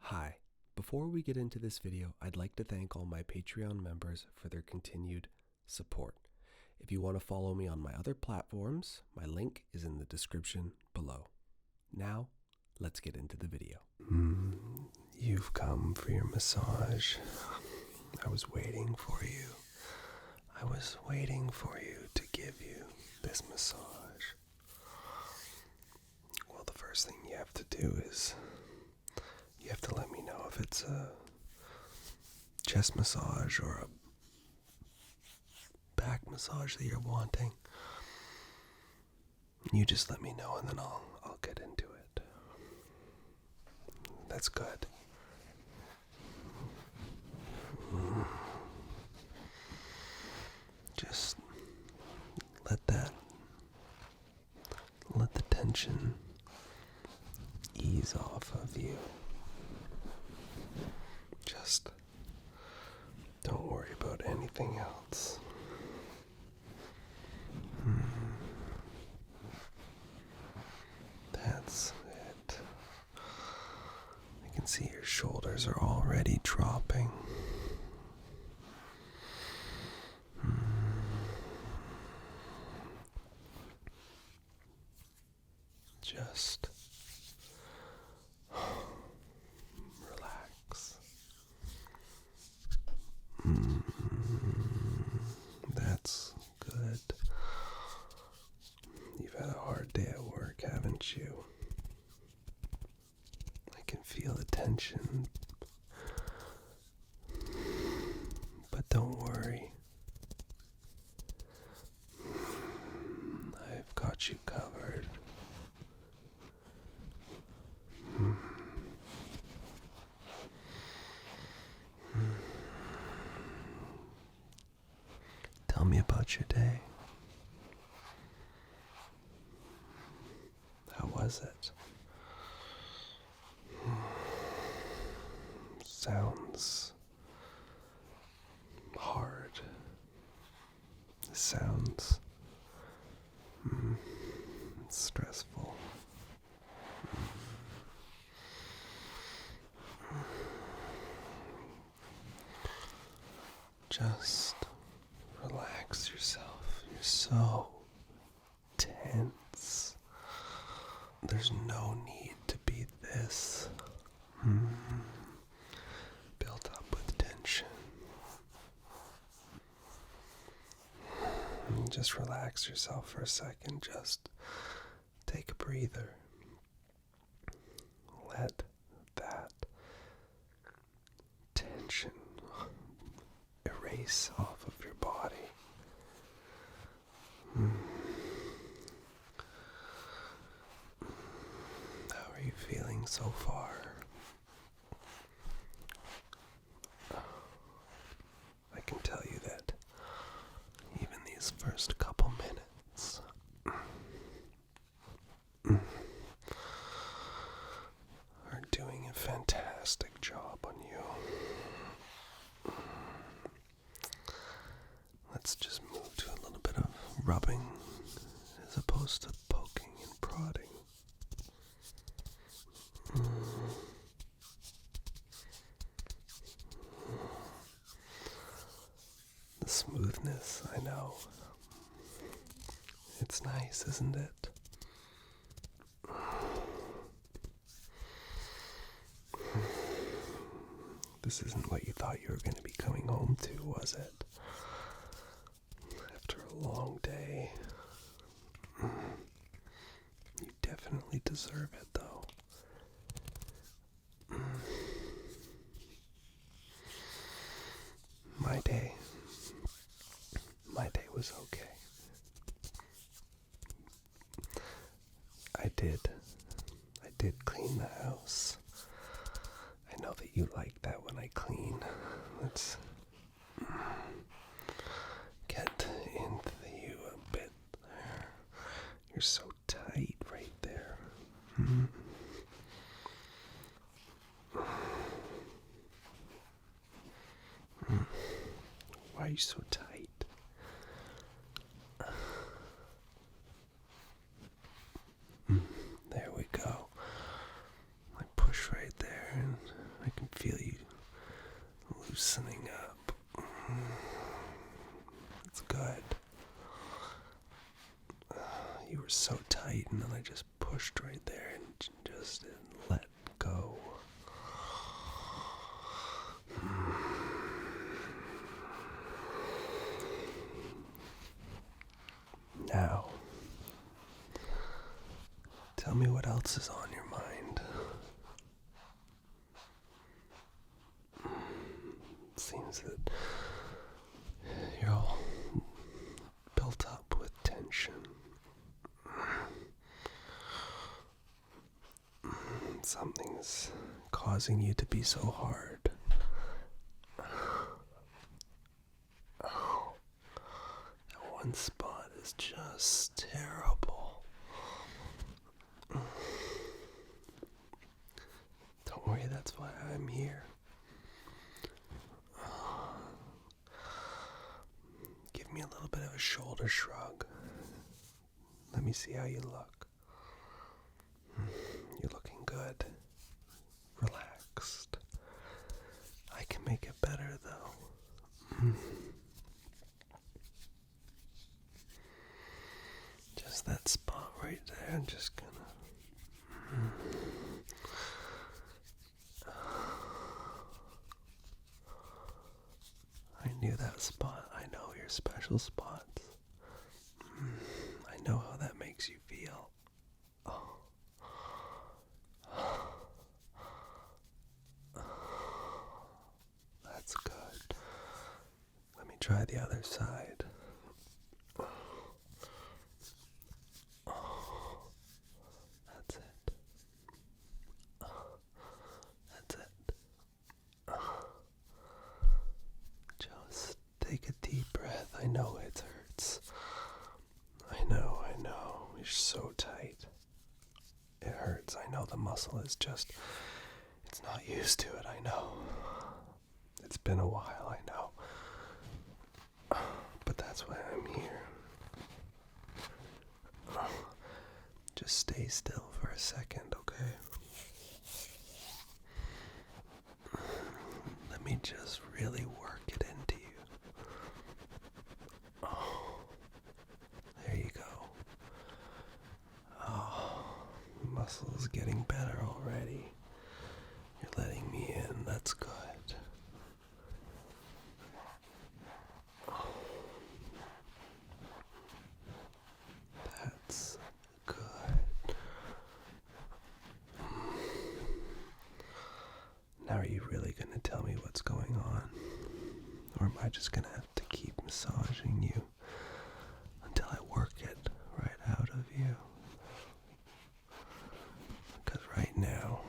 Hi. Before we get into this video, I'd like to thank all my Patreon members for their continued support. If you want to follow me on my other platforms, my link is in the description below. Now, let's get into the video. You've come for your massage. I was waiting for you. I was waiting for you to give you this massage. Well, the first thing you have to do is you have to let me know if it's a chest massage or a back massage that you're wanting. You just let me know and then I'll get into it. That's good. Just let the tension ease off of you. Just don't worry about anything else. That's it. I can see your shoulders are already dropping. Just relax. That's good. You've had a hard day at work, haven't you? I can feel the tension. But don't worry. I've got you covered. Tell me about your day. How was it? Sounds hard. Sounds stressful. Just relax yourself. You're so tense. There's no need to be this built up with tension. Just relax yourself for a second. Just take a breather. Let that tension erase off of your body. How are you feeling so far? I can tell you that even these first couple minutes are doing a fantastic job on you. Let's just move to a little bit of rubbing as opposed to poking and prodding. The smoothness, I know. It's nice, isn't it? This isn't what you thought you were going to be coming home to, was it? After a long day. You definitely deserve it, though. My day was okay. I did clean the house. I know that you like that when I clean. Let's get into you a bit there. You're so tight right there. Why are you so tight? There we go. I push right there and were so tight, and then I just pushed right there and just didn't let go. Now, tell me what else is on your mind. It seems that you're all built up with tension. Something's causing you to be so hard. Oh, that one spot is just terrible. Don't worry, that's why I'm here. Give me a little bit of a shoulder shrug. Let me see how you look. You're looking good. Relaxed. I can make it better, though. Just that spot right there. I'm just gonna... I knew that spot. I know your special spots. I know how that makes you feel. Oh. That's good. Let me try the other side. That's it. That's it. Just take a deep breath. I know it hurts. I know. You're so tight. It hurts. I know the muscle is just... It's not used to it, I know. It's been a while, I know. But that's why I'm here. Just stay still for a second, okay? Let me just really work it into you. Oh, there you go. Oh, the muscle's getting better already. You're letting me in, that's good. That's good. Now are you really going to tell me what's going on? Or am I just going to have to keep massaging you until I work it right out of you? Because right now,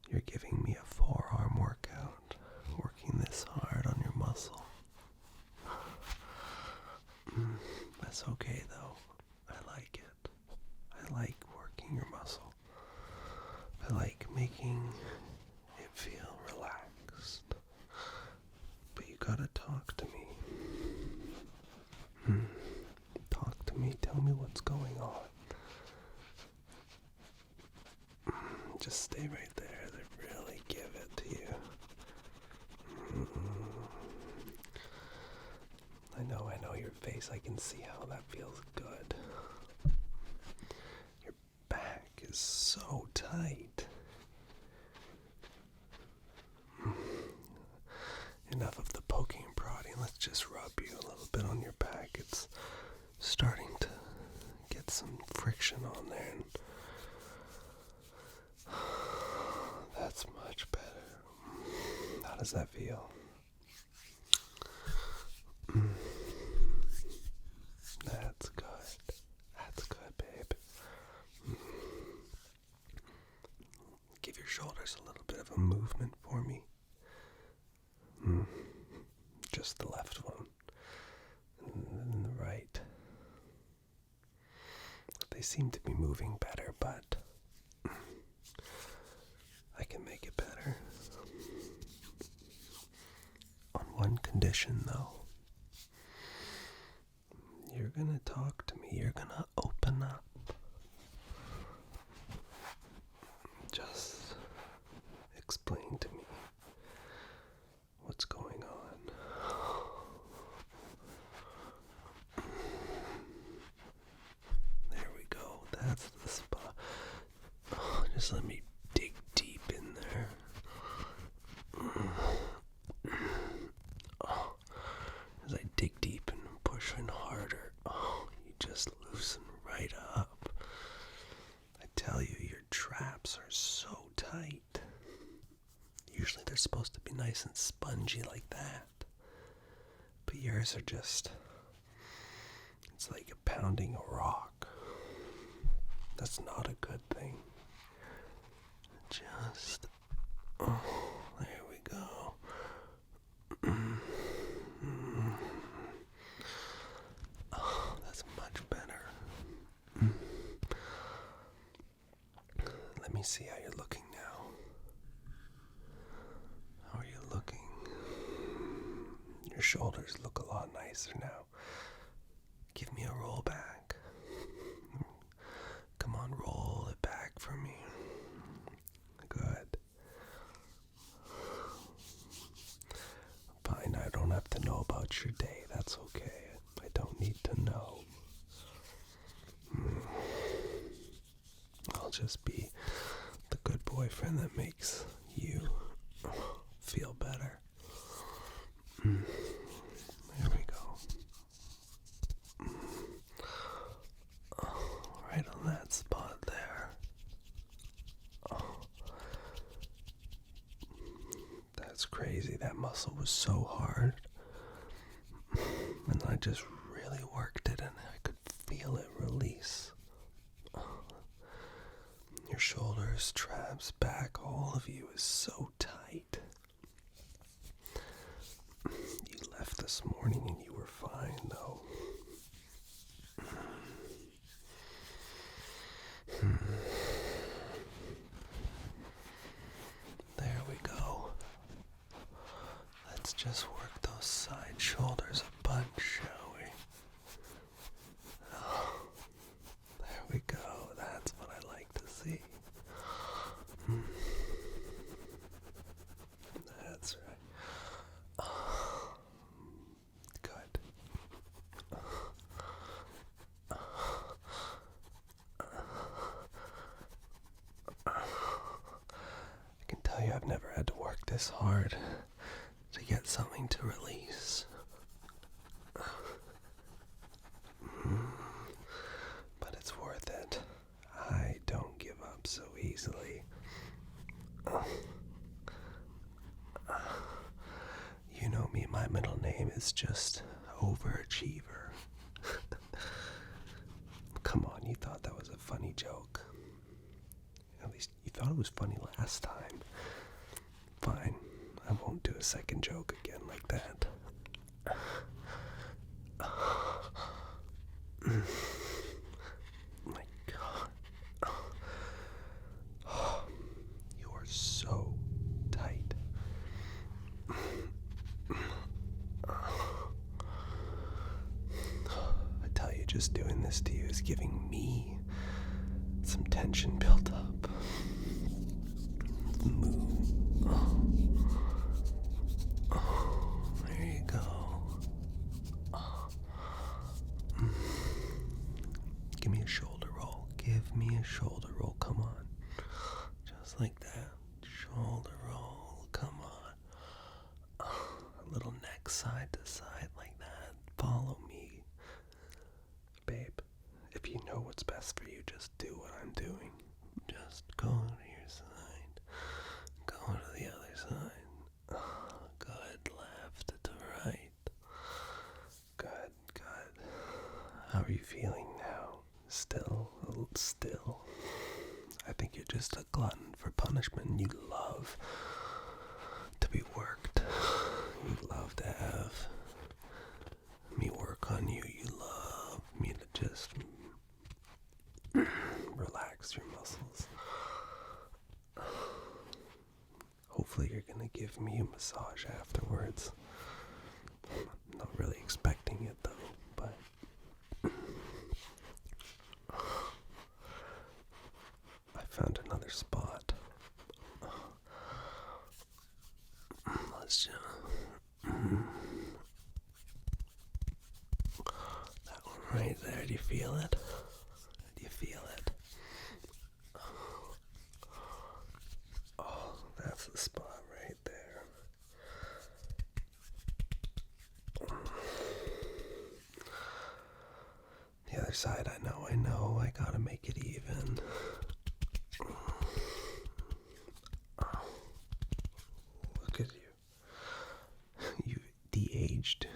you're giving me a forearm workout, working this hard on your muscle. That's okay though. I like it. I like working your muscle. I like making it feel relaxed. But you gotta talk to me. Talk to me. Tell me what's going on. Just stay right there. They really give it to you. I know your face. I can see how that feels good. Your back is so tight. Enough of the poking and prodding. Let's just rub you a little bit on your back. It's starting to get some friction on there. And that's much better. How does that feel? That's good. That's good, babe. Give your shoulders a little bit of a movement for me. Just the left one. And the right. They seem to be moving better, but I can make it better. On one condition, though. You're gonna talk to me. You're gonna open up. Just explain to me what's going on. pushing harder. Oh, you just loosen right up. I tell you, your traps are so tight. Usually they're supposed to be nice and spongy like that. But yours are just, it's like you're pounding a rock. That's not a good thing. Just, oh, there we go. Oh, that's much better. Let me see how you're looking now. How are you looking? Your shoulders look a lot nicer now. Give me a roll back. Come on, roll it back for me. Good. Fine, I don't have to know about your day. That's okay. I don't need to know. I'll just be the good boyfriend that makes you feel better. There we go. Right on that spot there. That's crazy. That muscle was so hard. And I just really worked it and I could feel it release. Your shoulders, traps, back, all of you is so tight. You left this morning and you were fine though. There we go. Let's just work those side shoulders a bunch, shall we? Oh, there we go. That's what I like to see. That's right. Good. I can tell you I've never had to work this hard to get something to release. But it's worth it. I don't give up so easily. You know me, my middle name is just Overachiever. Come on, you thought that was a funny joke. At least you thought it was funny last time. Fine, I won't do a second joke again like that. My God. You are so tight. I tell you, just doing this to you is giving me some tension built up. Move. There you go. Give me a shoulder roll. Give me a shoulder roll. Come on. Just like that. Shoulder roll. Come on. A little neck side to side like that. Follow me. Babe, if you know what's best for you, just do what I'm doing. Just go to your side. Go to the other side. Good. Left to right. Good, good. How are you feeling now? Still? Still? I think you're just a glutton for punishment. You love to be worked. You love to have me work on you. You love me to just relax your muscles. Hopefully you're gonna give me a massage afterwards. I'm not really expecting it though, but I found another spot. Let's just that one right there. Do you feel it? Do you feel it? Oh, that's the spot right there. other side. I know. I gotta make it even. Look at you. You've de-aged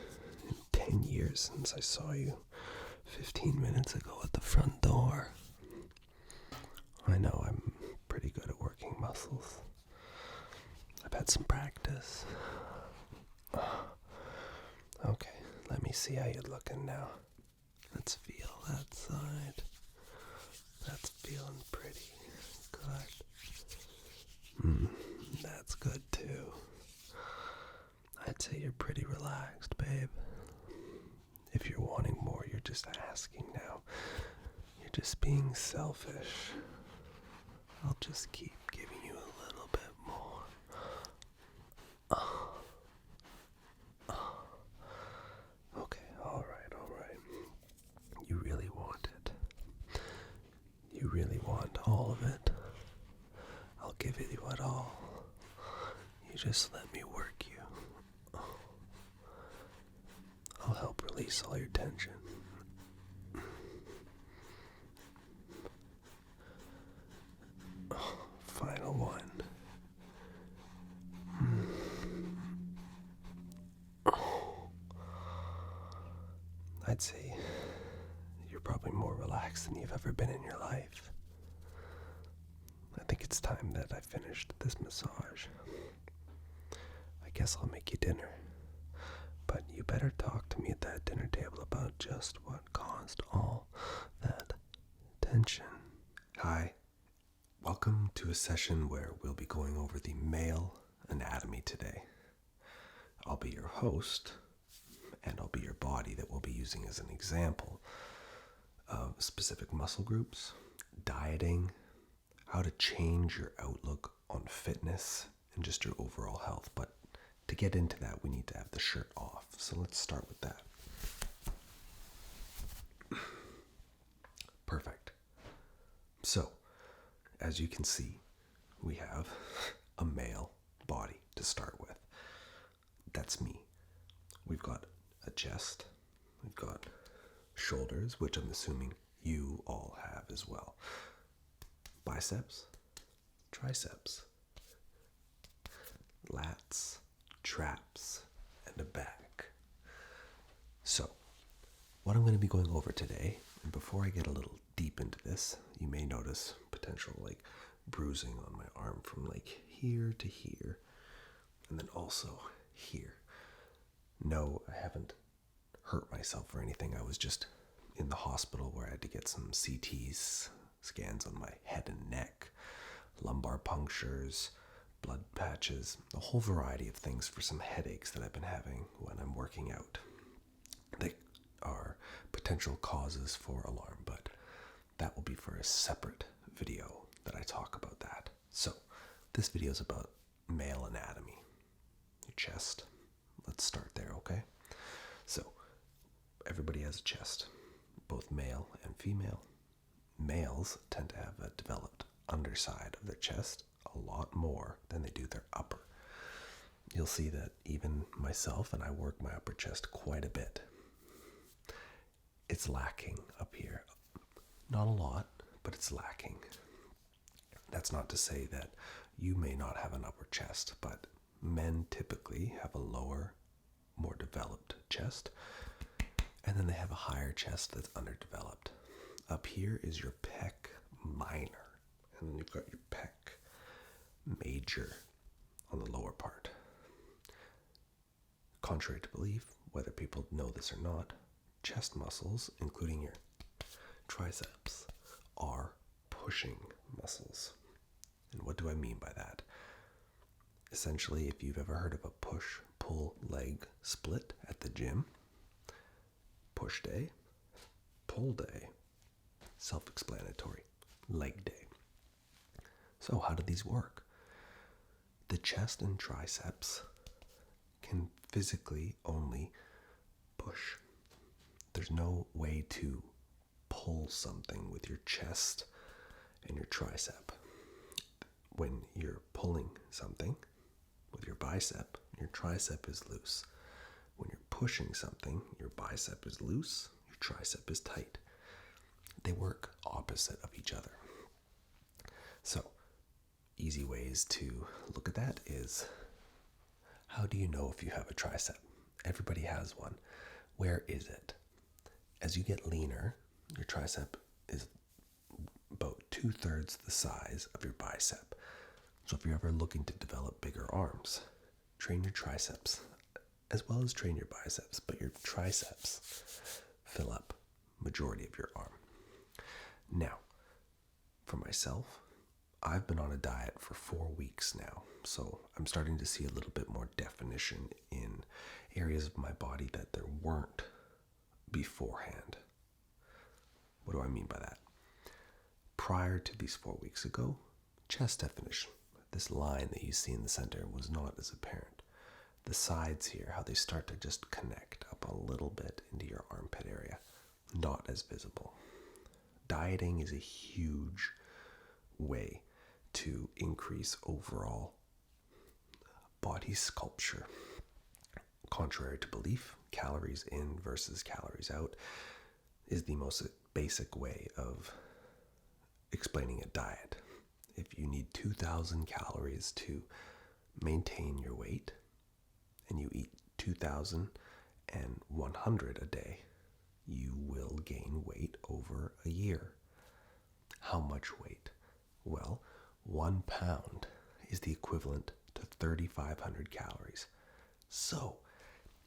in 10 years since I saw you 15 minutes ago at the front door. I know I'm pretty good at working muscles. I've had some practice. Okay, let me see how you're looking now. Let's feel that side. That's feeling pretty good. That's good too. I'd say you're pretty relaxed, babe. If you're wanting more, you're just asking now. You're just being selfish. I'll just keep giving you a little bit more. Okay, alright. You really want it. You really want all of it. I'll give it you at all. You just let me work you. I'll help release all your tension. Final one. I'd say you're probably more relaxed than you've ever been in your life. I think it's time that I finished this massage. I guess I'll make you dinner. But you better talk to me at that dinner table about just what caused all that tension. Hi. Welcome to a session where we'll be going over the male anatomy today. I'll be your host, and I'll be your body that we'll be using as an example of specific muscle groups, dieting, how to change your outlook on fitness, and just your overall health. But to get into that, we need to have the shirt off. So let's start with that. Perfect. So, as you can see, we have a male body to start with. That's me. We've got a chest. We've got shoulders, which I'm assuming you all have as well. Biceps, triceps, lats, traps, and a back. So, what I'm going to be going over today, and before I get a little deep into this, you may notice potential bruising on my arm from here to here, and then also here. No, I haven't hurt myself or anything. I was just in the hospital where I had to get some CTs, scans on my head and neck, lumbar punctures, blood patches, a whole variety of things for some headaches that I've been having when I'm working out. They are potential causes for alarm, but that will be for a separate video that I talk about that. So, this video is about male anatomy. Your chest. Let's start there, okay? So, everybody has a chest, both male and female. Males tend to have a developed underside of their chest a lot more than they do their upper. You'll see that even myself, and I work my upper chest quite a bit. It's lacking up here. Not a lot, but it's lacking. That's not to say that you may not have an upper chest, but men typically have a lower, more developed chest, and then they have a higher chest that's underdeveloped. Up here is your pec minor, and then you've got your pec major on the lower part. Contrary to belief, whether people know this or not, chest muscles, including your triceps, are pushing muscles. And what do I mean by that? Essentially, if you've ever heard of a push-pull leg split at the gym, push day, pull day, self-explanatory, leg day. So how do these work? The chest and triceps can physically only push. There's no way to pull something with your chest and your tricep. When you're pulling something with your bicep, your tricep is loose. When you're pushing something, your bicep is loose, your tricep is tight. they work opposite of each other. So, easy ways to look at that is, how do you know if you have a tricep? Everybody has one. Where is it? As you get leaner, your tricep is about 2/3 the size of your bicep. So if you're ever looking to develop bigger arms, train your triceps as well as train your biceps, but your triceps fill up majority of your arm. Now, for myself, I've been on a diet for 4 weeks now, so I'm starting to see a little bit more definition in areas of my body that there weren't beforehand. What do I mean by that? Prior to these 4 weeks ago, chest definition, this line that you see in the center, was not as apparent. The sides here, how they start to just connect up a little bit into your armpit area, not as visible. Dieting is a huge way to increase overall body sculpture. Contrary to belief, calories in versus calories out is the most basic way of explaining a diet. If you need 2,000 calories to maintain your weight, and you eat 2,100 a day, you will gain weight over a year. How much weight? Well, 1 pound is the equivalent to 3,500 calories. So,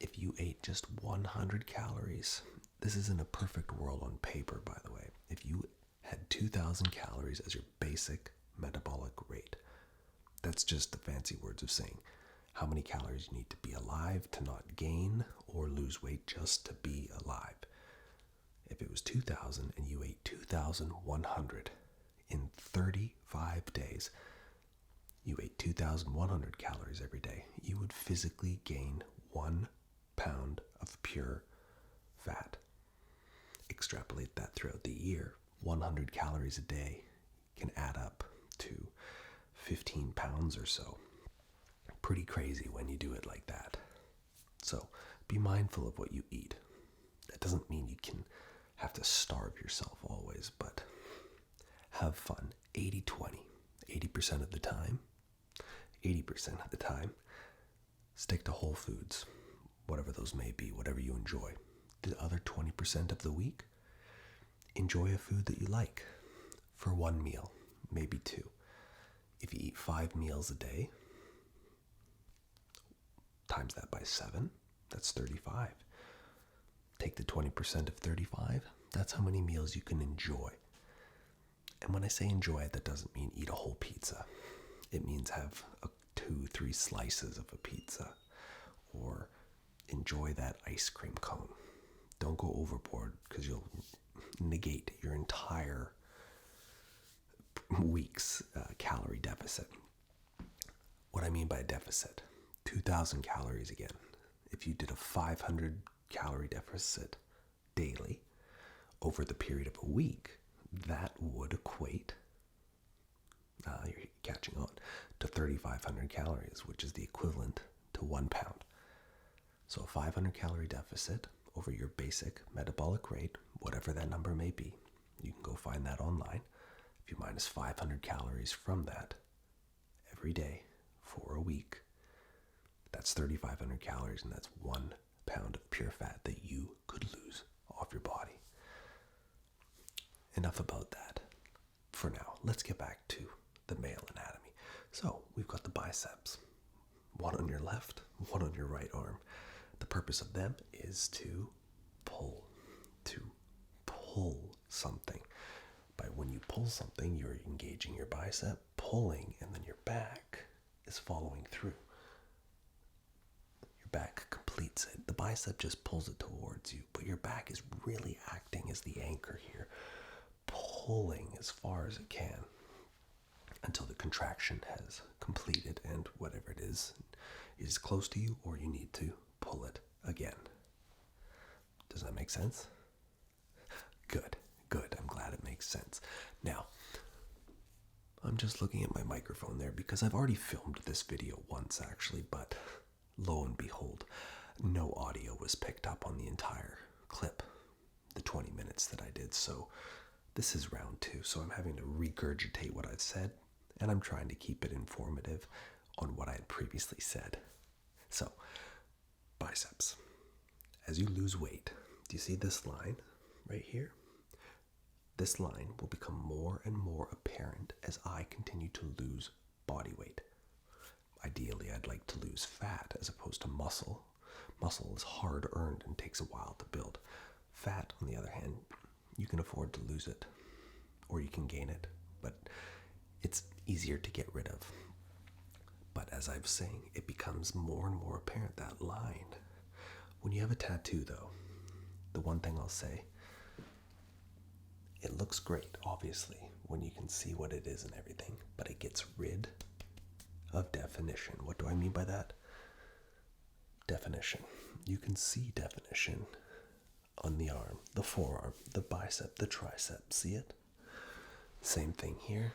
if you ate just 100 calories, this isn't a perfect world on paper, by the way. If you had 2,000 calories as your basic metabolic rate, that's just the fancy words of saying how many calories you need to be alive to not gain or lose weight just to be alive. If it was 2,000 and you ate 2,100 in 35 days, you ate 2,100 calories every day, you would physically gain 1 pound of pure fat. Extrapolate that throughout the year, 100 calories a day can add up to 15 pounds or so. Pretty crazy when you do it like that. So be mindful of what you eat. That doesn't mean you can have to starve yourself always, but have fun. 80-20. 80% of the time, 80% of the time, stick to whole foods, whatever those may be, whatever you enjoy. The other 20% of the week, enjoy a food that you like for 1 meal, maybe 2. If you eat 5 meals a day, times that by 7, that's 35. Take the 20% of 35, that's how many meals you can enjoy. And when I say enjoy, that doesn't mean eat a whole pizza. It means have 2-3 slices of a pizza, or enjoy that ice cream cone. Don't go overboard, because you'll negate your entire week's calorie deficit. What I mean by a deficit, 2,000 calories again. If you did a 500 calorie deficit daily over the period of a week, that would equate, you're catching on, to 3,500 calories, which is the equivalent to 1 pound. So a 500 calorie deficit over your basic metabolic rate, whatever that number may be, you can go find that online. If you minus 500 calories from that every day for a week, that's 3,500 calories, and that's 1 pound of pure fat that you could lose off your body. Enough about that for now. Let's get back to the male anatomy. So we've got the biceps, one on your left, one on your right arm. The purpose of them is to pull something. By when you pull something, you're engaging your bicep, pulling, and then your back is following through. Your back completes it. The bicep just pulls it towards you, but your back is really acting as the anchor here, pulling as far as it can until the contraction has completed, and whatever it is close to you, or you need to pull it again. Does that make sense? Good. I'm glad it makes sense. Now, I'm just looking at my microphone there because I've already filmed this video once actually, but lo and behold, no audio was picked up on the entire clip, the 20 minutes that I did. So This is round 2, so I'm having to regurgitate what I've said, and I'm trying to keep it informative on what I had previously said. So, biceps. As you lose weight, do you see this line right here? This line will become more and more apparent as I continue to lose body weight. Ideally, I'd like to lose fat as opposed to muscle. Muscle is hard earned and takes a while to build. Fat, on the other hand, you can afford to lose it, or you can gain it, but it's easier to get rid of. But as I was saying, it becomes more and more apparent, that line. When you have a tattoo, though, the one thing I'll say, it looks great, obviously, when you can see what it is and everything, but it gets rid of definition. What do I mean by that? Definition. You can see definition on the arm, the forearm, the bicep, the tricep. See it? Same thing here.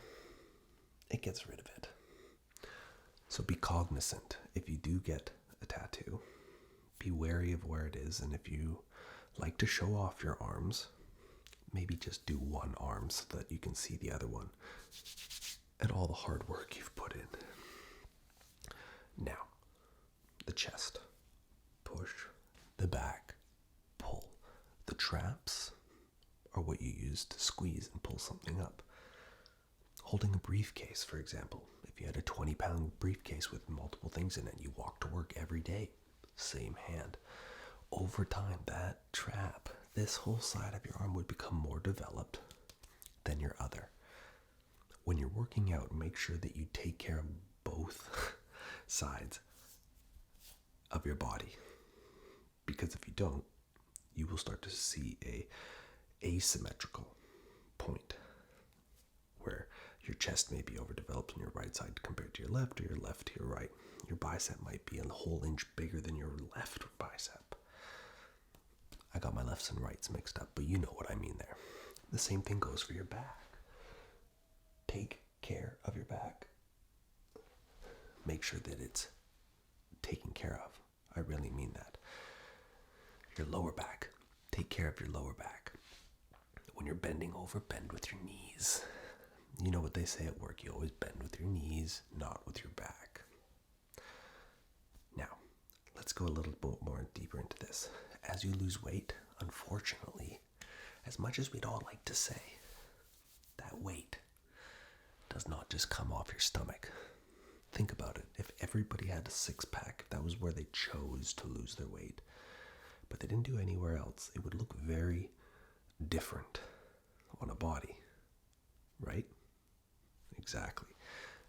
It gets rid of it. So be cognizant. If you do get a tattoo, be wary of where it is, and if you like to show off your arms, maybe just do one arm so that you can see the other one and all the hard work you've put in. Now, the chest. Push. The back. Pull. The traps are what you use to squeeze and pull something up. Holding a briefcase, for example. If you had a 20-pound briefcase with multiple things in it, you walk to work every day. Same hand. Over time, that trap, this whole side of your arm would become more developed than your other. When you're working out, make sure that you take care of both sides of your body. Because if you don't, you will start to see a asymmetrical point where your chest may be overdeveloped on your right side compared to your left, or your left to your right. Your bicep might be a whole inch bigger than your left bicep. I got my lefts and rights mixed up, but you know what I mean there. The same thing goes for your back. Take care of your back. Make sure that it's taken care of. I really mean that. Your lower back. Take care of your lower back. When you're bending over, bend with your knees. You know what they say at work, you always bend with your knees, not with your back. Now, let's go a little bit more deeper into this. As you lose weight, unfortunately, as much as we'd all like to say, that weight does not just come off your stomach. Think about it. If everybody had a six-pack, that was where they chose to lose their weight, but they didn't do anywhere else, it would look very different on a body, right? Exactly.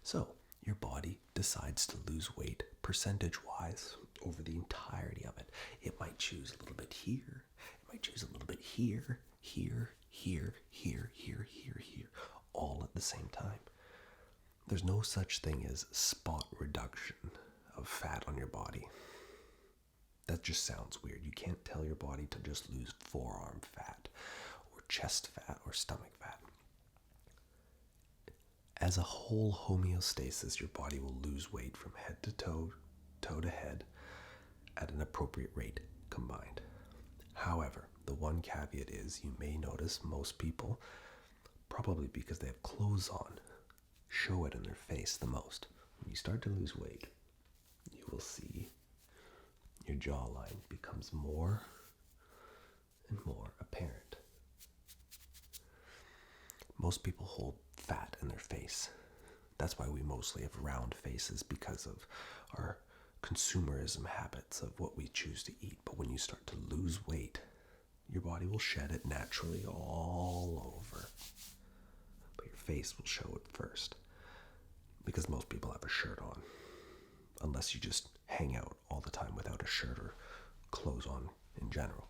So, your body decides to lose weight percentage-wise over the entirety of it. It might choose a little bit here. It might choose a little bit here, here, here, here, here, here, here, all at the same time. There's no such thing as spot reduction of fat on your body. That just sounds weird. You can't tell your body to just lose forearm fat or chest fat or stomach fat. As a whole homeostasis, your body will lose weight from head to toe, toe to head, at an appropriate rate combined. However, the one caveat is you may notice most people, probably because they have clothes on, show it in their face the most. When you start to lose weight, you will see your jawline becomes more and more apparent. Most people hold fat in their face. That's why we mostly have round faces, because of our consumerism habits of what we choose to eat. But when you start to lose weight, your body will shed it naturally all over. But your face will show it first, because most people have a shirt on, unless you just hang out all the time without a shirt or clothes on in general.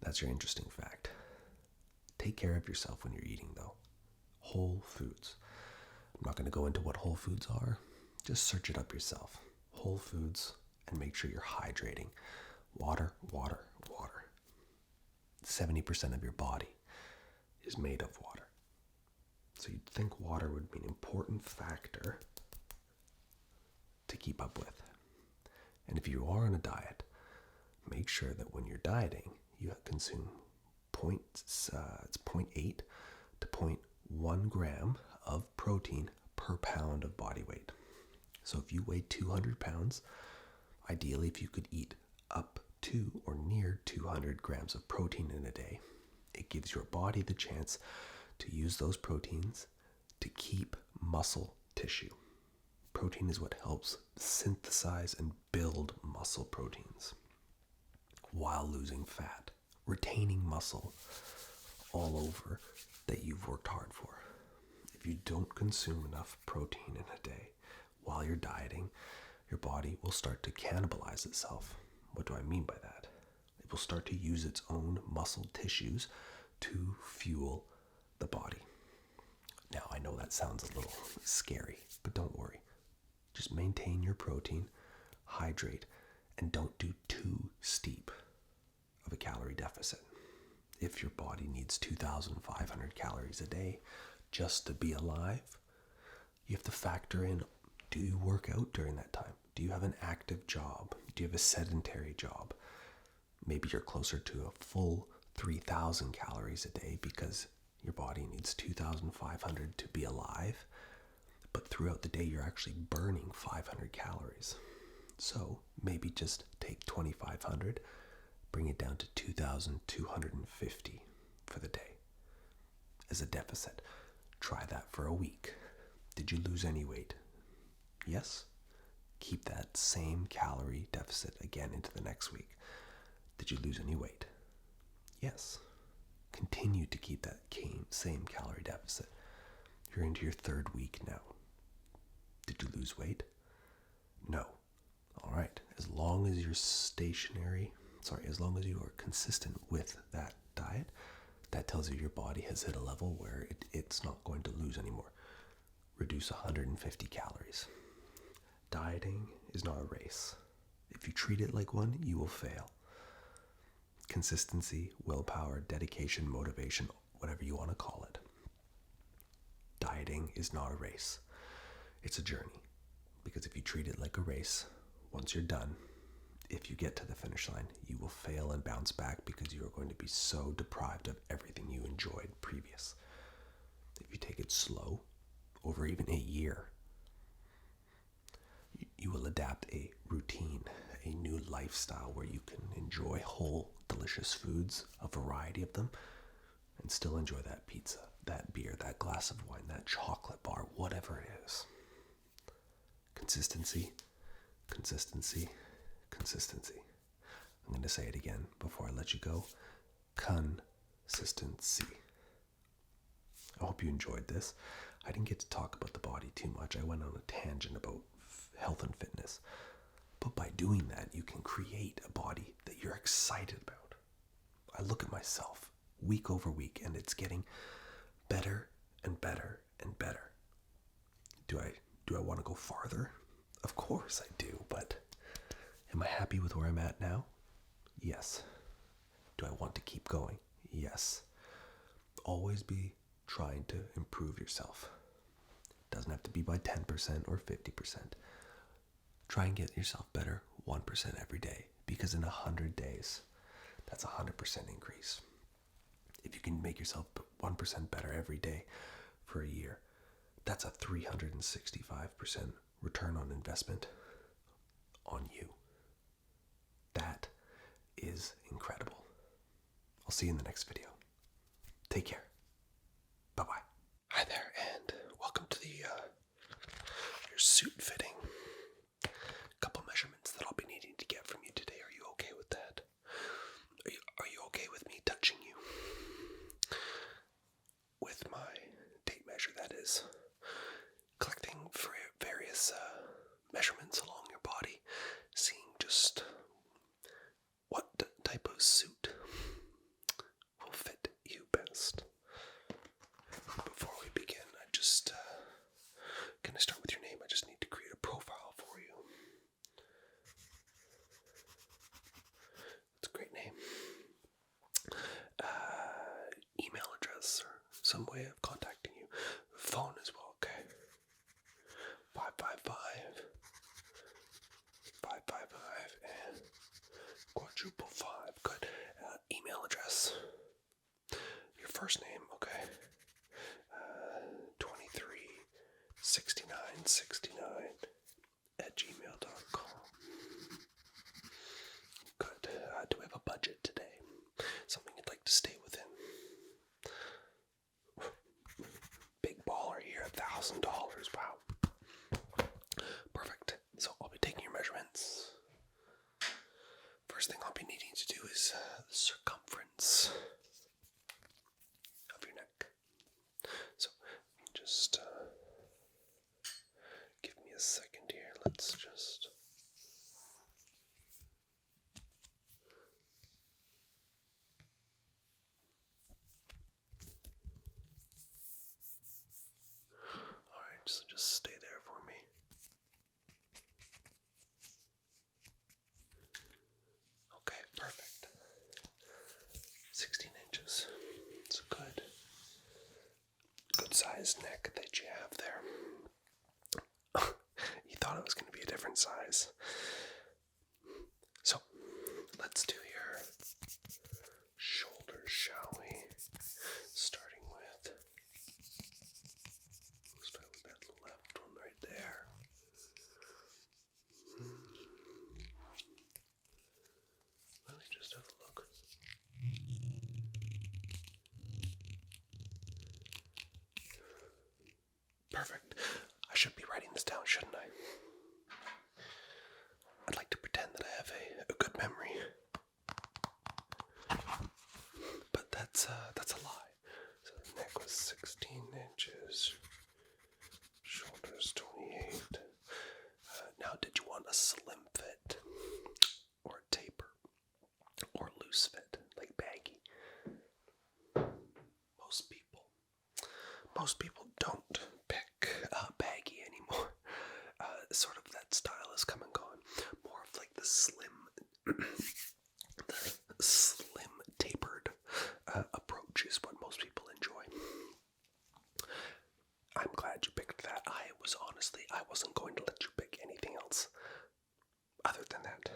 That's your interesting fact. Take care of yourself when you're eating, though. Whole foods. I'm not going to go into what whole foods are. Just search it up yourself. Whole foods, and make sure you're hydrating. Water, water, water. 70% of your body is made of water. So you'd think water would be an important factor to keep up with. And if you are on a diet, make sure that when you're dieting, you consume it's 0.8 to 0.1 gram of protein per pound of body weight. So if you weigh 200 pounds, ideally if you could eat up to or near 200 grams of protein in a day, it gives your body the chance to use those proteins to keep muscle tissue. Protein is what helps synthesize and build muscle proteins while losing fat, retaining muscle all over that you've worked hard for. If you don't consume enough protein in a day while you're dieting, your body will start to cannibalize itself. What do I mean by that? It will start to use its own muscle tissues to fuel the body. Now, I know that sounds a little scary, but don't worry. Just maintain your protein, hydrate, and don't do too steep of a calorie deficit. If your body needs 2,500 calories a day just to be alive, you have to factor in, do you work out during that time? Do you have an active job? Do you have a sedentary job? Maybe you're closer to a full 3,000 calories a day because your body needs 2,500 to be alive, but throughout the day you're actually burning 500 calories. So maybe just take 2,500, bring it down to 2,250 for the day as a deficit. Try that for a week. Did you lose any weight? Yes? Keep that same calorie deficit again into the next week. Did you lose any weight? Yes. Continue to keep that same calorie deficit. You're into your third week now. Did you lose weight? No. All right. As long as you're as long as you are consistent with that diet, that tells you your body has hit a level where it's not going to lose anymore. Reduce 150 calories. Dieting is not a race. If you treat it like one, you will fail. Consistency, willpower, dedication, motivation, whatever you want to call it. Dieting is not a race. It's a journey. Because if you treat it like a race, once you're done, if you get to the finish line, you will fail and bounce back because you are going to be so deprived of everything you enjoyed previous. If you take it slow, over even a year, you will adapt a routine, a new lifestyle where you can enjoy whole, delicious foods, a variety of them, and still enjoy that pizza, that beer, that glass of wine, that chocolate bar, whatever it is. Consistency, consistency, consistency. I'm going to say it again before I let you go. Consistency. I hope you enjoyed this. I didn't get to talk about the body too much. I went on a tangent about health and fitness. But by doing that, you can create a body that you're excited about. I look at myself week over week, and it's getting better and better and better. Do I want to go farther? Of course I do, but am I happy with where I'm at now? Yes. Do I want to keep going? Yes. Always be trying to improve yourself. It doesn't have to be by 10% or 50%. Try and get yourself better 1% every day, because in 100 days, that's a 100% increase. If you can make yourself 1% better every day for a year, that's a 365% return on investment on you. That is incredible. I'll see you in the next video. Take care. Bye-bye. Hi there, and welcome to your suit fitting. A couple measurements that I'll be needing to get from you today. Are you okay with that? Are you okay with me touching you? With my tape measure, that is. Collecting various measurements along your body, seeing just what type of suit will fit you best. Before we begin, can I start with your name? I just need to create a profile for you. It's a great name. Email address or some way of contacting you. Phone as well, okay? 555 and quadruple 5. Good. Email address. first name, okay. 236969 at gmail.com. Good. Do we have a budget today? Something you'd like to stay within? Big baller here, $1,000. Wow. Perfect. So I'll be taking your measurements. First thing I'll be needing to do is the circumference of your neck. So just give me a second here. Let's just... Alright, so just stay there for me. Okay, perfect. 16 inches. It's a good sized neck that you have there. You thought it was going to be a different size. So, let's do your shoulders, shall we? Starting with, start with that left one right there. Let me just have a look. Perfect. I should be writing this down, shouldn't I? I'd like to pretend that I have a good memory. But that's a lie. So the neck was 16 inches. Shoulders 28. Now, did you want a slim fit? Or a taper? Or loose fit? Like baggy? Most people don't pick baggy anymore. Sort of that style has come and gone. More of like the slim tapered approach is what most people enjoy. I'm glad you picked that. I wasn't going to let you pick anything else other than that.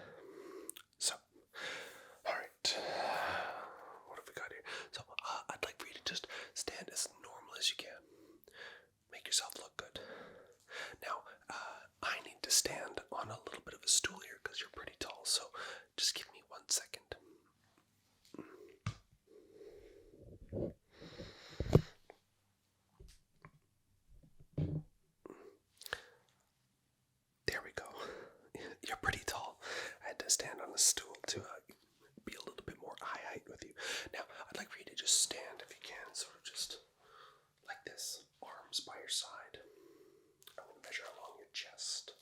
So, alright. What have we got here? So, I'd like for you to just stand as normal as you can. Make yourself look good. Now, I need to stand on a little bit of a stool here because you're pretty tall, so just give me 1 second. There we go. You're pretty tall. I had to stand on a stool to be a little bit more eye height with you. Now, I'd like for you to just stand if you can, sort of just like this, arms by your side. I'm going to measure along your chest.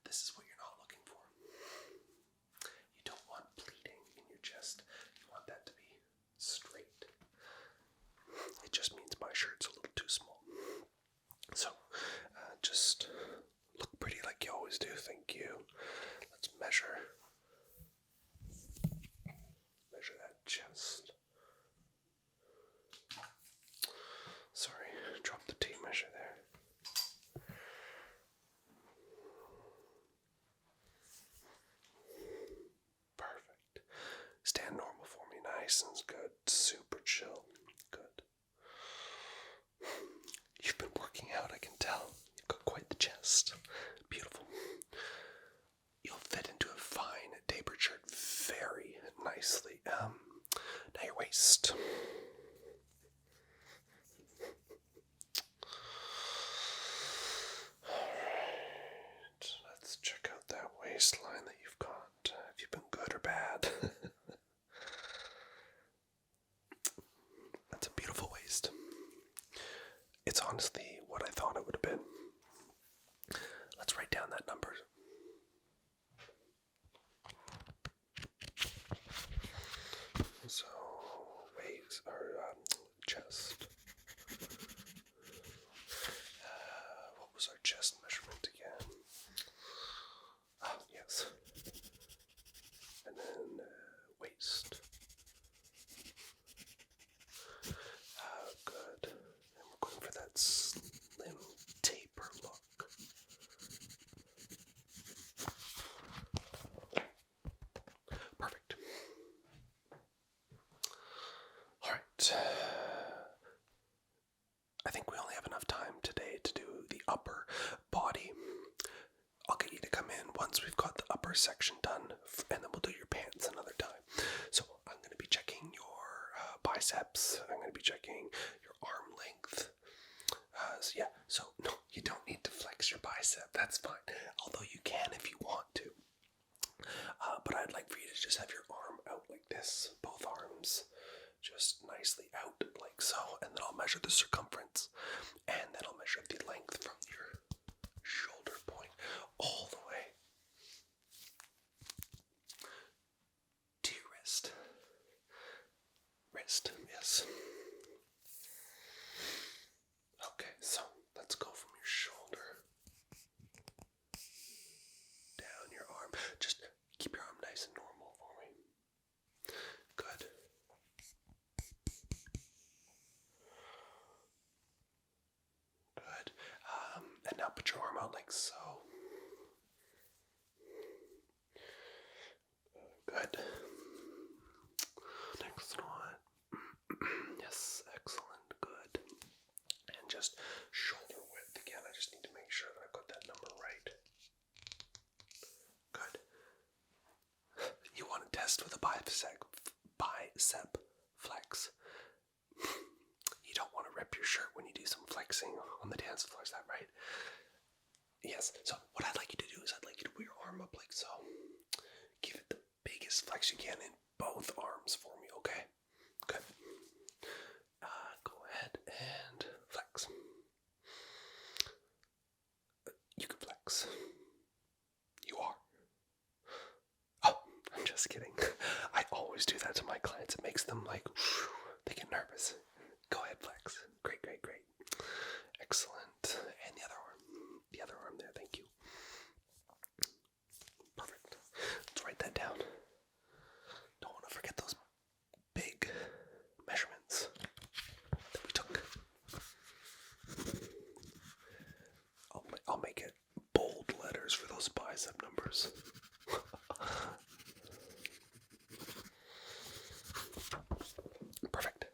This is what you're not looking for. You don't want pleating in your chest. You want that to be straight. It just means my shirt's a little too small. So, just look pretty like you always do. Thank you. Let's measure that chest. Sorry, dropped the tape measure there. Perfect. Stand normal for me, nice and good. Super chill. Good. You've been working out, I can tell. You've got quite the chest. Beautiful. You'll fit into a fine tapered shirt very nicely. Now your waist. Alright, let's check out that waistline that you've got. Have you been good or bad? That's a beautiful waist. It's honestly what I thought it would have been. Let's write down that number. So, waist, or chest. What was our chest measurement again? Oh, yes. And then waist. Good. And we're going for that slim taper look. Perfect. Alright. first section done, and then we'll do your pants another time. So I'm going to be checking your biceps. I'm going to be checking your arm length. So no, you don't need to flex your bicep. That's fine. Although you can if you want to. But I'd like for you to just have your arm out like this, both arms just nicely out like so, and then I'll measure the circumference, and then I'll measure the length from your shoulder point all the way to your wrist. Yes. Okay, so let's go from your shoulder down your arm. Just keep your arm nice and normal for me. Good. Good. And now put your arm out like so. Good. Next one. Yes, excellent. Good. And just shoulder width again. I just need to make sure that I got that number right. Good. You want to test with a bicep flex. You don't want to rip your shirt when you do some flexing on the dance floor, is that right? Yes. So what I'd like you to do is I'd like you to put your arm up like so. Give it the biggest flex you can in both arms for me, okay? Good. Go ahead and flex. You can flex. You are. Oh, I'm just kidding. I always do that to my clients. It makes them like, they get nervous. Go ahead, flex. Great. Excellent. And the other arm. The other arm there, thank you. Perfect. Let's write that down. Don't want to forget those big measurements that we took. I'll make it bold letters for those bicep numbers. Perfect.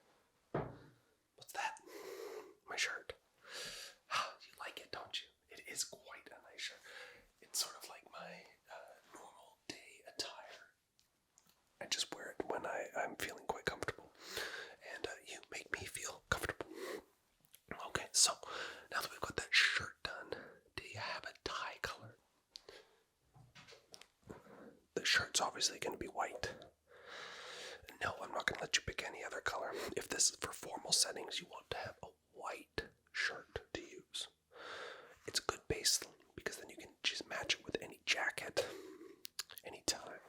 What's that? My shirt. You like it, don't you? It is quite a nice shirt. It's sort of like my normal day attire. I just wear it when I'm feeling quite comfortable. And you make me feel comfortable. Okay, so now that we've got that shirt done, do you have a tie color? The shirt's obviously going to be white. No, I'm not going to let you pick any other color. If this is for formal settings, you want to have a white shirt to use. It's a good base because then you can just match it with any jacket, anytime.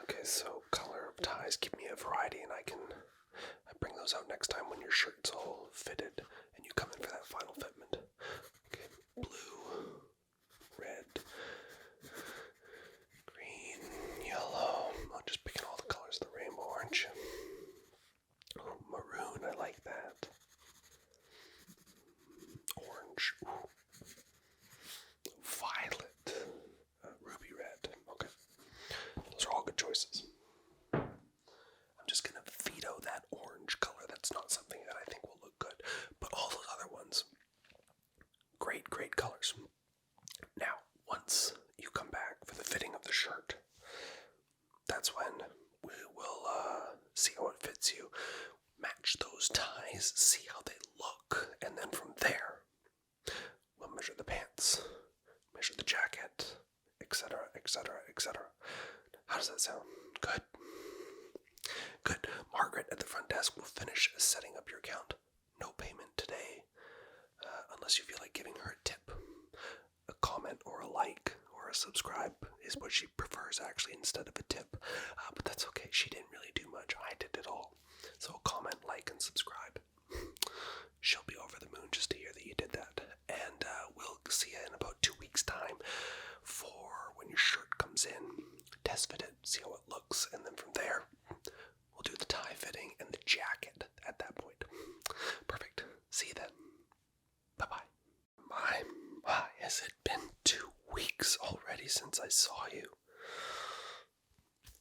Okay, so color of ties, give me a variety and I bring those out next time when your shirt's all fitted and you come in for that final fitment. Okay, blue, red, green, yellow. I'm just picking all the colors of the rainbow, aren't you? Oh, maroon, I like that. Orange, ooh. Violet, ruby red. Okay, those are all good choices. I'm just gonna veto that orange color. That's not something that I think will look good. But all those other ones, great colors. Now, once you come back for the fitting of the shirt, that's when we will see how it fits you, match those ties, see how they look, and then from there, we'll measure the pants, measure the jacket, etc. How does that sound? Good. Margaret at the front desk will finish setting up your account. No payment today, unless you feel like giving her a tip. A comment or a like or a subscribe is what she prefers actually instead of a tip. But that's okay. She didn't really do much. I did it all. So comment, like, and subscribe. She'll be over the moon just to hear that you did that. And we'll see you in about 2 weeks' time for when your shirt comes in. Test fit it, see how it looks, and then from there, we'll do the tie fitting and the jacket at that point. Perfect. See you then. Bye-bye. My, has it been 2 weeks already since I saw you?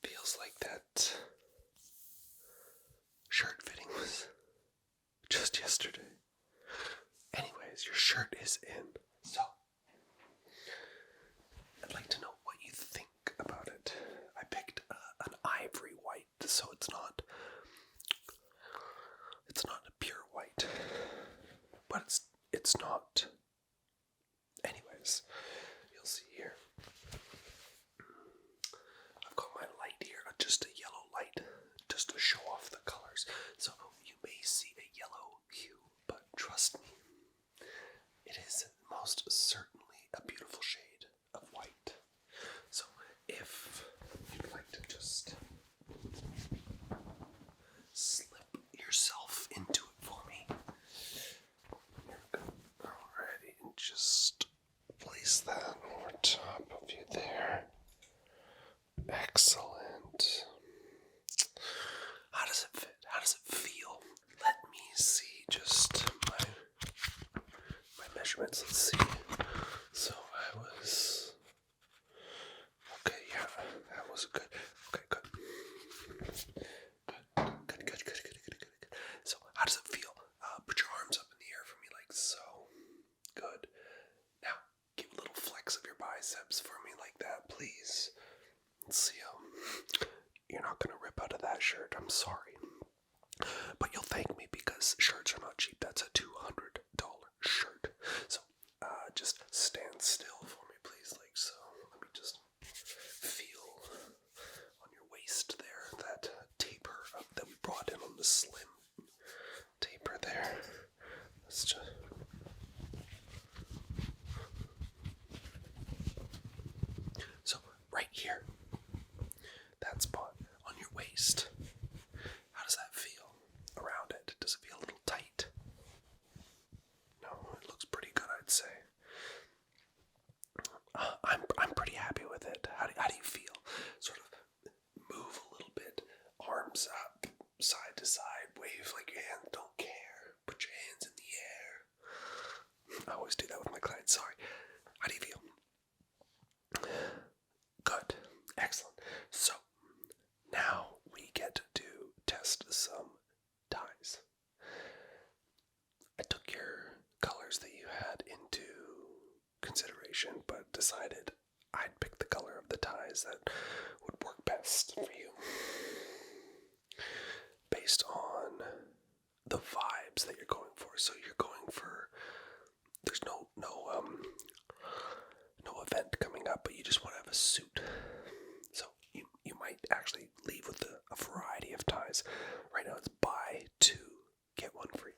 Feels like that shirt fitting was just yesterday. Anyways, your shirt is in. So, I'd like to know what you think so it's not a pure white, but it's not. Anyways, you'll see here. I've got my light here, just a yellow light, just to show off the colors. So you may see a yellow hue, but trust me, it is most certainly a beautiful shade of white. So if you'd like to just slip yourself into it for me, alrighty, and just place that over top of you there. Excellent. How does it fit? How does it feel? Let me see just my measurements. Let's see. So I was... Okay, yeah, that was good. Okay, good. Good. So how does it feel? Put your arms up in the air for me like so. Good. Now, give a little flex of your biceps for me like that, please. Let's see. You're not going to rip out of that shirt. I'm sorry. But you'll thank me because shirts are not cheap. That's a $200 shirt. So, just stand still for me, please, like so. Let me just feel on your waist there, that taper that we brought in on the slim taper there. Let's just... So, right here, that spot on your waist, how does that feel around it? Does it feel a little tight? No, it looks pretty good, I'd say. I'm pretty happy with it. How do you feel? Sort of move a little bit, arms up, side to side, wave like your hands don't care. Put your hands in the air. I always do that with my clients, sorry. How do you feel? Good. Excellent. So, now we get to test some ties. I took your colors that you had into consideration, but decided I'd pick the color of the ties that would work best for you. Based on the vibes that you're going for. So you're going for, there's no event coming up, but you just want to have a suit. So you might actually leave with a variety of ties. Right now it's buy two, get one free.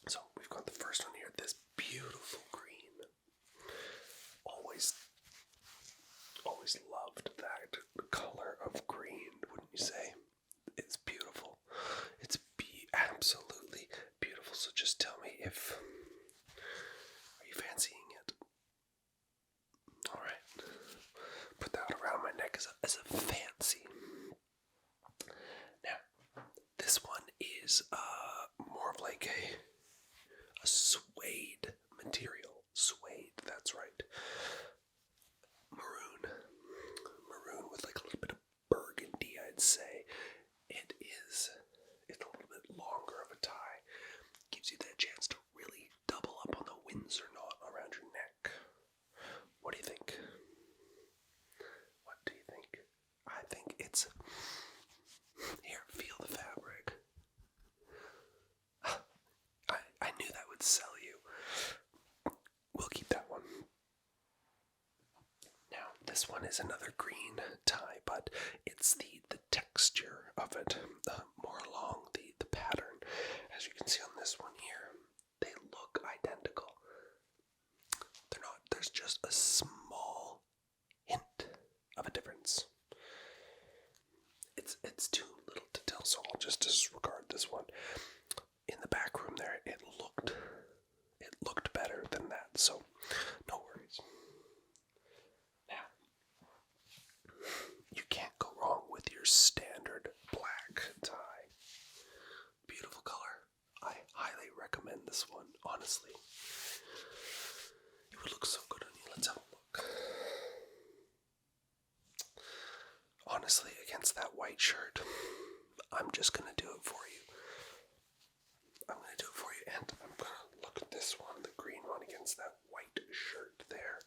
So we've got the first one here, this beautiful green. Always loved that color of green, wouldn't you say? It's beautiful. It's absolutely beautiful. So just tell me are you fancying it? Alright. Put that around my neck as a fancy. Now, this one is more of like a suede material. Suede, that's right. Maroon with like a little bit of burgundy, I'd say. It's a little bit longer of a tie. Gives you that chance to really double up on the Windsor knot around your neck. What do you think? What do you think? I think it's... Here, feel the fabric. I knew that would sell you. We'll keep that one. Now, this one is another green tie, but it's the texture of it, more along the pattern. As you can see on this one here, they look identical. They're not. There's just a small hint of a difference. It's too little to tell, so I'll just disregard this one. In the back room there, it looked better than that, so no worries. Now, you can't go wrong with your standard black tie. Beautiful color. I highly recommend this one, honestly. It would look so good on you. Let's have a look. Honestly, against that white shirt, I'm just going to do it for you. I'm going to do it for you, and I'm going to look at this one, the green one, against that white shirt there.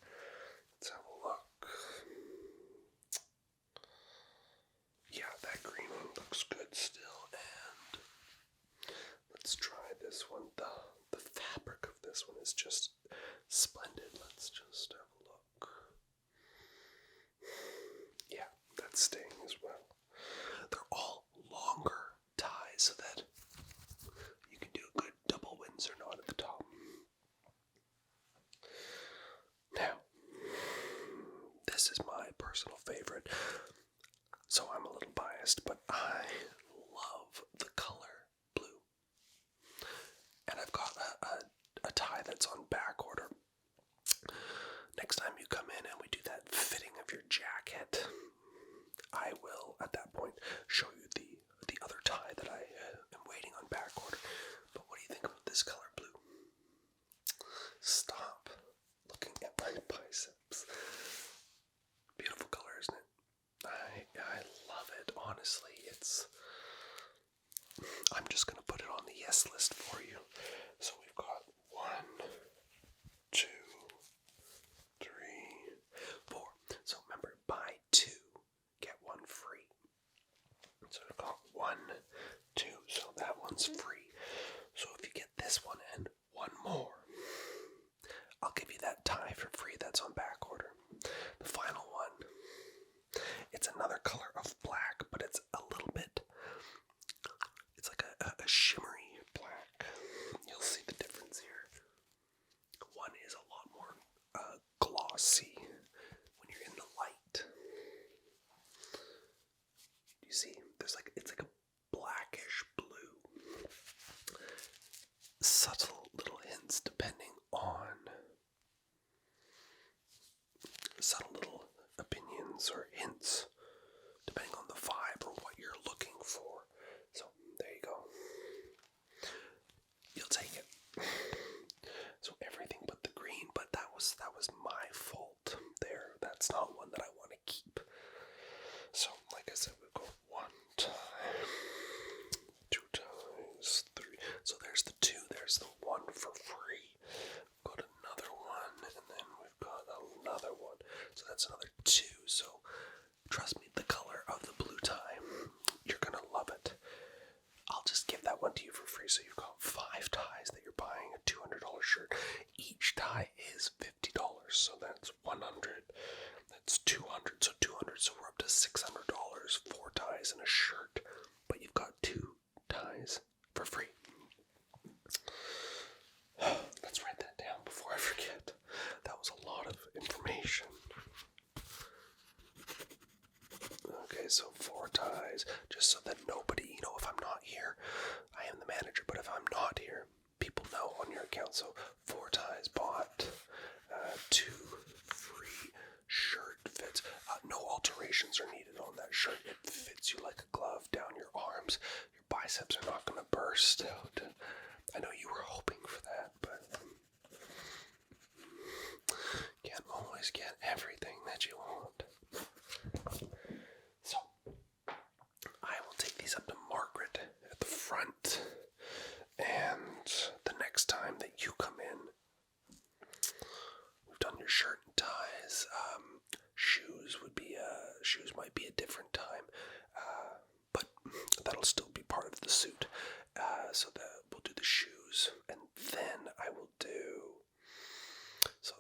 Let's have a look. Yeah, that green one this one is just splendid. Let's just have a look. Yeah, that's staying as well. They're all longer ties so that you can do a good double Windsor knot at the top. Now, this is my personal favorite, so I'm a little biased, but I love the color blue. And I've got a tie that's on back order. Next time you come in and we do that fitting of your jacket, I will, at that point, show you the other tie that I am waiting on back order. But what do you think of this color blue? Stop looking at my biceps. Beautiful color, isn't it? I love it, honestly. I'm just going to put it on the yes list for you. So we've got 1, 2, 3, 4. So remember, buy 2, get 1 free. So we've got 1, 2, so that one's free. So if you get this one and 1 more, I'll give you that tie for free that's on back order. The final one, it's another color of black, but it's a little bit, it's like a shimmery black. You'll see the difference here. One is a lot more glossy when you're in the light. You see, it's like a blackish blue. Subtle little hints depending on subtle little opinions or hints depending on the vibe or what you're looking for. So there you go. You'll take it. So everything but the green, but that was my fault there. That's not one that I want to keep. So like I said, we've got 1 tie, 2 ties, 3. So there's the 2, there's the 1 for free. Got another one, and then we've got another one. So that's another 2. So trust me, the color of the blue tie, you're gonna love it. I'll just give that one to you for free. So you've got 5 ties that you're buying a $200 shirt. Each tie is $50. So that's 100. That's 200. So 200. So we're up to $600. 4 ties and a shirt. But you've got 2 ties for free. Let's write that down before I forget. That was a lot of information. Okay, so 4 ties, just so that nobody, if I'm not here, I am the manager, but if I'm not here, people know on your account. So 4 ties bought, 2 free shirt fits. No alterations are needed on that shirt. It fits you like a glove down your arms. Your biceps are not going to burst out. I know you were hoping for that, but can't always get everything that you want. So, I will take these up to Margaret at the front, and the next time that you come in, we've done your shirt and ties. Shoes might be a different time, but that'll still be part of the suit. So that we'll do the shoes, and then I will do. So,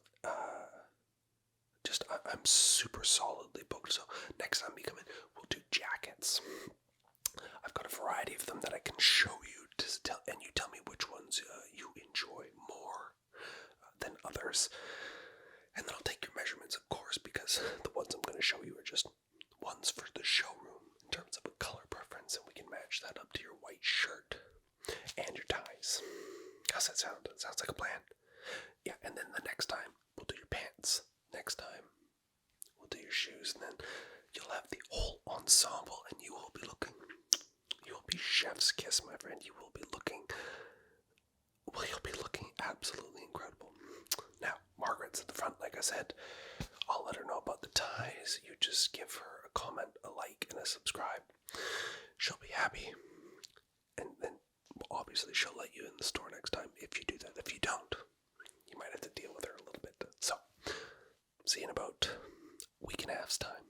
I'm super solidly booked. So next time we come in, we'll do jackets. I've got a variety of them that I can show you and you tell me which ones you enjoy more than others. And then I'll take your measurements, of course, because the ones I'm going to show you are just ones for the showroom in terms of a color preference, and we can match that up to your white shirt and your ties. How's that sound? That sounds like a plan. Yeah, and then the next time, we'll do your pants. Next time, we'll do your shoes, and then you'll have the whole ensemble, and you will be chef's kiss, my friend. You'll be looking absolutely incredible. Now, Margaret's at the front, like I said. I'll let her know about the ties. You just give her a comment, a like, and a subscribe. She'll be happy. And then, obviously, she'll let you in the store next time if you do that. If you don't, you might have to deal with her a little bit. So, see you in about a week and a half's time.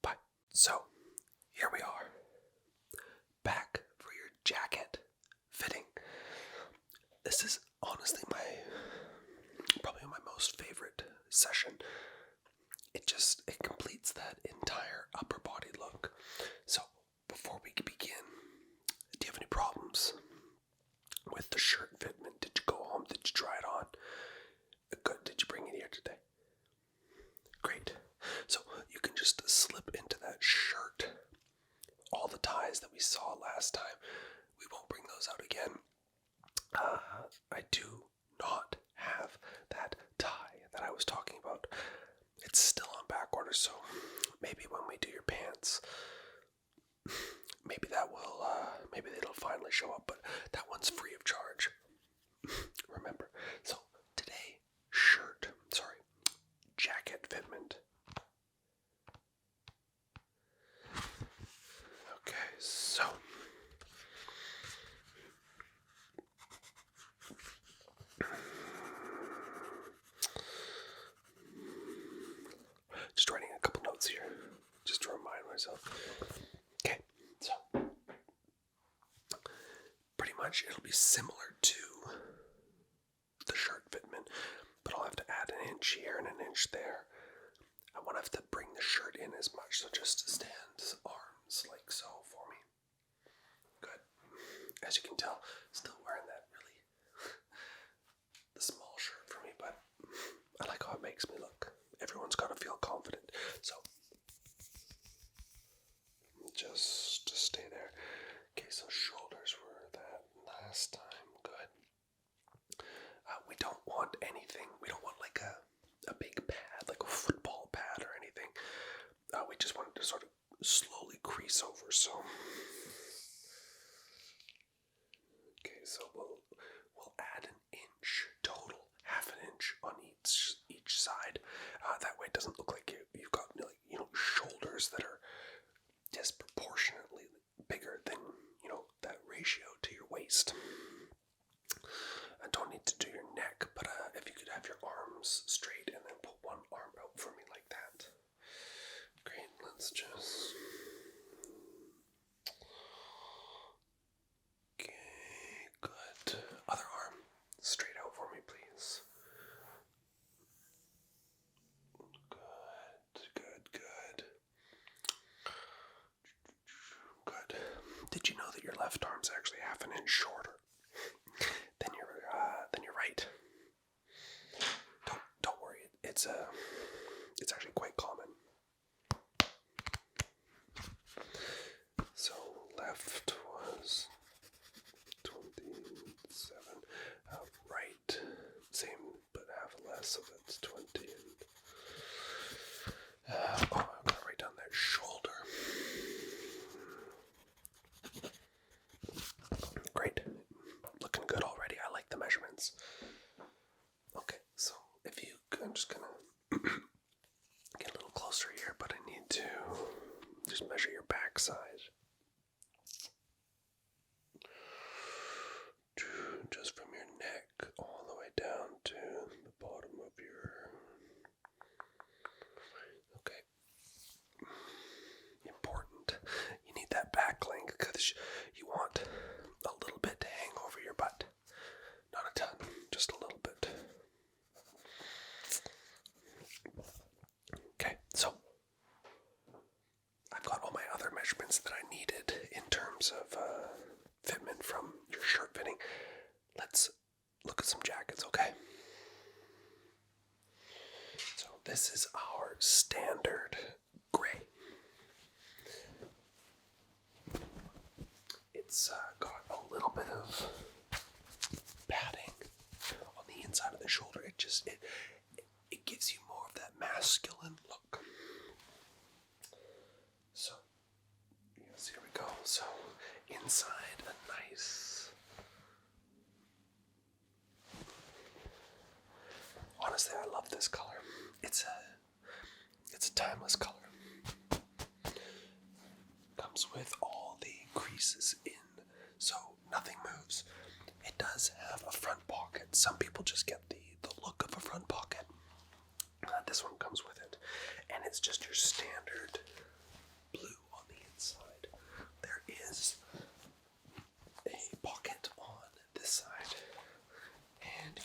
Bye. So, here we are. Back for your jacket fitting. This is honestly honestly probably my most favorite session. It completes that entire upper body look. So before we begin, do you have any problems with the shirt fitment? Did you go home? Did you try it on? Good. Did you bring it here today? Great. So you can just slip into that shirt all the ties that we saw last time. We won't bring those out again. I do not have that tie that I was talking about. It's still on back order, so maybe when we do your pants, maybe it'll finally show up, but that one's free of charge. Remember. So today, jacket fitment. Okay, so just writing a couple notes here, just to remind myself. Okay, so pretty much it'll be similar to the shirt fitment, but I'll have to add an inch here and an inch there. I won't have to bring the shirt in as much, so just stand arms like so for me. Good. As you can tell, still wearing that really the small shirt for me, but I like how it makes me look. Everyone's got to feel confident, so just stay there. Okay, so shoulders were that last time. Good. We don't want anything. We don't want like a big pad, like a football pad or anything. We just want it to sort of slowly crease over. So, okay, so we'll add an inch total, half an inch on each side. That way, it doesn't look like you've got shoulders that are disproportionately bigger than that ratio to your waist. I don't need to do your neck, but if you could have your arms straight and then put one arm out for me like that. Great, let's just... Okay, good. Other arm, straight out for me, please. Good. Did you know that your left arm's actually half an inch shorter than your right? Don't worry. It's actually quite common. So left was 27. Right, same but half less, so that's 20. I've got to write down that shoulder. Great. Looking good already. I like the measurements. Okay, so I'm just gonna get a little closer here, but I need to just measure your backside. Just from your neck all the way down to the bottom of your... Okay. Important. You need that back length because you want a little bit to hang over your butt. Not a ton, just a little bit. Okay, so I've got all my other measurements that I needed in terms of fitment from your shirt fitting. Let's look at some jackets, okay? So this is our standard gray. It's got a little bit of padding on the inside of the shoulder. It gives you more of that masculine look. So, yes, here we go. So, inside a nice... Honestly, I love this color. It's a timeless color. Comes with all the creases in, so nothing moves. It does have a front pocket. Some people just get the look of a front pocket. This one comes with it, and it's just your standard blue on the inside. There is a pocket on this side, and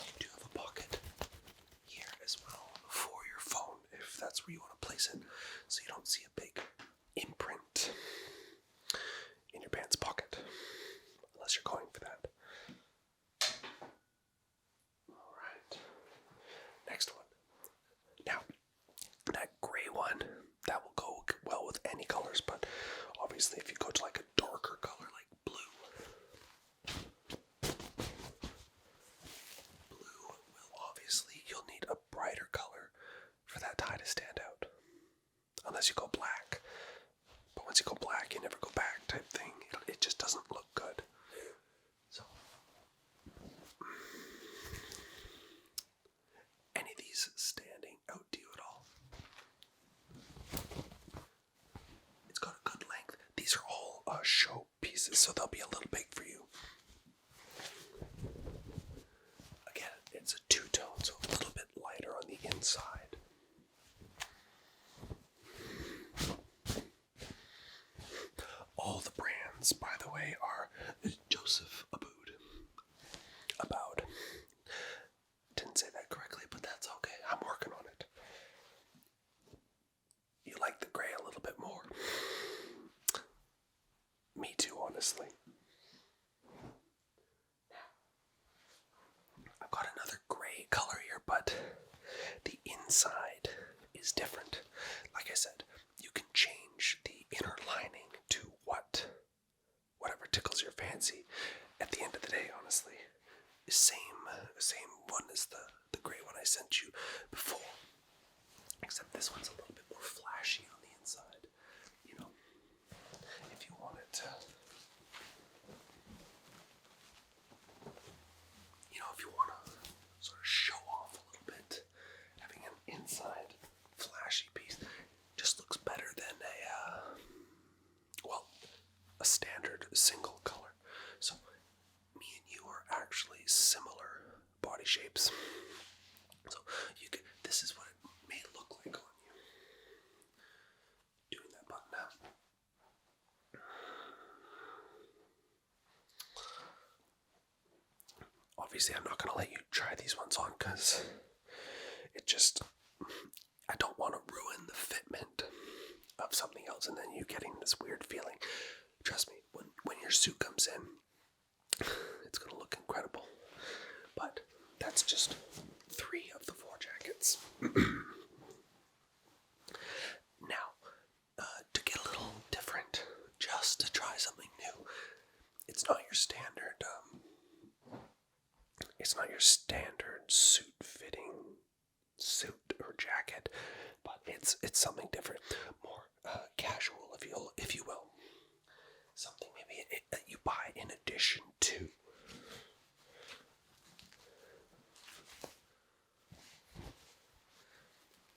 pieces, so they'll be a little big for you. Again, it's a two-tone, so a little bit lighter on the inside. All the brands, by the way, are Joseph Aboud. Didn't say that correctly, but that's okay. I'm working on it. You like the gray a little bit more? Me too, honestly. I've got another gray color here, but the inside is different. Like I said, you can change the inner lining to whatever tickles your fancy. At the end of the day, honestly, is same one as the gray one I sent you before. Except this one's a little bit more flashy on the inside. You know, if you wanted to, if you want to sort of show off a little bit, having an inside flashy piece just looks better than a standard single color. So me and you are actually similar body shapes. So this is what it may look like on you. Doing that button out. Obviously, I'm not going to let you try these ones on because I don't want to ruin the fitment of something else and then you getting this weird feeling. Trust me, when your suit comes in, it's going to look incredible. But that's just 3 of the 4 jackets. Now, to get a little different, just to try something new, it's not your standard suit-fitting suit or jacket, but it's something different, more casual, if you will. Something maybe that you buy in addition to.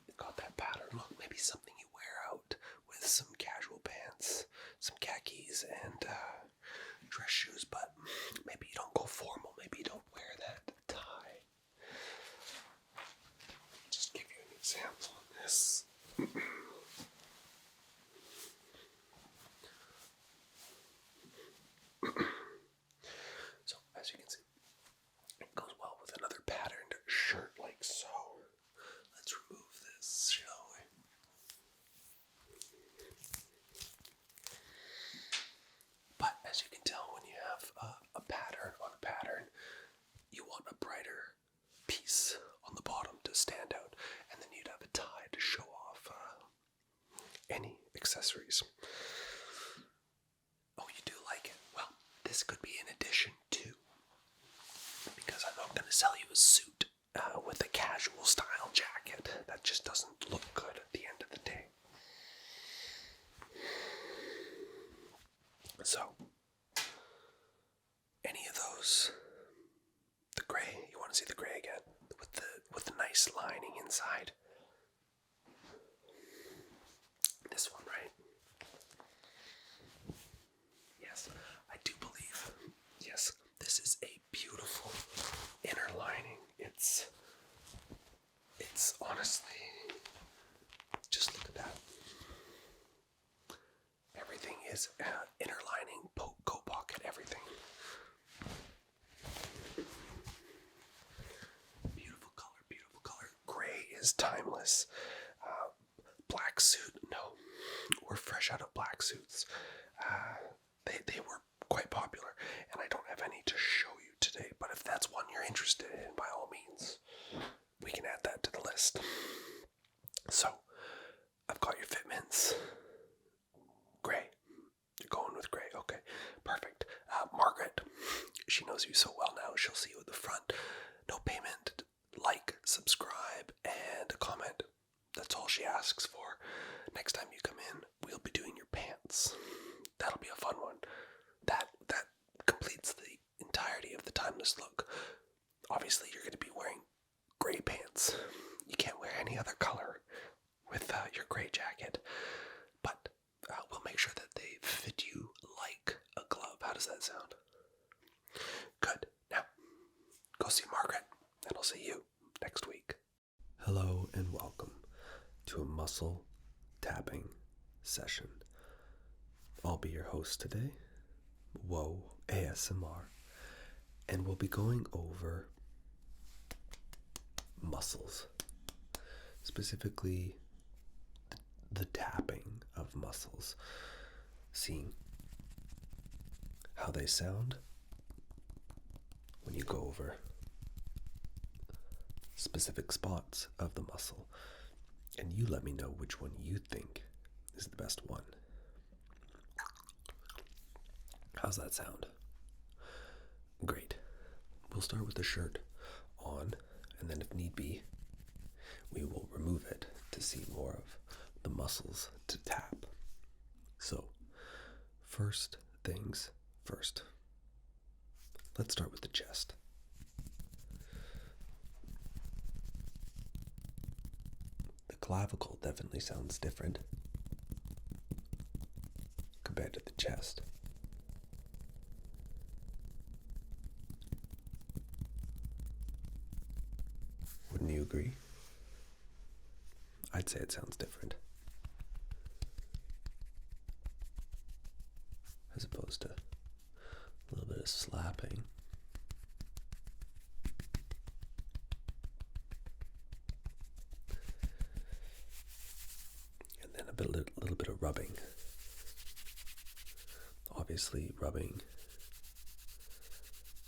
You've got that pattern look, maybe something you wear out with some casual pants, some khakis, and dress shoes, but maybe you don't go formal, maybe you don't wear that tie. Just give you an example on this. So, as you can see, it goes well with another patterned shirt like so. Let's remove this, shall we? But as you can tell, when you have a pattern on a pattern, you want a brighter piece on the bottom to stand out, and then you'd have a tie to show off any accessories. Oh, you do like it? Well, this could be in addition to, because I'm not going to sell you a suit with a casual style jacket. That just doesn't look good at the end of the day. So, any of those, the gray, you want to see the gray again, with the nice lining inside. This one, right? Yes, I do believe. Yes, this is a beautiful inner lining. It's honestly, just look at that. Everything is inner lining, coat pocket, everything. Beautiful color. Gray is timeless. Black suit, no. We're fresh out of black suits. They were quite popular, and I don't have any to show you today, but if that's one you're interested in, by all means, we can add that to the list. So, I've got your fitments. Gray. You're going with gray. Okay, perfect. Margaret, she knows you so well now. She'll see you at the front. No payment. Like, subscribe, and a comment. That's all she asks for. Next time you come in, we'll be doing your pants. That'll be a fun one. That completes the entirety of the timeless look. Obviously, you're going to be wearing gray pants. You can't wear any other color with your gray jacket. But we'll make sure that they fit you like a glove. How does that sound? Good. Now, go see Margaret, and I'll see you next week. Hello and welcome to a muscle tapping session. I'll be your host today, Whoa ASMR, and we'll be going over muscles, specifically the tapping of muscles, seeing how they sound when you go over specific spots of the muscle, and you let me know which one you think is the best one. How's that sound? Great. We'll start with the shirt on, and then if need be, we will remove it to see more of the muscles to tap. So, first things first. Let's start with the chest. The clavicle definitely sounds different compared to the chest. Wouldn't you agree? I'd say it sounds different, as opposed to a little bit of slapping. And then a little bit of rubbing. Obviously, rubbing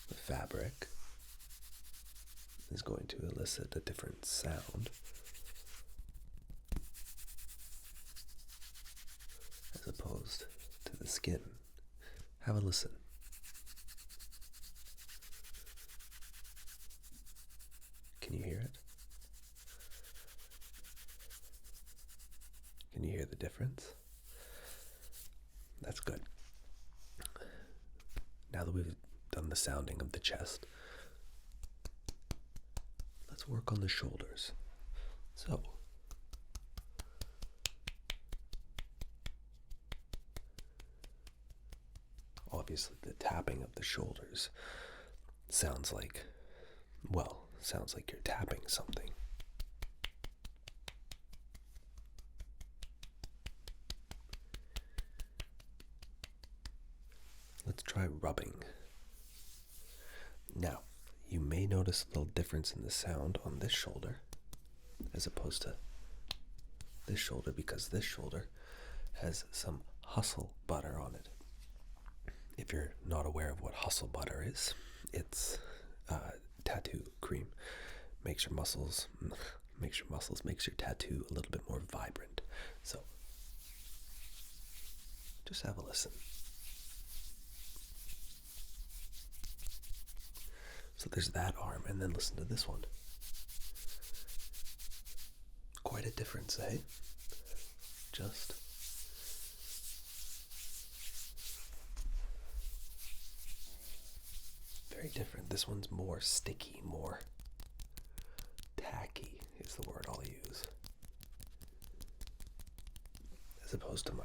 the fabric is going to elicit a different sound as opposed to the skin. Have a listen. Can you hear it? Can you hear the difference? That's good. Now that we've done the sounding of the chest, let's work on the shoulders. So, obviously the tapping of the shoulders sounds like you're tapping something. Let's try rubbing. Now, you may notice a little difference in the sound on this shoulder as opposed to this shoulder, because this shoulder has some hustle butter on it. If you're not aware of what hustle butter is, it's tattoo cream. Makes your tattoo a little bit more vibrant. So, just have a listen. So there's that arm, and then listen to this one. Quite a difference, eh? Just very different. This one's more sticky, more tacky is the word I'll use, as opposed to my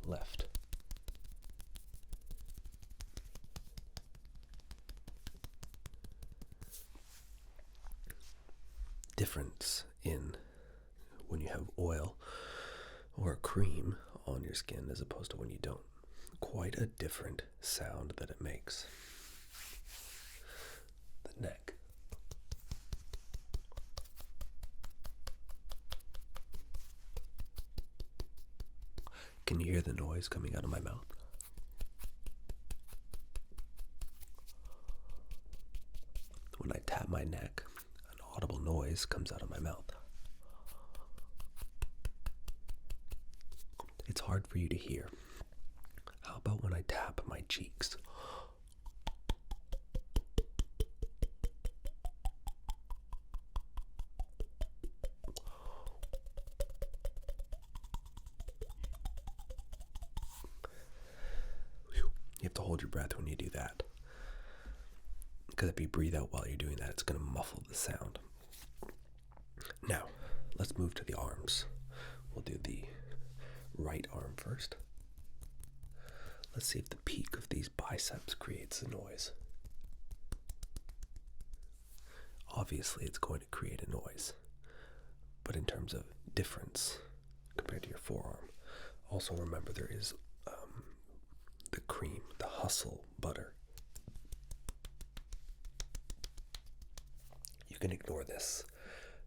left. Difference in when you have oil or cream on your skin as opposed to when you don't. Quite a different sound that it makes. The neck. Can you hear the noise coming out of my mouth? When I tap my neck, an audible noise comes out of my mouth. It's hard for you to hear. How about when I tap my cheeks? You have to hold your breath when you do that, because if you breathe out while you're doing that, it's going to muffle the sound. Now, let's move to the arms. We'll do the right arm first. Let's see if the peak of these biceps creates a noise. Obviously, it's going to create a noise, but in terms of difference compared to your forearm, also remember there is the cream, the hustle butter. You can ignore this.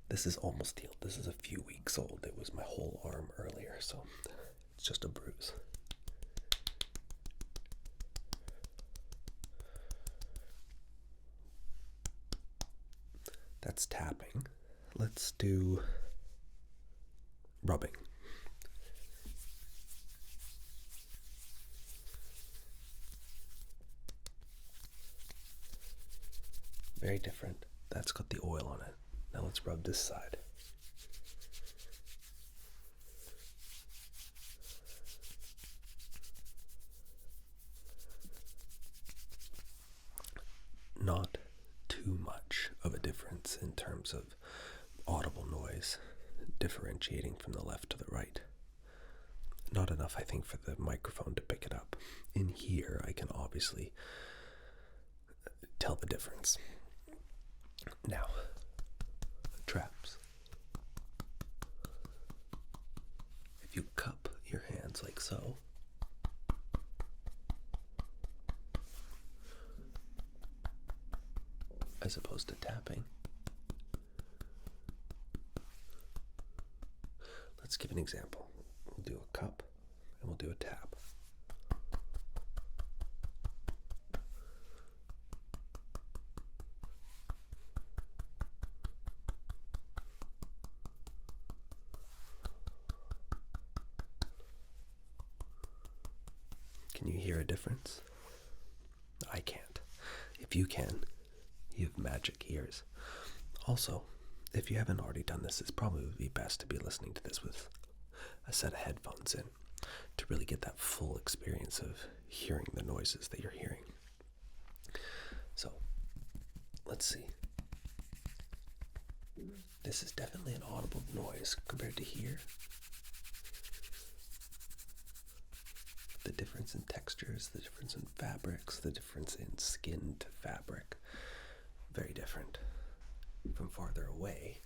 This is almost healed. This is a few weeks old. It was my whole arm earlier, so it's just a bruise. That's tapping. Let's do rubbing. Very different. That's got the oil on it. Now let's rub this side. Not too much of a difference in terms of audible noise, differentiating from the left to the right. Not enough, I think, for the microphone to pick it up. In here, I can obviously tell the difference. Now, traps. If you cup your hands like so, as opposed to tapping, let's give an example. We'll do a cup and we'll do a tap. Can you hear a difference? I can't. If you can, you have magic ears. Also, if you haven't already done this, it's probably best to be listening to this with a set of headphones in to really get that full experience of hearing the noises that you're hearing. So, let's see. This is definitely an audible noise compared to here. The difference in textures, the difference in fabrics, the difference in skin to fabric. Very different from farther away.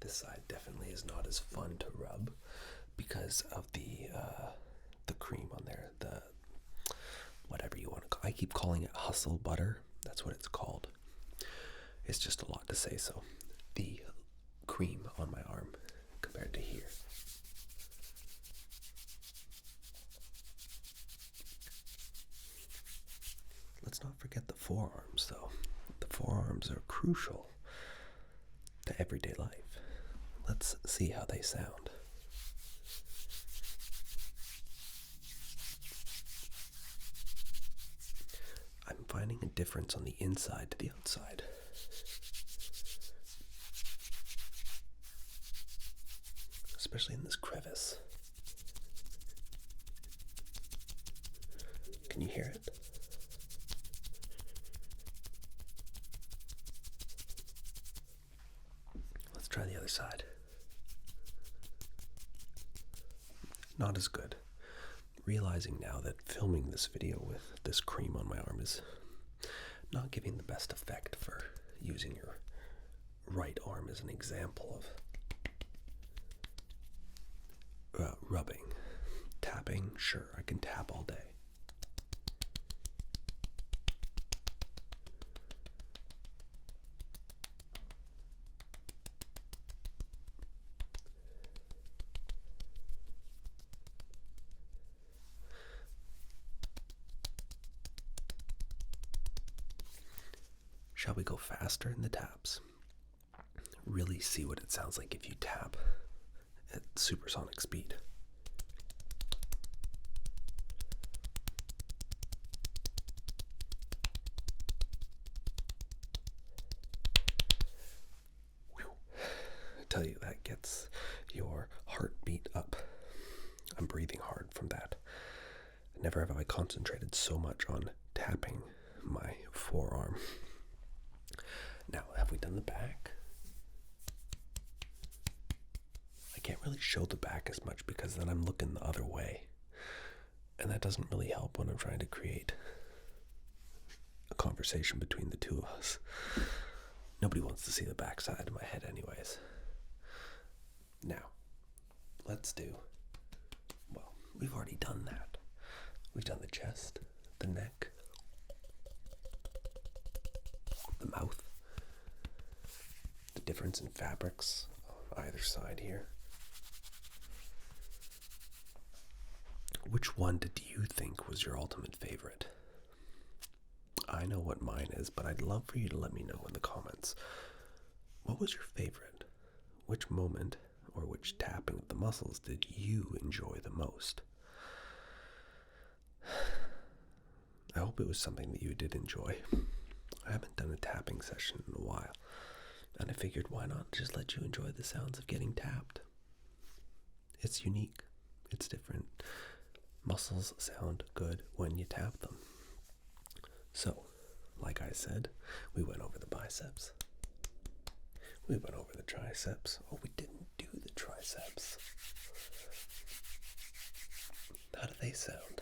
This side definitely is not as fun to rub because of the cream on there, the whatever you want to call it. I keep calling it hustle butter. That's what it's called. It's just a lot to say. So the cream on my arm compared to here. Let's not forget the forearms, though. The forearms are crucial to everyday life. Let's see how they sound. I'm finding a difference on the inside to the outside. Especially in this crevice. Can you hear it? Let's try the other side. Not as good. Realizing now that filming this video with this cream on my arm is not giving the best effect for using your right arm as an example of rubbing. Tapping, sure, I can tap all day. Shall we go faster in the taps? Really see what it sounds like if you tap at supersonic speed. Whew. I tell you, that gets your heartbeat up. I'm breathing hard from that. Never have I concentrated so much on tapping my forearm. Now, have we done the back? I can't really show the back as much because then I'm looking the other way. And that doesn't really help when I'm trying to create a conversation between the two of us. Nobody wants to see the backside of my head anyways. Now, let's do, well, we've already done that. We've done the chest, the neck, the mouth, the difference in fabrics on either side here. Which one did you think was your ultimate favorite? I know what mine is, but I'd love for you to let me know in the comments. What was your favorite? Which moment or which tapping of the muscles did you enjoy the most? I hope it was something that you did enjoy. I haven't done a tapping session in a while, and I figured why not just let you enjoy the sounds of getting tapped. It's unique. It's different. Muscles sound good when you tap them. So, like I said, we went over the biceps. We went over the triceps. Oh, we didn't do the triceps. How do they sound?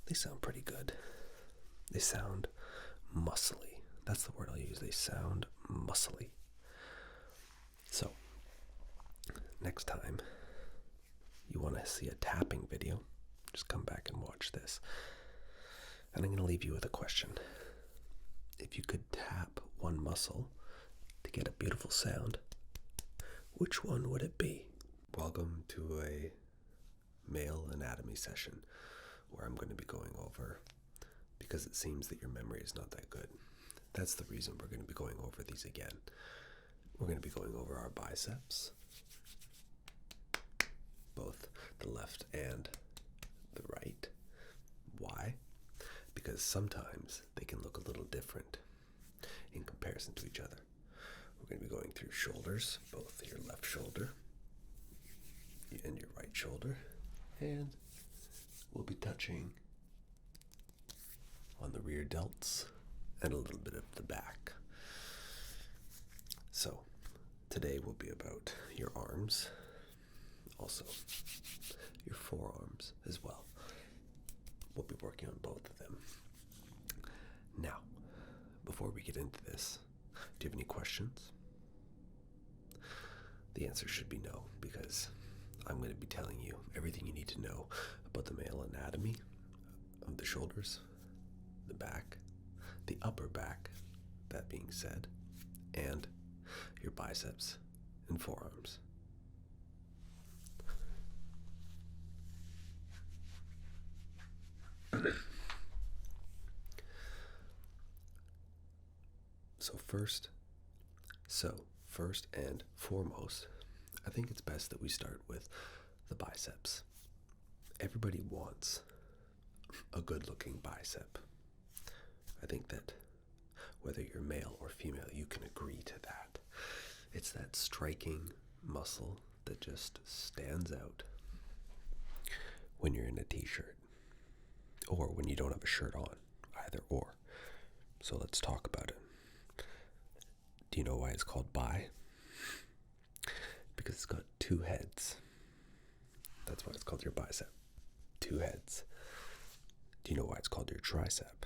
They sound pretty good. They sound muscly. That's the word I'll use. They sound muscly. So, next time you want to see a tapping video, just come back and watch this. And I'm going to leave you with a question. If you could tap one muscle to get a beautiful sound, which one would it be? Welcome to a male anatomy session where I'm going to be going over, because it seems that your memory is not that good. That's the reason we're going to be going over these again. We're going to be going over our biceps, both the left and the right. Why? Because sometimes they can look a little different in comparison to each other. We're going to be going through shoulders, both your left shoulder and your right shoulder, and we'll be touching on the rear delts and a little bit of the back. So, today will be about your arms, also your forearms as well. We'll be working on both of them. Now, before we get into this, do you have any questions? The answer should be no, because I'm going to be telling you everything you need to know about the male anatomy of the shoulders, the back, the upper back, that being said, and your biceps and forearms. First and foremost, I think it's best that we start with the biceps. Everybody wants a good-looking bicep. I think that whether you're male or female, you can agree to that. It's that striking muscle that just stands out when you're in a t-shirt or when you don't have a shirt on, either or. So let's talk about it. Do you know why it's called bi? Because it's got two heads. That's why it's called your bicep. Two heads. Do you know why it's called your tricep?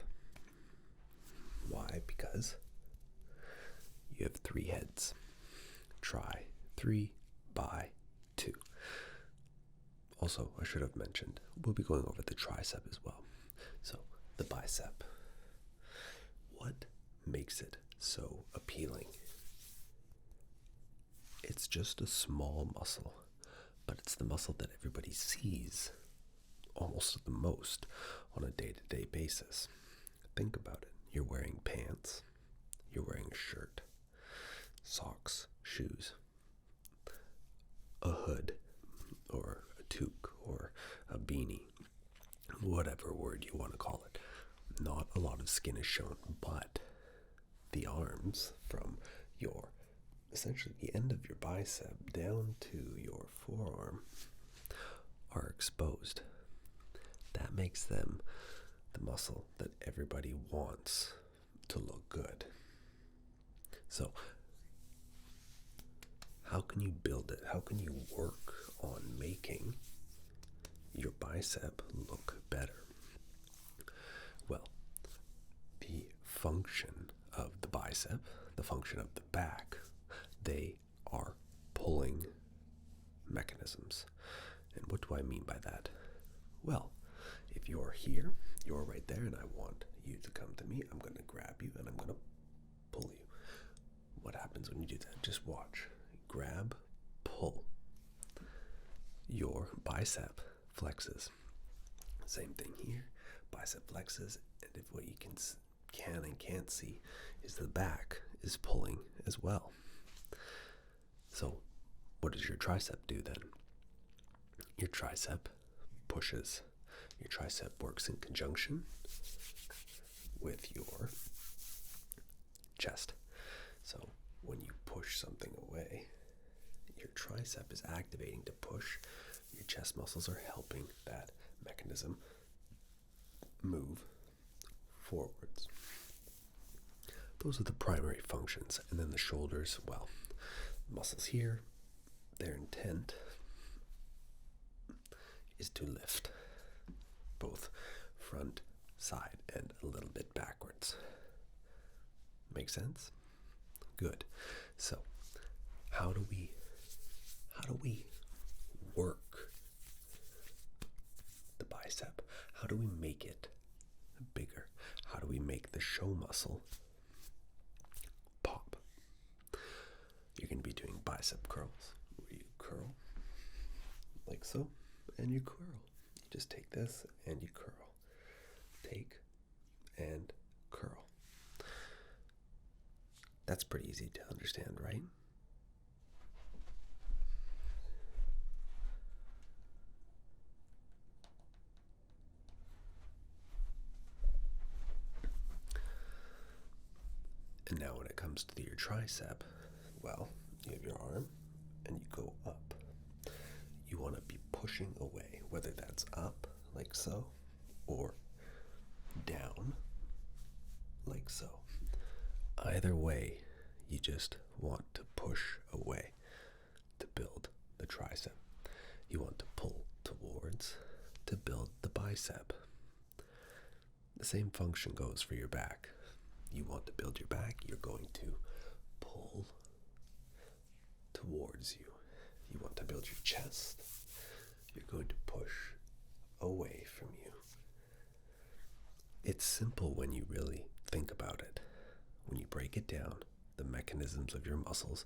Why? Because you have three heads. Tri, 3, bi, 2. Also, I should have mentioned, we'll be going over the tricep as well. So, the bicep. What makes it so appealing? It's just a small muscle, but it's the muscle that everybody sees almost the most on a day-to-day basis. Think about it. You're wearing pants, you're wearing a shirt, socks, shoes, a hood, or a toque, or a beanie, whatever word you want to call it. Not a lot of skin is shown, but the arms from your, essentially the end of your bicep down to your forearm are exposed. That makes them the muscle that everybody wants to look good. So, how can you build it? How can you work on making your bicep look better? Well, the function of the bicep, the function of the back, they are pulling mechanisms. And what do I mean by that? Well, if you're here, you're right there, and I want you to come to me, I'm going to grab you and I'm going to pull you. What happens when you do that? Just watch. Grab, pull. Your bicep flexes. Same thing here. Bicep flexes, and if what you can and can't see is the back is pulling as well. So what does your tricep do then? Your tricep pushes. Your tricep works in conjunction with your chest. So when you push something away, your tricep is activating to push. Your chest muscles are helping that mechanism move forwards. Those are the primary functions. And then the shoulders, well, muscles here, their intent is to lift both front, side, and a little bit backwards. Make sense? Good. So, how do we work the bicep? How do we make it bigger? How do we make the show muscle pop? You're going to be doing bicep curls, where you curl like so, and you curl. You just take this and you curl. Take and curl. That's pretty easy to understand, right? And now when it comes to your tricep, well, you have your arm and you go up. You want to be pushing away, whether that's up like so or down like so. Either way, you just want to push away to build the tricep. You want to pull towards to build the bicep. The same function goes for your back. You want to build your back, you're going to pull towards you. You want to build your chest, you're going to push away from you. It's simple when you really think about it. When you break it down, the mechanisms of your muscles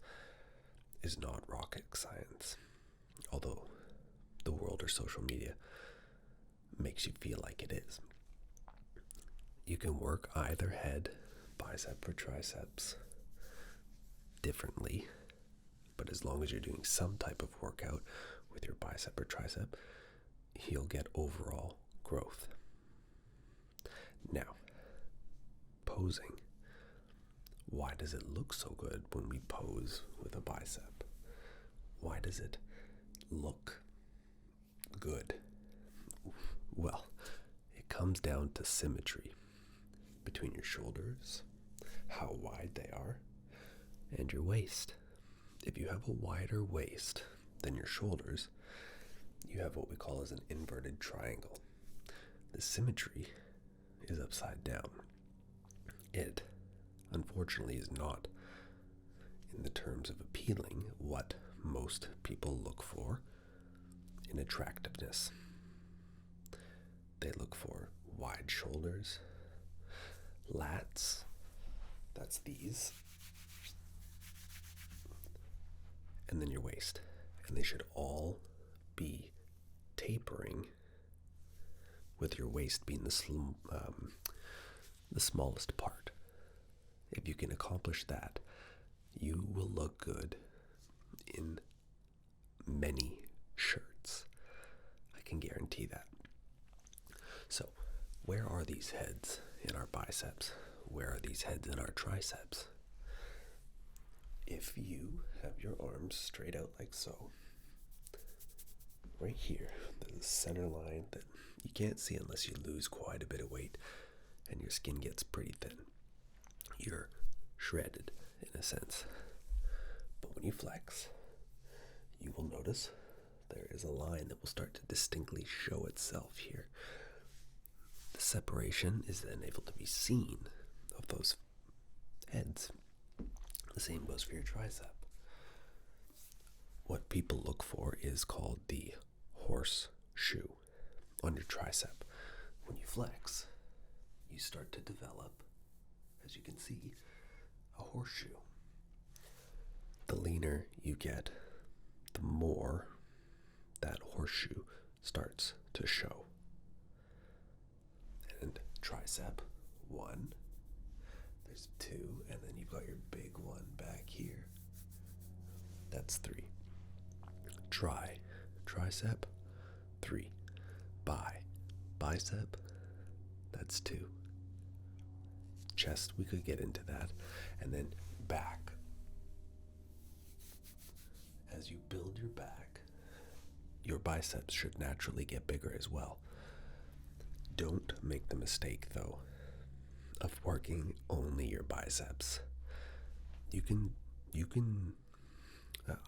is not rocket science. Although the world or social media makes you feel like it is. You can work either head, bicep or triceps, differently, but as long as you're doing some type of workout with your bicep or tricep, you'll get overall growth. Now, posing. Why does it look so good when we pose with a bicep? Why does it look good? Well, it comes down to symmetry between your shoulders, how wide they are, and your waist. If you have a wider waist than your shoulders, you have what we call as an inverted triangle. The symmetry is upside down. It, unfortunately, is not, in the terms of appealing, what most people look for in attractiveness. They look for wide shoulders, lats, that's these, and then your waist. And they should all be tapering, with your waist being the smallest part. If you can accomplish that, you will look good in many shirts. I can guarantee that. So, where are these heads in our biceps? Where are these heads in our triceps? If you have your arms straight out like so, right here, there's a center line that you can't see unless you lose quite a bit of weight and your skin gets pretty thin. you're shredded in a sense. But when you flex, you will notice there is a line that will start to distinctly show itself here. The separation is then able to be seen of those heads. The same goes for your tricep. What people look for is called the horseshoe on your tricep. When you flex, you start to develop, as you can see, a horseshoe. The leaner you get, the more that horseshoe starts to show. And tricep, 1, there's 2, and then you've got your big one back here. That's 3. Tricep, 3. Bicep, that's 2. Chest, we could get into that. And then back. As you build your back, your biceps should naturally get bigger as well. Don't make the mistake, though, of working only your biceps. You can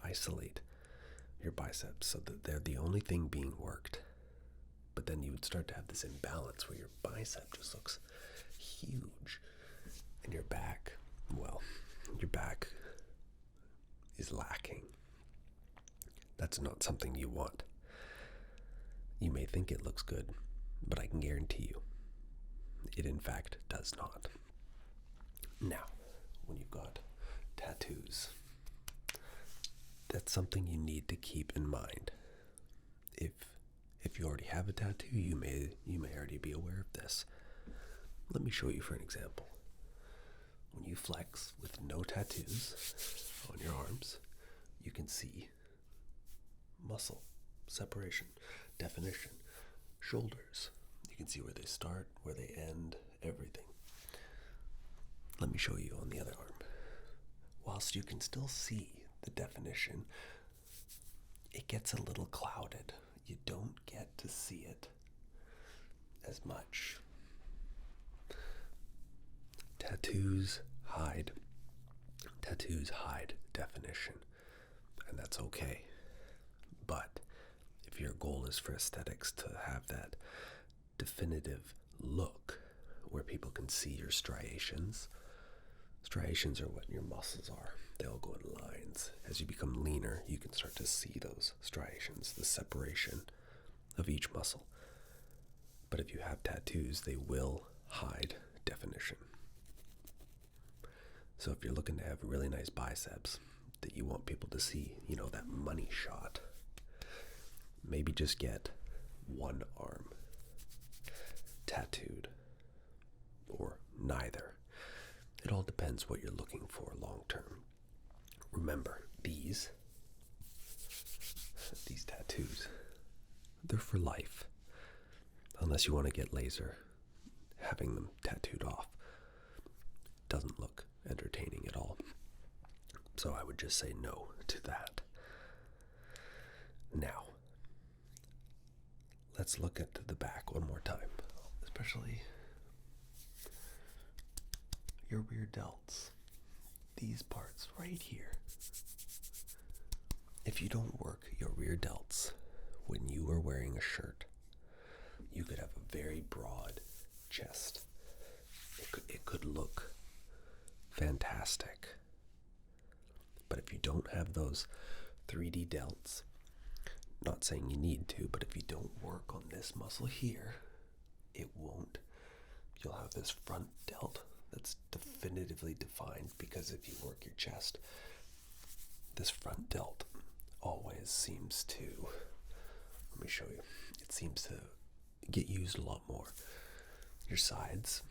isolate your biceps so that they're the only thing being worked. But then you would start to have this imbalance where your bicep just looks huge. And your back, well, your back is lacking. That's not something you want. You may think it looks good, but I can guarantee you, it in fact does not. Now, when you've got tattoos, that's something you need to keep in mind. If you already have a tattoo, you may already be aware of this. Let me show you for an example. When you flex with no tattoos on your arms, you can see muscle, separation, definition, shoulders. You can see where they start, where they end, everything. Let me show you on the other arm. Whilst you can still see the definition, it gets a little clouded. You don't get to see it as much. Tattoos hide definition, and that's okay. But if your goal is for aesthetics to have that definitive look where people can see your striations are what your muscles are. They all go in lines. As you become leaner, you can start to see those striations, the separation of each muscle. But if you have tattoos, they will hide definition. So if you're looking to have really nice biceps that you want people to see, that money shot, maybe just get one arm tattooed or neither. It all depends what you're looking for long term. Remember, these tattoos, they're for life. Unless you want to get laser, having them tattooed off doesn't look entertaining at all. So I would just say no to that. Now, let's look at the back one more time, especially your rear delts. These parts right here. If you don't work your rear delts when you are wearing a shirt, you could have a very broad chest. It could look fantastic. But if you don't have those 3D delts, not saying you need to, but if you don't work on this muscle here, it won't. You'll have this front delt that's definitively defined, because if you work your chest, this front delt always seems to, let me show you, it seems to get used a lot more. Your sides,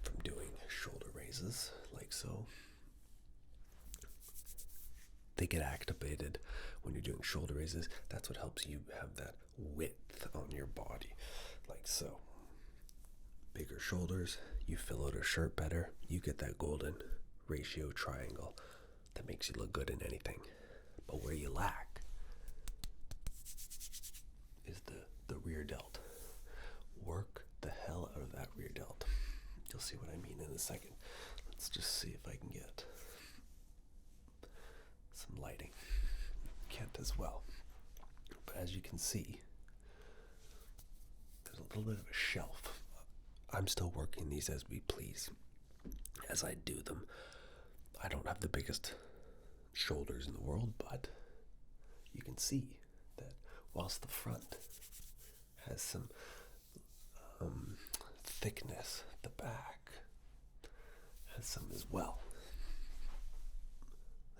from doing shoulder raises like so, they get activated when you're doing shoulder raises. That's what helps you have that width on your body, like so. Bigger shoulders, you fill out a shirt better, you get that golden ratio triangle that makes you look good in anything. But where you lack is the rear delt. Work the hell out of that rear delt. You'll see what I mean in a second. Let's just see if I can get some lighting. Can't as well. But as you can see, there's a little bit of a shelf. I'm still working these as we please. As I do them, I don't have the biggest shoulders in the world, but you can see that whilst the front has some thickness, the back has some as well.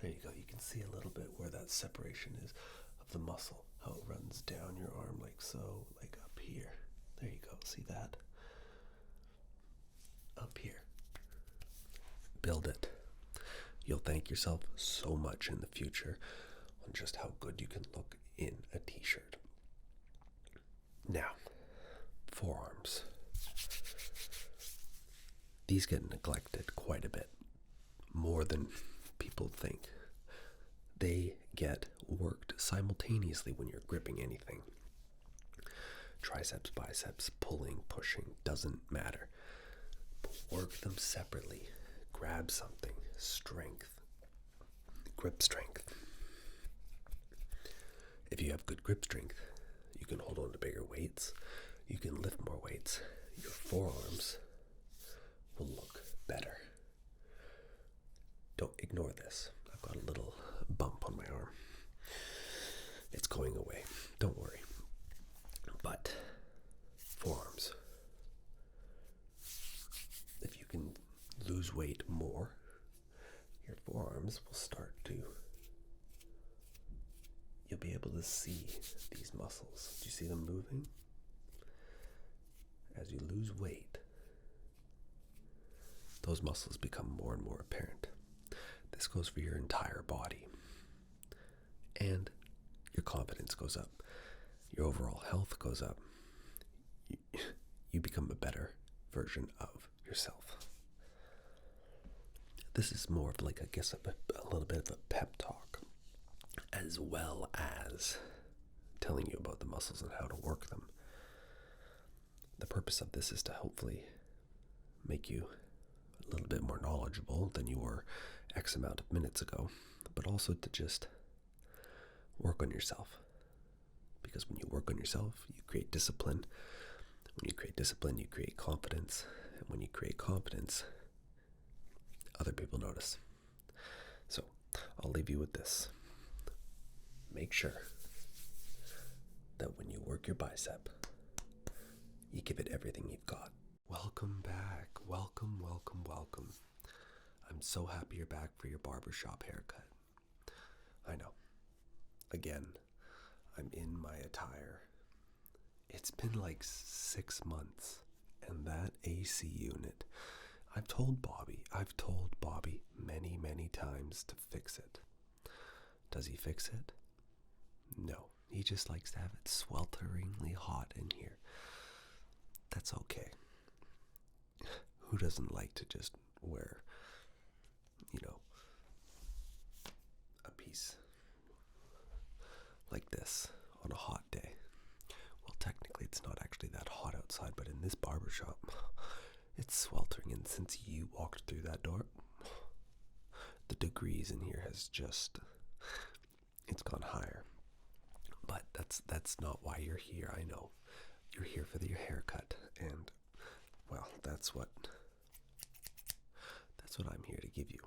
There you go. You can see a little bit where that separation is of the muscle, how it runs down your arm like so, like up here. There you go. See that? Up here. Build it. You'll thank yourself so much in the future on just how good you can look in a t-shirt. Now, forearms. These get neglected quite a bit, more than people think. They get worked simultaneously when you're gripping anything. Triceps, biceps, pulling, pushing, doesn't matter. But work them separately. Grab something. Strength. Grip strength. If you have good grip strength, you can hold on to bigger weights. You can lift more weights. Your forearms will look better. Don't ignore this. I've got a little bump on my arm. It's going away. Don't worry. But forearms. If you can lose weight more, your forearms will start to, you'll be able to see these muscles. Do you see them moving? As you lose weight, those muscles become more and more apparent. This goes for your entire body. And your confidence goes up. Your overall health goes up. You become a better version of yourself. This is more of like, I guess, a little bit of a pep talk, as well as telling you about the muscles and how to work them. The purpose of this is to hopefully make you a little bit more knowledgeable than you were X amount of minutes ago, but also to just work on yourself. Because when you work on yourself, you create discipline. When you create discipline, you create confidence. And when you create confidence, other people notice. So I'll leave you with this. Make sure that when you work your bicep, you give it everything you've got. Welcome back. Welcome, welcome, welcome. I'm so happy you're back for your barbershop haircut. I know. Again, I'm in my attire. It's been like 6 months, and that AC unit, I've told Bobby many, many times to fix it. Does he fix it? No. He just likes to have it swelteringly hot in here. That's okay. Who doesn't like to just wear, a piece like this on a hot day? Well, technically it's not actually that hot outside, but in this barbershop, it's sweltering. And since you walked through that door, the degrees in here has just, it's gone higher. But that's not why you're here. I know you're here for your haircut, and well, that's what I'm here to give you.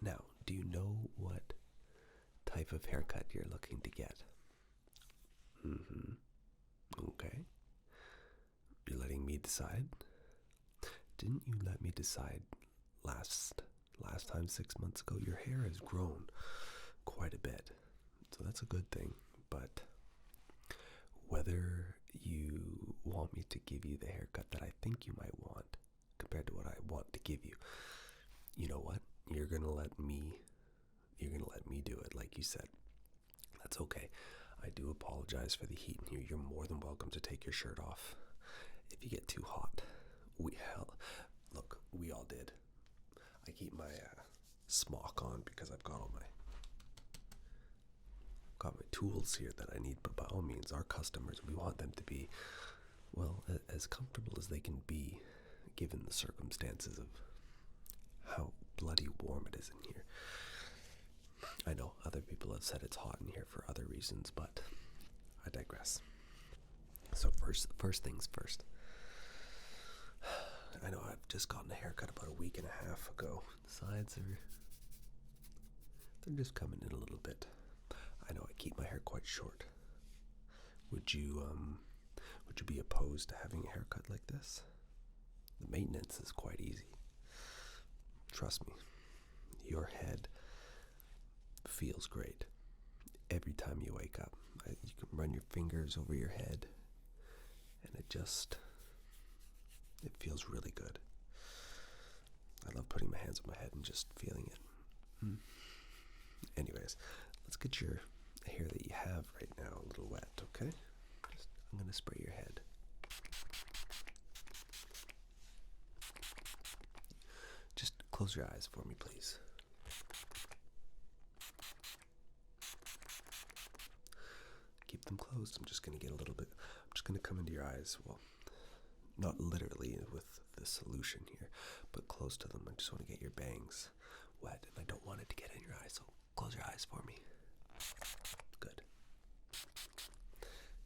Now, do you know what type of haircut you're looking to get? Okay. You're letting me decide? Didn't you let me decide last time 6 months ago? Your hair has grown quite a bit, so that's a good thing. But whether you want me to give you the haircut that I think you might want compared to what I want to give you, you know what? You're gonna let me do it, like you said. That's okay. I do apologize for the heat in here. You're more than welcome to take your shirt off if you get too hot. We all did. I keep my smock on because I've got my tools here that I need, but by all means, our customers, we want them to be, well, as comfortable as they can be given the circumstances of how bloody warm it is in here. I know other people have said it's hot in here for other reasons, but I digress. So first things first. I know I've just gotten a haircut about a week and a half ago. The sides they're just coming in a little bit. I know I keep my hair quite short. Would you be opposed to having a haircut like this? The maintenance is quite easy. Trust me, your head feels great every time you wake up. You can run your fingers over your head, and it feels really good. I love putting my hands on my head and just feeling it. Anyways, let's get your hair that you have right now a little wet, okay? I'm going to spray your head. Just close your eyes for me, please. Keep them closed. I'm just going to come into your eyes. Well, not literally with the solution here, but close to them. I just want to get your bangs wet, and I don't want it to get in your eyes, so close your eyes for me. Good.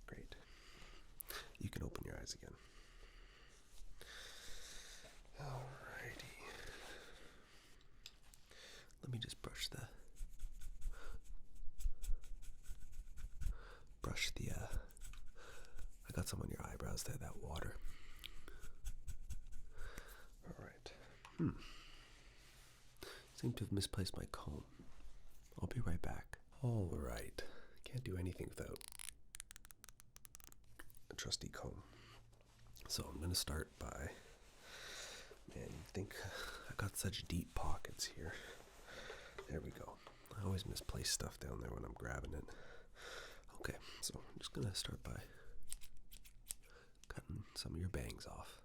Great. You can open your eyes again. Alrighty. Let me just brush the I got some on your eyebrows there, that water. Alright. Seem to have misplaced my comb. I'll be right back. Alright. Can't do anything without a trusty comb. So I'm gonna start by, man, you'd think I got such deep pockets here. There we go. I always misplace stuff down there when I'm grabbing it. Okay, so I'm just gonna start by cutting some of your bangs off.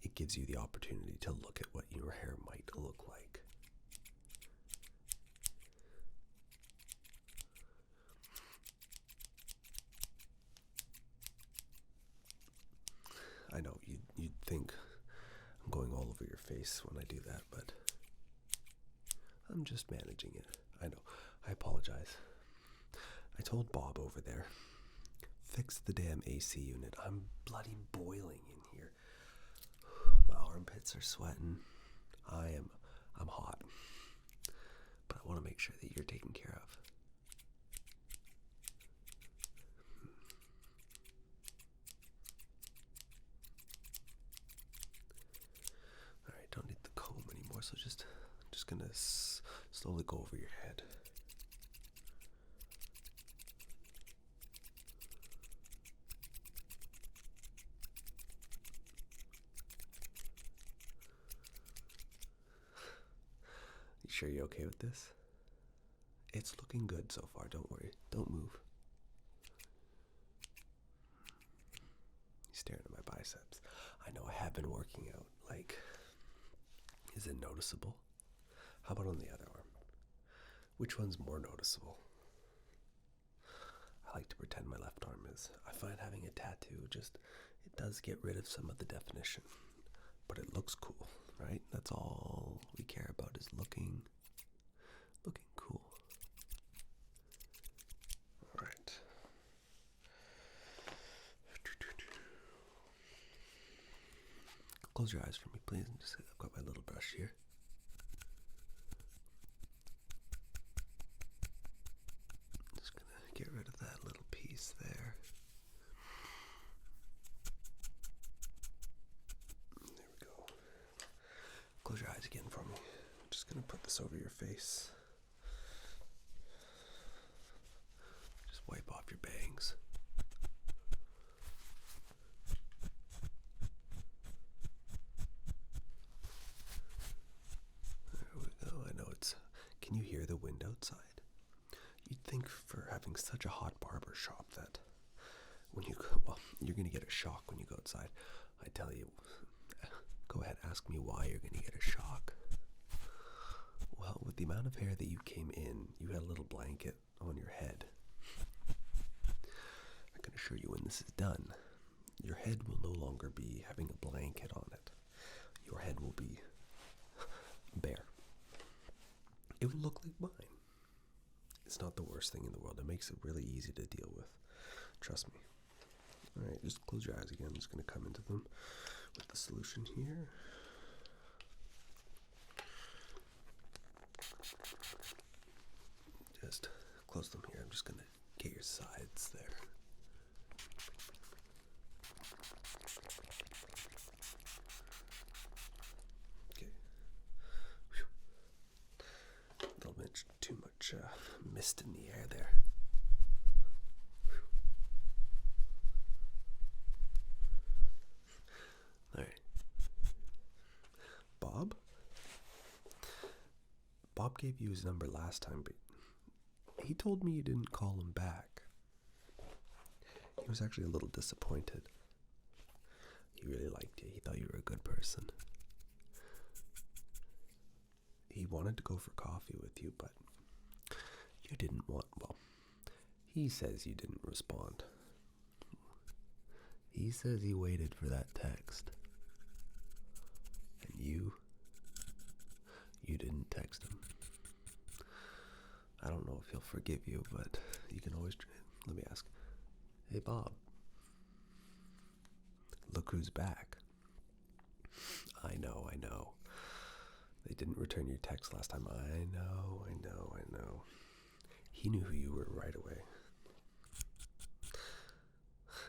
It gives you the opportunity to look at what your hair might look like. I know you'd think I'm going all over your face when I do that, but I'm just managing it. I know. I apologize. I told Bob over there, fix the damn AC unit. I'm bloody boiling in here. My armpits are sweating. I'm hot. But I want to make sure that you're taken care of. Alright, don't need the comb anymore, so I'm just gonna slowly go over your head. You sure you're okay with this? It's looking good so far, don't worry. Don't move. You're staring at my biceps. I know I have been working out. Like, is it noticeable? How about on the other arm? Which one's more noticeable? I like to pretend my left arm is. I find having a tattoo it does get rid of some of the definition. But it looks cool, right? That's all we care about, is looking cool. All right. Close your eyes for me, please. I've got my little brush here. Just gonna get rid of that little piece there. There we go. Close your eyes again for me. I'm just gonna put this over your face. Just wipe off your bangs. Can you hear the wind outside? You'd think for having such a hot barbershop that when you go, well, you're going to get a shock when you go outside. I tell you, go ahead, ask me why you're going to get a shock. Well, with the amount of hair that you came in, you had a little blanket on your head. I can assure you when this is done, your head will no longer be having a blanket on it. Your head will be bare. it will look like mine. It's not the worst thing in the world. It makes it really easy to deal with. Trust me. Alright, just close your eyes again. I'm just going to come into them with the solution here. Just close them here. I'm just going to get your sides there. Okay. A little bit too much mist in the air there. Alright. Bob gave you his number last time, but he told me you didn't call him back. He was actually a little disappointed. He really liked you. He thought you were a good person. He wanted to go for coffee with you, but you didn't want, well, he says you didn't respond. He says he waited for that text. And you didn't text him. I don't know if he'll forgive you, but you can always try. Let me ask. Hey, Bob. Look who's back. I know. They didn't return your text last time. I know. He knew who you were right away.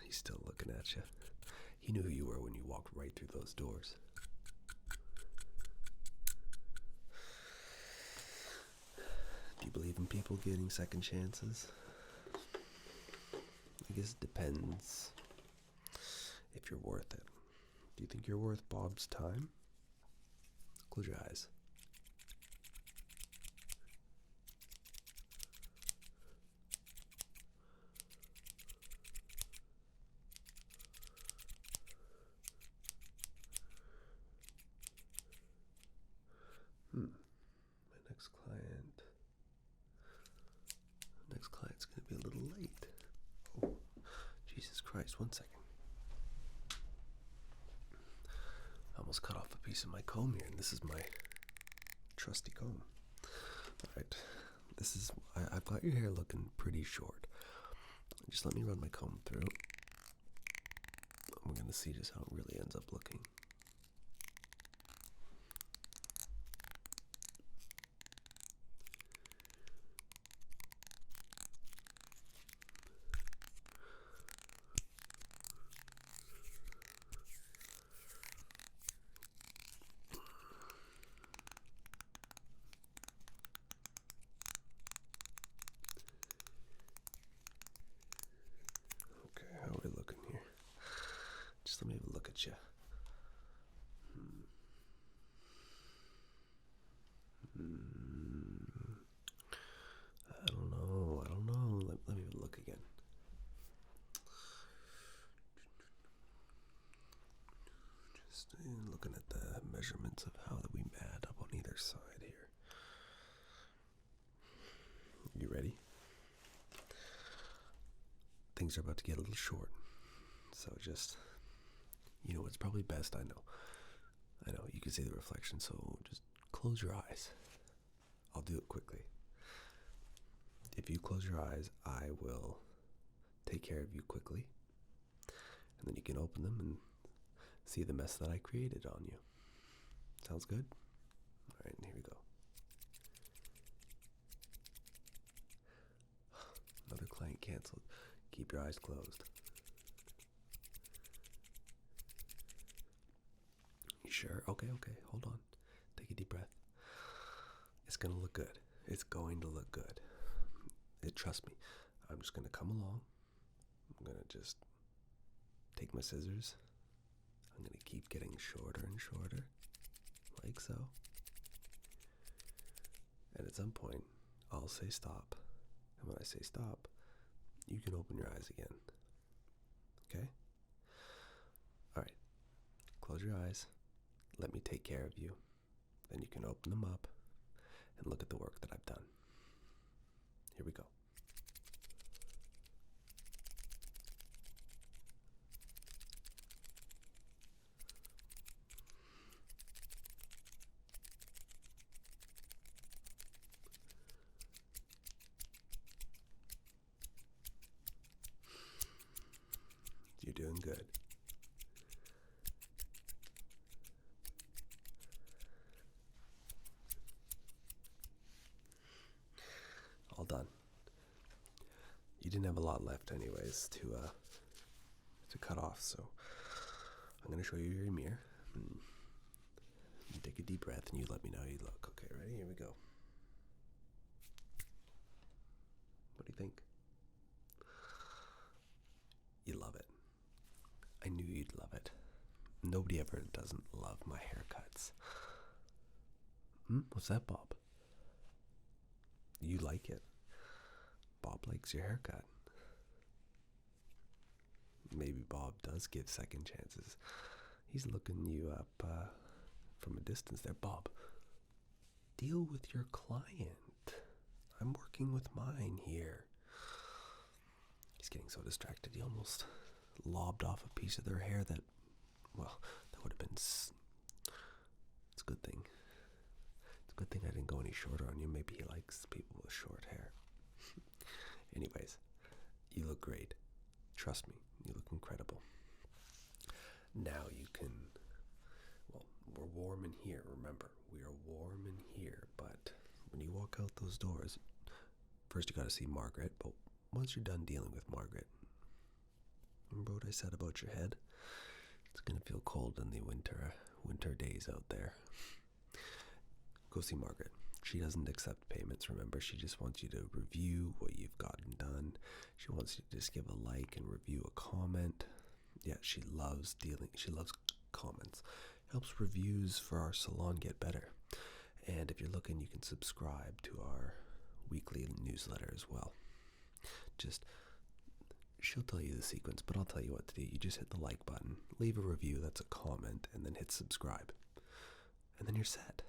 He's still looking at you. He knew who you were when you walked right through those doors. Do you believe in people getting second chances? I guess it depends if you're worth it. Do you think you're worth Bob's time? Close your eyes. Next client's going to be a little late. Oh, Jesus Christ, 1 second. I almost cut off a piece of my comb here, and this is my trusty comb. Alright, I've got your hair looking pretty short. Just let me run my comb through. We're going to see just how it really ends up looking. Just let me have a look at you. I don't know. Let me have a look again. Just looking at the measurements of how that we add up on either side here. You ready? Things are about to get a little short. So just, it's probably best, I know, you can see the reflection, so just close your eyes. I'll do it quickly. If you close your eyes, I will take care of you quickly, and then you can open them and see the mess that I created on you. Sounds good? Alright, here we go. Another client canceled. Keep your eyes closed. You sure? Okay, hold on. Take a deep breath. It's gonna look good. It's going to look good. Trust me. I'm just gonna come along. I'm gonna just take my scissors. I'm gonna keep getting shorter and shorter, like so. And at some point, I'll say stop. And when I say stop, you can open your eyes again. Okay? Alright. Close your eyes. Let me take care of you. Then you can open them up and look at the work that I've done. Here we go. doing good. All done. You didn't have a lot left anyways to cut off, so I'm going to show you your mirror. You take a deep breath and you let me know how you look. Okay, ready? Here we go. What do you think? You love it. I knew you'd love it. Nobody ever doesn't love my haircuts. What's that, Bob? You like it. Bob likes your haircut. Maybe Bob does give second chances. He's looking you up from a distance there. Bob, deal with your client. I'm working with mine here. He's getting so distracted he almost lobbed off a piece of their hair that would have been... It's a good thing. It's a good thing I didn't go any shorter on you. Maybe he likes people with short hair. Anyways, you look great. Trust me, you look incredible. Now you can... we're warm in here, remember. We are warm in here, but when you walk out those doors, first you gotta see Margaret, but once you're done dealing with Margaret, remember what I said about your head? It's gonna feel cold in the winter days out there. Go see Margaret. She doesn't accept payments, remember. She just wants you to review what you've gotten done. She wants you to just give a like and review a comment. Yeah, she loves comments. Helps reviews for our salon get better. And if you're looking, you can subscribe to our weekly newsletter as well. She'll tell you the sequence, but I'll tell you what to do. You just hit the like button, leave a review that's a comment, and then hit subscribe. And then you're set.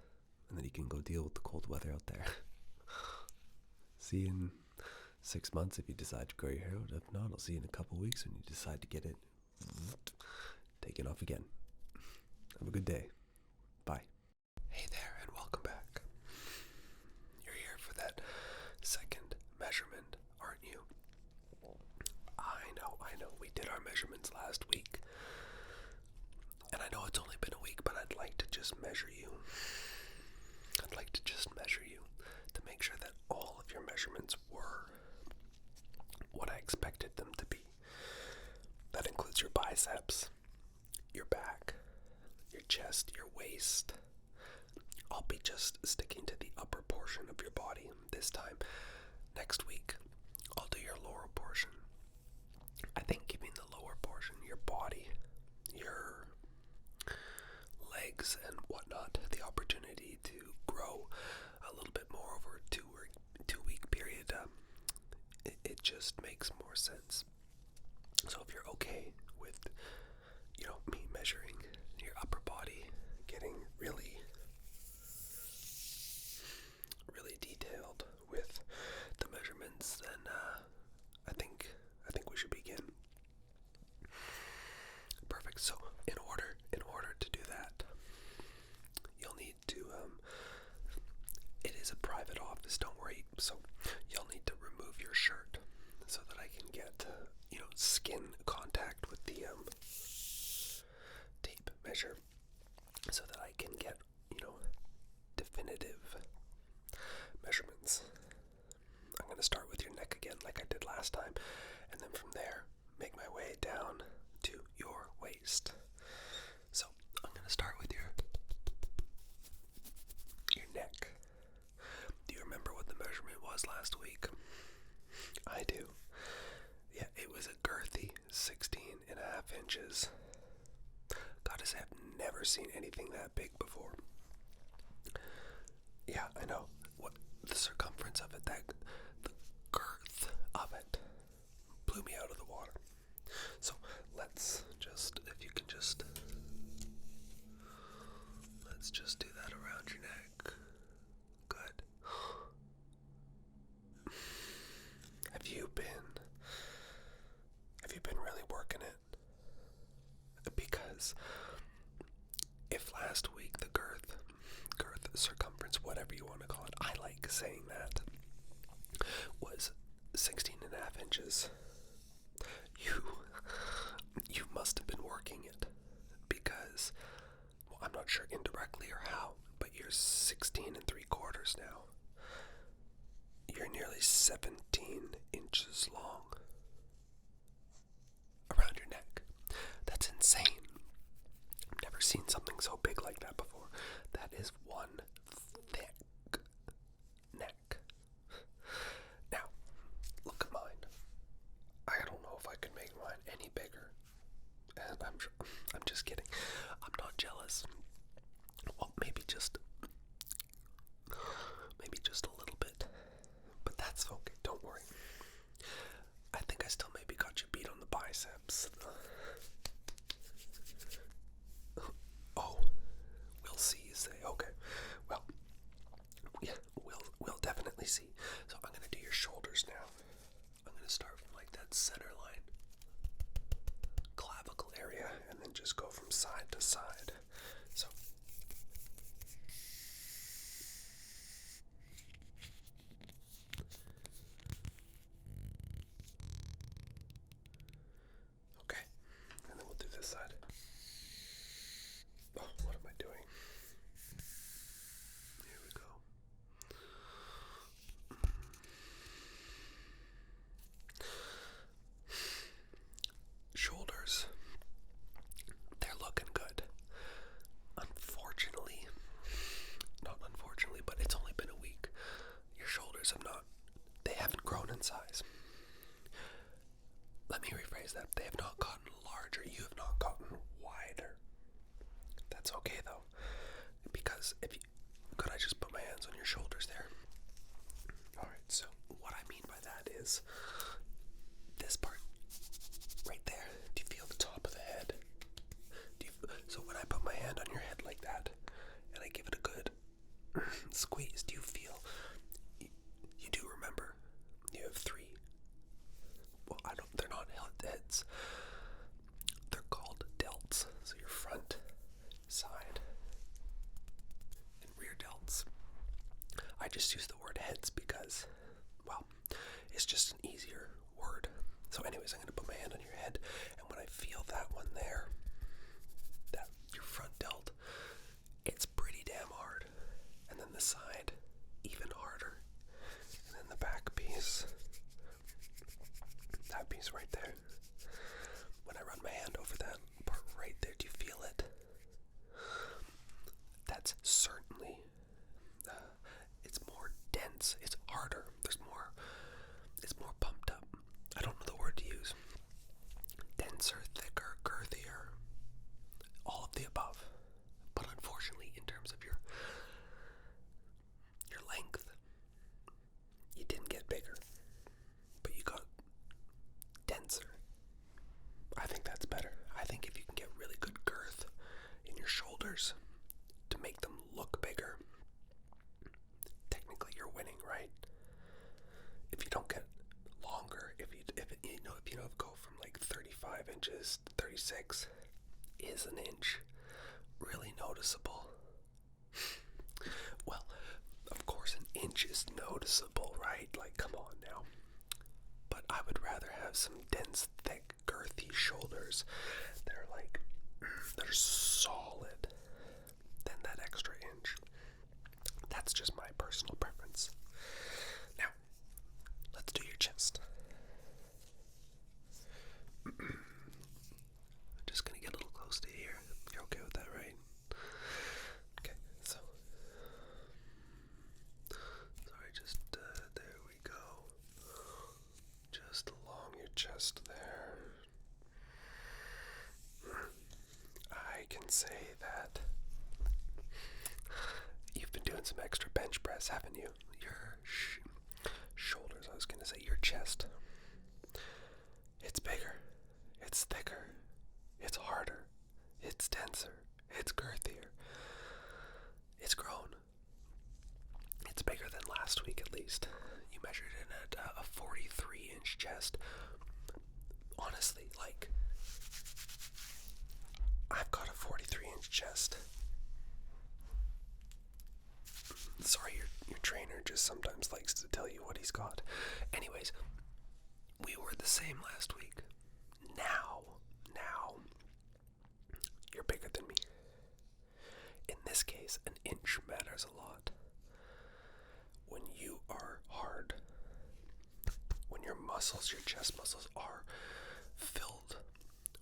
And then you can go deal with the cold weather out there. See you in 6 months if you decide to grow your hair out. If not, I'll see you in a couple weeks when you decide to get it taken off again. Have a good day. Bye. Hey there, and welcome back. You're here for that second measurement, aren't you? I know. We did our measurements last week. And I know it's only been a week, but I'd like to just measure you. I'd like to just measure you to make sure that all of your measurements were what I expected them to be. That includes your biceps, your back, your chest, your waist. I'll be just sticking to the upper portion of your body this time. Next week, I'll do your lower portion. I think giving the lower portion, your body, your legs and whatnot, the opportunity to grow a little bit more over a 2 week period, it just makes more sense. So if you're okay with, me measuring your upper body, getting really detailed with the measurements, then I think we should begin. Perfect. So in order to do that, you'll need to it is a private office, don't worry. So you'll need to remove your shirt so that I can get skin contact with the tape measure, so that I can get definitive measurements. I'm going to start with your neck again like I did last time, and then from there make my way down to your waist. So I'm going to start with your neck. Do you remember what the measurement was last week? I do. Yeah, it was a girthy 16.5 inches. God, I have never seen anything that big before. Yeah, I know. What the circumference of it, the girth of it blew me out of the water. So let's just do that around your neck. Good. Have you been really working it? Because if last week the girth, circumference, whatever you want to call it, I like saying that, was 16.5 inches, you shoulders now. You're nearly 17 inches long around your neck. That's insane. I've never seen something so big like that before. That is one thick neck. Now, look at mine. I don't know if I could make mine any bigger. And I'm just kidding. I'm not jealous. Well, maybe just a little bit. But that's okay, don't worry. I think I still maybe got you beat on the biceps. Oh, we'll see, you say. Okay. Well, yeah, we'll definitely see. So I'm gonna do your shoulders now. I'm gonna start from like that center line, clavicle area, and then just go from side to side. So okay, and then we'll do this side. Oh, what am I doing? Here we go. Shoulders. They're looking good. Not unfortunately, but it's only been a week. Your shoulders they haven't grown in size. Let me rephrase that. They have not gotten larger. You have not gotten wider. That's okay though, because could I just put my hands on your shoulders there? Alright, so what I mean by that is this part right there. Do you feel the top of the head? So when I put my hand on your head like that and I give it a good squeeze, do you feel, you do remember, you have three, well they're not heads, they're called delts, so your front, side, and rear delts. I just use the word heads because, well, it's just an easier word. So anyways, I'm going to put my hand on your head, and when I feel that one there, that your front delt, it's pretty damn hard. And then the side, even harder. And then the back piece, that piece right there. When I run my hand over that part right there, do you feel it? That's certainly, it's more dense, it's harder, it's more pumped up. I don't know the word to use. Denser, thicker, girthier, all of the above. But unfortunately, in terms of your length, you didn't get bigger, but you got denser. I think that's better. I think if you can get really good girth in your shoulders to make them look bigger, technically you're winning, right? If you don't get longer, if you don't go from like 35 inches to 36, is an inch really noticeable? Well, of course an inch is noticeable, right? Like, come on now. But I would rather have some dense, thick, girthy shoulders that are solid than that extra inch. That's just my personal preference. Now, let's do your chest. I'm just gonna get a little close to here. You're okay with that, right? Okay, so sorry, just there we go. Just along your chest there. I can say that you've been doing some extra bench press, haven't you? Your shoulders, I was gonna say your chest. It's bigger, it's thicker, it's harder, it's denser, it's girthier. It's grown. It's bigger than last week at least. You measured it at a 43-inch chest. Honestly, like, I've got a 43-inch chest. Sorry, your trainer just sometimes likes to tell you what he's got. Anyways, we were the same last week. Now, you're bigger than me. In this case, an inch matters a lot. when you are hard, when your muscles, your chest muscles are filled,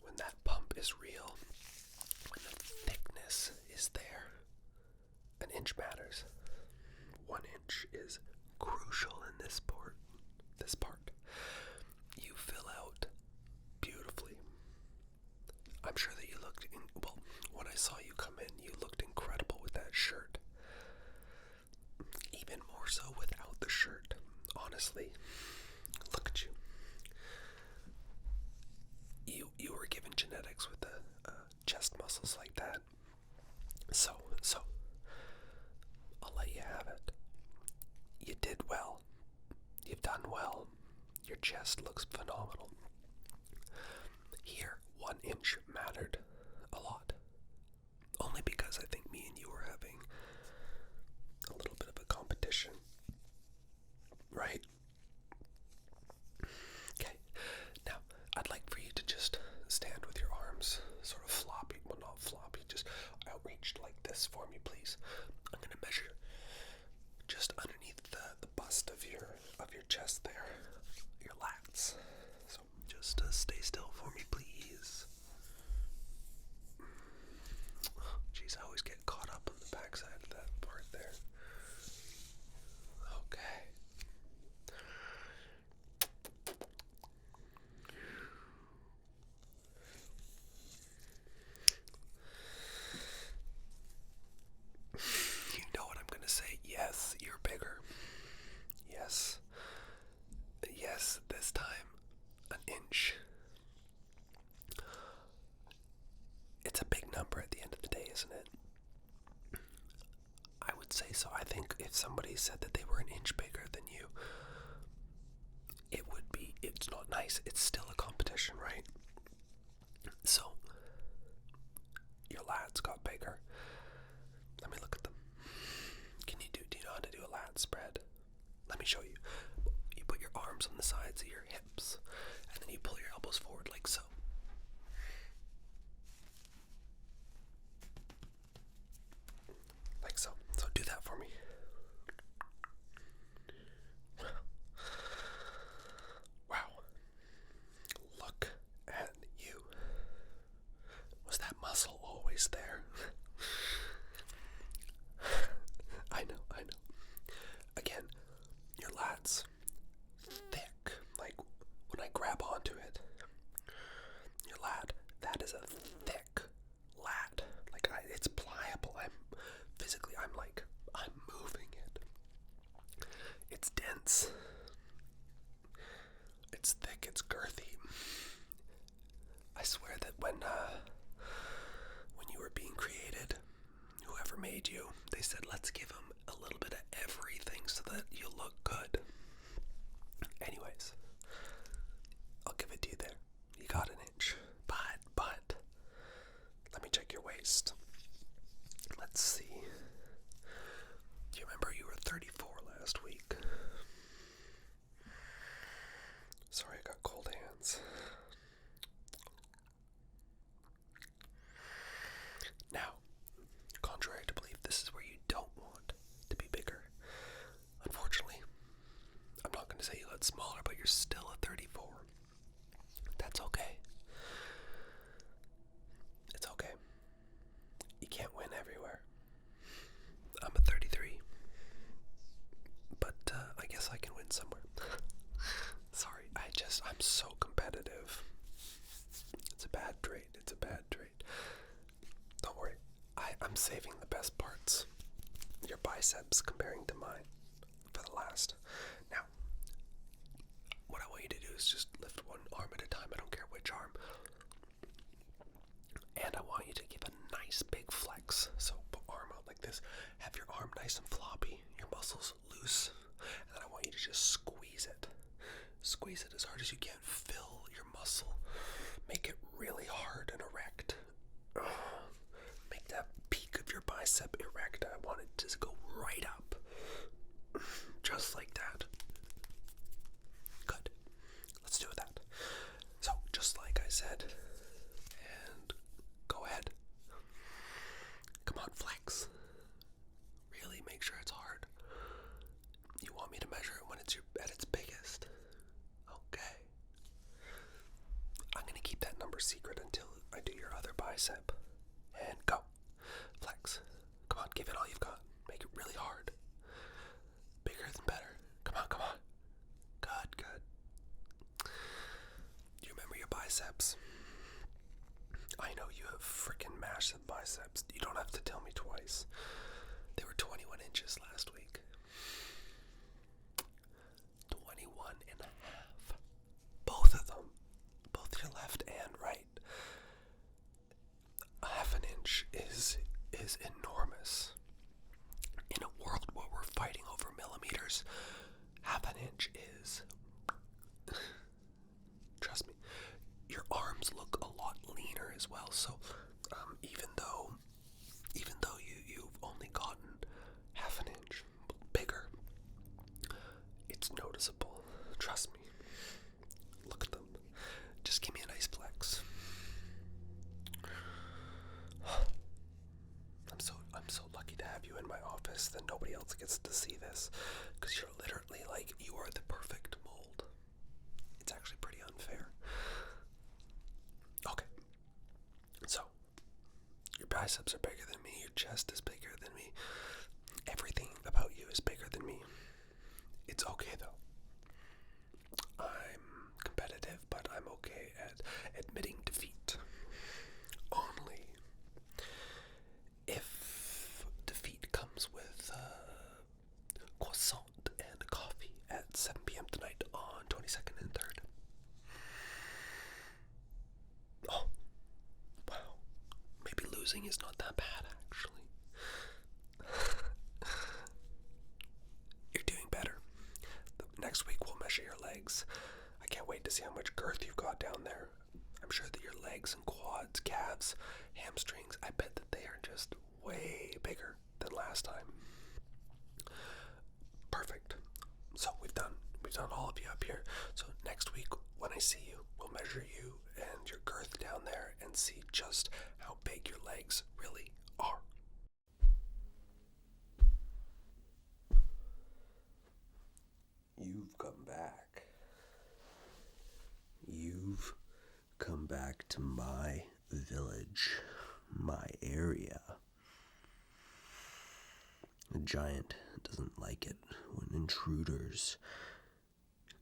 when that pump is real, when the thickness is there, an inch matters. 1 inch is crucial in this part. You fill out beautifully. I'm sure that you looked when I saw you come in, you looked incredible with that shirt. Even more so without the shirt. Honestly, look at you. You were given genetics with the chest muscles like that. So, I'll let you have it. You did well. You've done well. Your chest looks phenomenal. Here, 1 inch mattered a lot. Only because I think me and you were having a little bit of a competition. Right? Okay. Now, I'd like for you to just stand with your arms sort of floppy. Well, not floppy, just outreached like this for me, please. I'm going to measure just underneath the bust of your chest there, your lats. So just stay still for me, please. Jeez, I always get caught up on the backside of that part there. Okay. You know what I'm gonna say? Yes, you're bigger. Yes. Yes, this time, an inch. It's a big number at the end of the day, isn't it? I would say so. I think if somebody said that they were an inch bigger than you, it's not nice. It's still a competition, right? So, your lats got bigger. Let me look at them. Do you know how to do a lat spread? Let me show you. You put your arms on the sides of your hips, and then you pull your elbows forward like so. Like so. So do that for me. Wow. Look at you. Was that muscle always there? I know. Again, your lats, thick. Like, when I grab onto it, your lat, that is a thick lat. Like, it's pliable. I'm moving it. It's dense. It's thick. It's girthy. I swear that when you were being created, whoever made you, they said, let's give him a little bit of everything so that you look good. Anyways, I'll give it to you there. You got an inch. But, let me check your waist. Let's see. Do you remember you were 34 last week? Sorry, I got cold hands. Now, contrary to belief, this is where you don't want to be bigger. Unfortunately, I'm not going to say you got smaller, but you're still a 34. That's okay. It's okay. You can't win everywhere. I'm a 33. But I guess I can win somewhere. Sorry, I'm so competitive. It's a bad trait. Don't worry. I'm saving the best parts. Your biceps comparing to mine for the last. Now, what I want you to do is just lift one arm at a time. I don't care which arm. And I want you to give a nice big flex. So put arm out like this. Have your arm nice and floppy. Your muscles loose. And then I want you to just squeeze it. Squeeze it as hard as you can. Fill your muscle. Make it really hard and erect. Make that peak of your bicep erect. I want it to go right up. Just like that. Good. Let's do that. So, just like I said, and go ahead. Come on, flex. Really make sure it's hard. bicep. And go. Flex. Come on, give it all you've got. Make it really hard. Bigger than better. Come on, come on. Good, good. Do you remember your biceps? I know you have freaking massive biceps. You don't have to tell me twice. They were 21 inches last week. 21 and a half. Both of them. Both your left and right. A half an inch is enormous. In a world where we're fighting over millimeters, half an inch is... Trust me, your arms look a lot leaner as well. So even though you've only gotten half an inch bigger, it's noticeable. Trust me. Look at them. Just give me a nice flex. I'm so lucky to have you in my office that nobody else gets to see this, because you're literally like, you are the perfect mold. It's actually pretty unfair. Okay. So, your biceps are bigger than me, your chest is bigger than me, everything about you is bigger than me. It's okay though. I'm competitive, but I'm okay at admitting defeat. Only if defeat comes with croissant and coffee at 7 p.m. tonight on 22nd and 3rd. Oh, wow. Maybe losing is not that bad, actually. You're doing better. Next week we'll measure your legs. I can't wait to see how much girth you've got down there. I'm sure that your legs and quads, calves, hamstrings, I bet that they are just way bigger than last time. Perfect. So we've done all of you up here. So next week when I see you, we'll measure you and your girth down there and see just how big your legs really are. You've come back. You've come back to my village, my area. A giant doesn't like it when intruders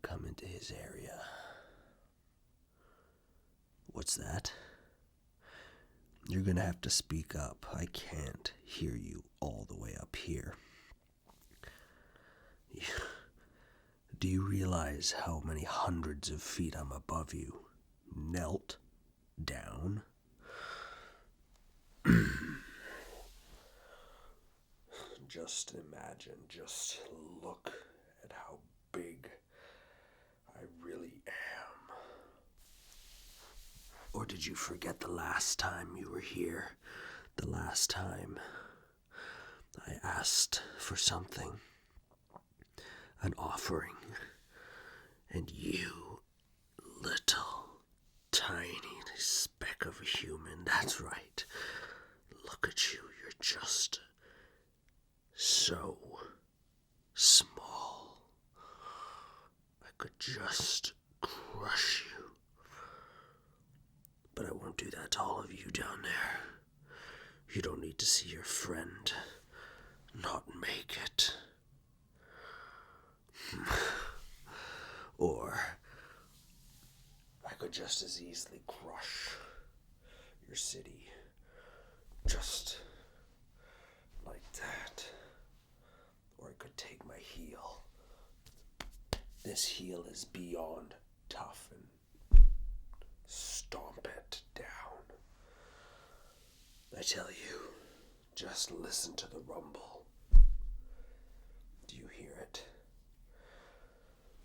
come into his area. What's that? You're gonna have to speak up. I can't hear you all the way up here. Do you realize how many hundreds of feet I'm above you? Knelt down? Just imagine, just look at how big I really am. Or did you forget the last time you were here? The last time I asked for something, an offering, and you, little tiny speck of a human, that's right, look at you, you're just so small. I could just crush you. But I won't do that to all of you down there. You don't need to see your friend not make it. Or I could just as easily crush your city. Just like that. Or I could take my heel. This heel is beyond tough and stomp it down. I tell you, just listen to the rumble. Do you hear it?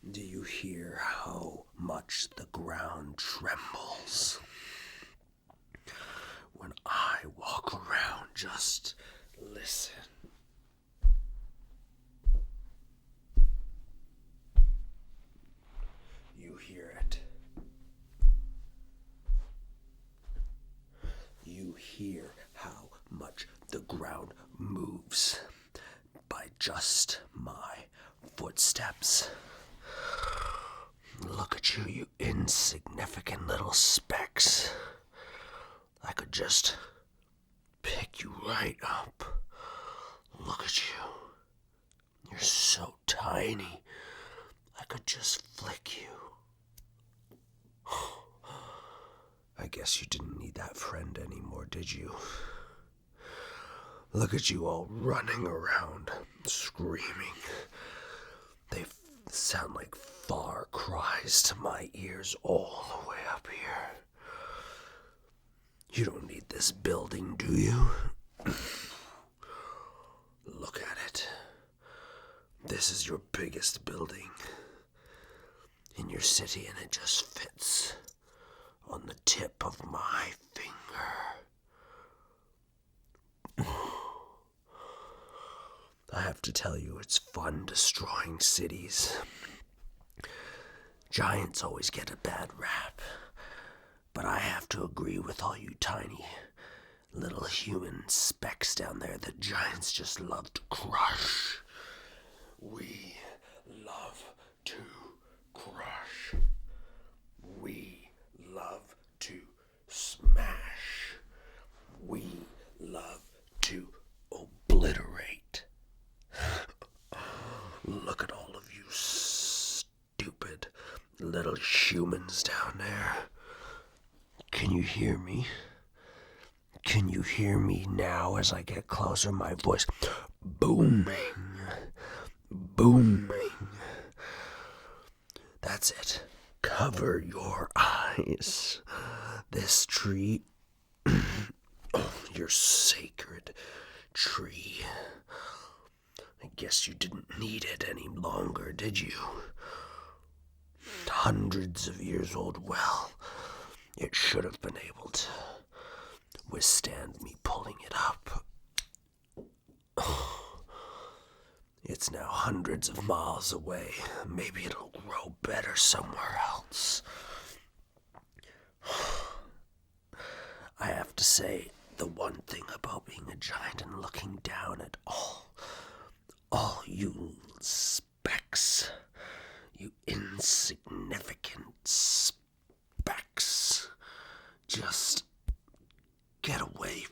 Do you hear how much the ground trembles? When I walk around, just listen. You hear it. You hear how much the ground moves by just my footsteps. Look at you, you insignificant little specks. I could just pick you right up. Look at you. You're so tiny. I could just flick you. I guess you didn't need that friend anymore, did you? Look at you all running around, screaming. They sound like far cries to my ears all the way up here. You don't need this building, do you? Look at it. This is your biggest building in your city, and it just fits on the tip of my finger. I have to tell you, it's fun destroying cities. Giants always get a bad rap, but I have to agree with all you tiny little human specks down there that giants just love to crush. We love to crush. We love to smash. We love to obliterate. Look at all of you stupid little humans down there. Can you hear me? Can you hear me now as I get closer? My voice booming. Booming. That's it. Cover your eyes. This tree, your sacred tree. I guess you didn't need it any longer, did you? Hundreds of years old. Well, it should have been able to withstand me pulling it up. It's now hundreds of miles away. Maybe it'll grow better somewhere else. I have to say, the one thing about being a giant and looking down at all you specks, you insignificant specks, just get away.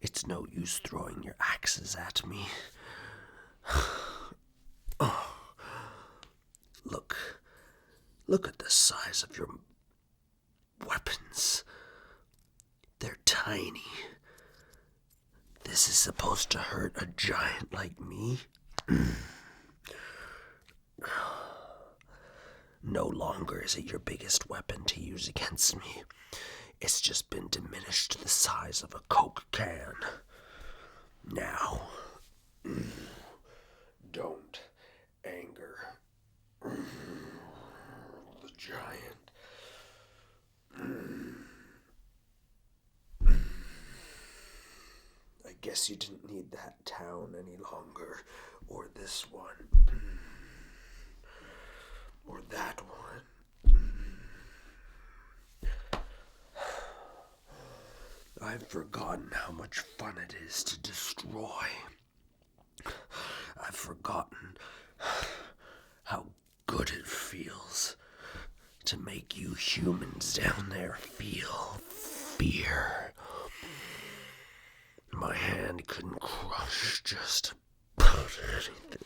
It's no use throwing your axes at me. Oh. Look at the size of your weapons. They're tiny. This is supposed to hurt a giant like me? No longer is it your biggest weapon to use against me. It's just been diminished to the size of a Coke can. Now, don't anger the giant. I guess you didn't need that town any longer, or this one, or that one. I've forgotten how much fun it is to destroy. I've forgotten how good it feels to make you humans down there feel fear. My hand couldn't crush just about anything.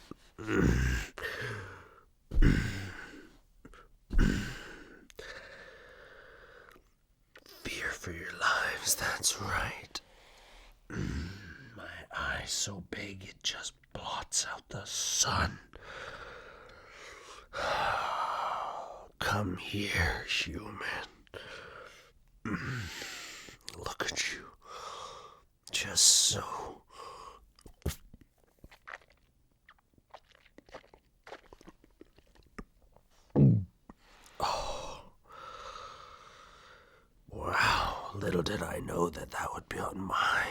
Fear for your lives, that's right. My eye so big it just blots out the sun. Come here, human. Look at you. Just so. Oh. Wow, little did I know that would be on my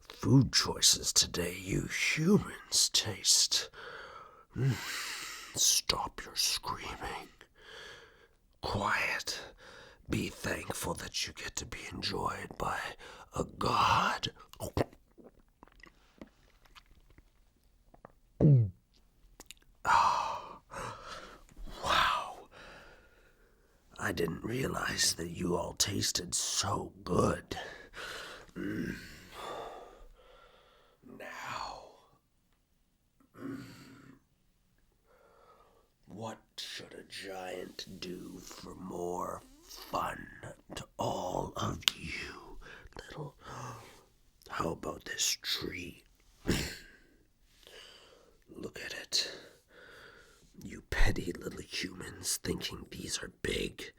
food choices today. You humans taste. Stop your screaming. Quiet. Be thankful that you get to be enjoyed by a god. Oh, wow. I didn't realize that you all tasted so good. Now, what should a giant do for more fun to all of you? How about this tree? Look at it. You petty little humans thinking these are big.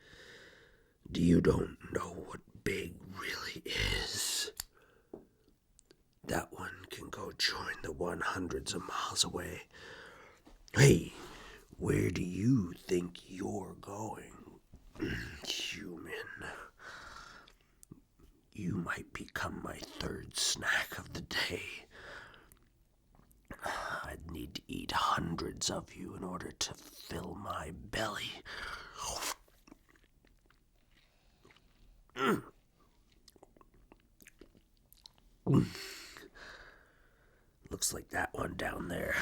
You don't know what big really is. That one can go join the one hundreds of miles away. Hey, where do you think you're going, human? You might become my third snack of the day. I'd need to eat hundreds of you in order to fill my belly. Looks like that one down there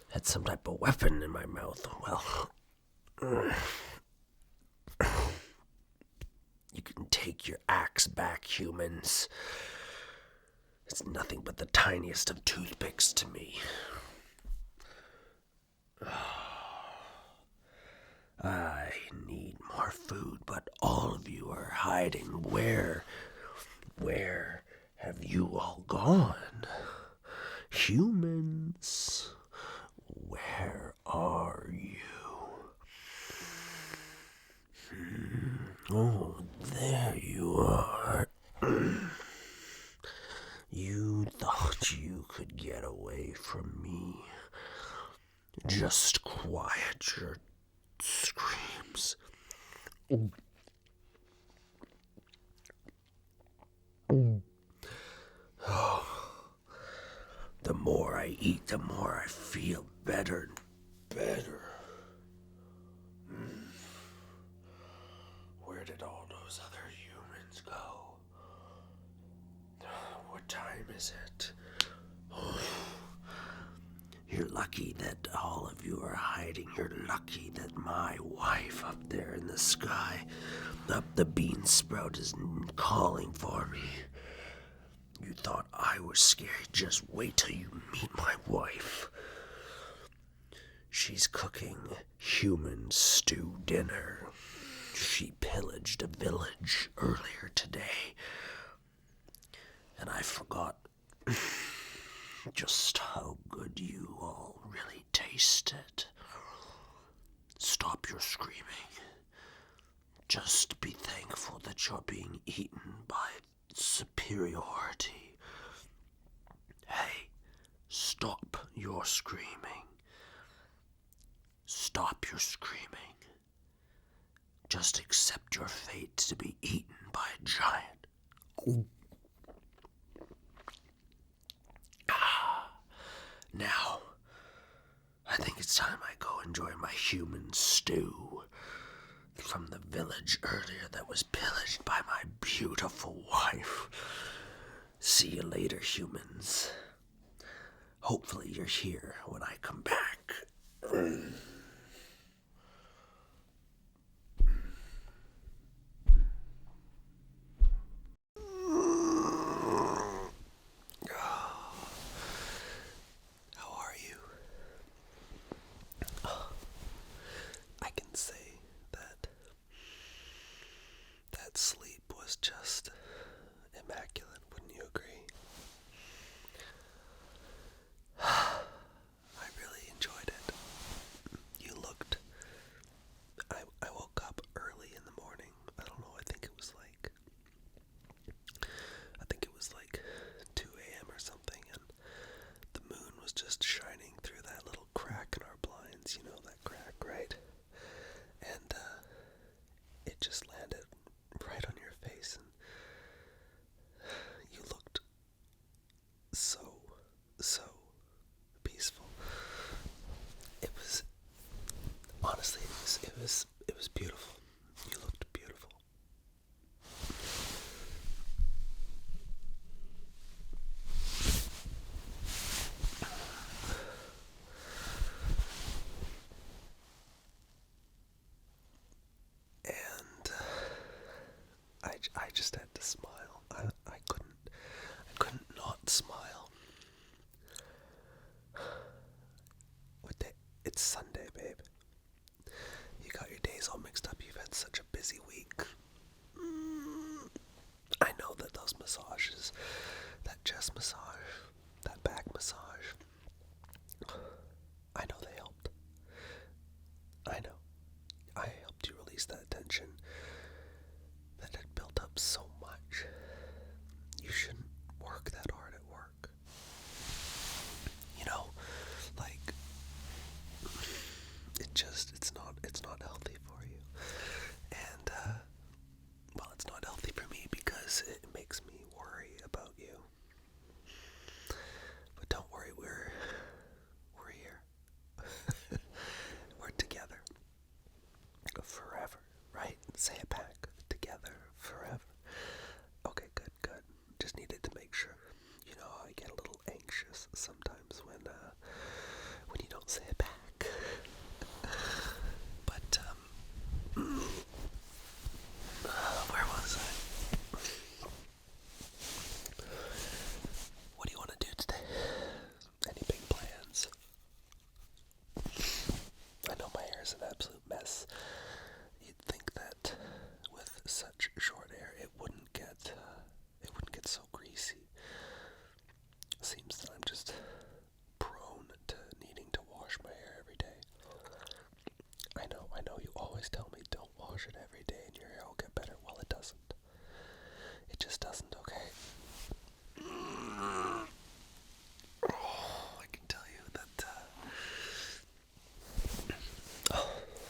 had some type of weapon in my mouth. Well, you can take your axe back, humans. It's nothing but the tiniest of toothpicks to me. I need more food, but all of you are hiding. Where have you all gone? Humans, where are you? Oh, there you are. You thought you could get away from me. Just quiet your screams. The more I eat, the more I feel better and better. Where did all those other humans go? What time is it? You're lucky that all of you are hiding. You're lucky that my wife up there in the sky, up the bean sprout, is calling for me. You thought I was scary. Just wait till you meet my wife. She's cooking human stew dinner. She pillaged a village earlier today, and I forgot just how good you all really tasted. Stop your screaming. Just be thankful that you're being eaten by superiority. Hey, stop your screaming. Stop your screaming. Just accept your fate to be eaten by a giant. Now, I think it's time I go enjoy my human stew from the village earlier that was pillaged by my beautiful wife. See you later, humans. Hopefully you're here when I come back. Sleep was just immaculate, wouldn't you agree? I really enjoyed it. You looked... I woke up early in the morning. I don't know, I think it was like 2 a.m. or something, and the moon was just shining through that little crack in our blinds, you know, that crack, right? And it just landed right on your face, and you looked so peaceful. It was honestly, it was beautiful. You looked beautiful. It's Sunday, babe. You got your days all mixed up. You've had such a busy week. I know that those massages, that chest massage, that back massage, I know they helped. I know. I helped you release that tension that had built up so much. You shouldn't work that hard at work. You know, like, it's not healthy for you. And, well, it's not healthy for me because it makes me worry about you. But don't worry, we're here. We're together. Forever, right? Say it back. Together, forever. Okay, good. Just needed to make sure. You know, I get a little anxious sometimes when you don't say it back. But, where was I? What do you want to do today? Any big plans? I know my hair is an absolute mess. You'd think that with such short hair, it wouldn't get so greasy. Seems that I'm just prone to needing to wash my hair every day. I know, you always tell me don't wash it every day and your hair will get better. Well, it doesn't. It just doesn't, okay? I can tell you that,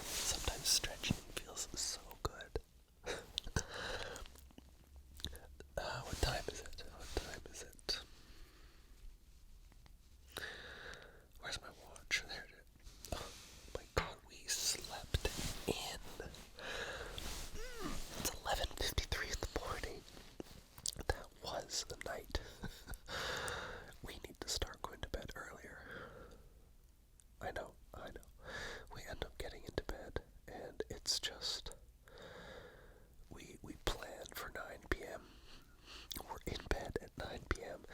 sometimes stretching feels so good. What time is it? Where's my watch? There it is. Oh my god, we slept in. It's 11:53 in the morning. That was the night. We need to start going to bed earlier. I know. We end up getting into bed, and it's just, we plan for 9 p.m. We're in bed at 9 p.m.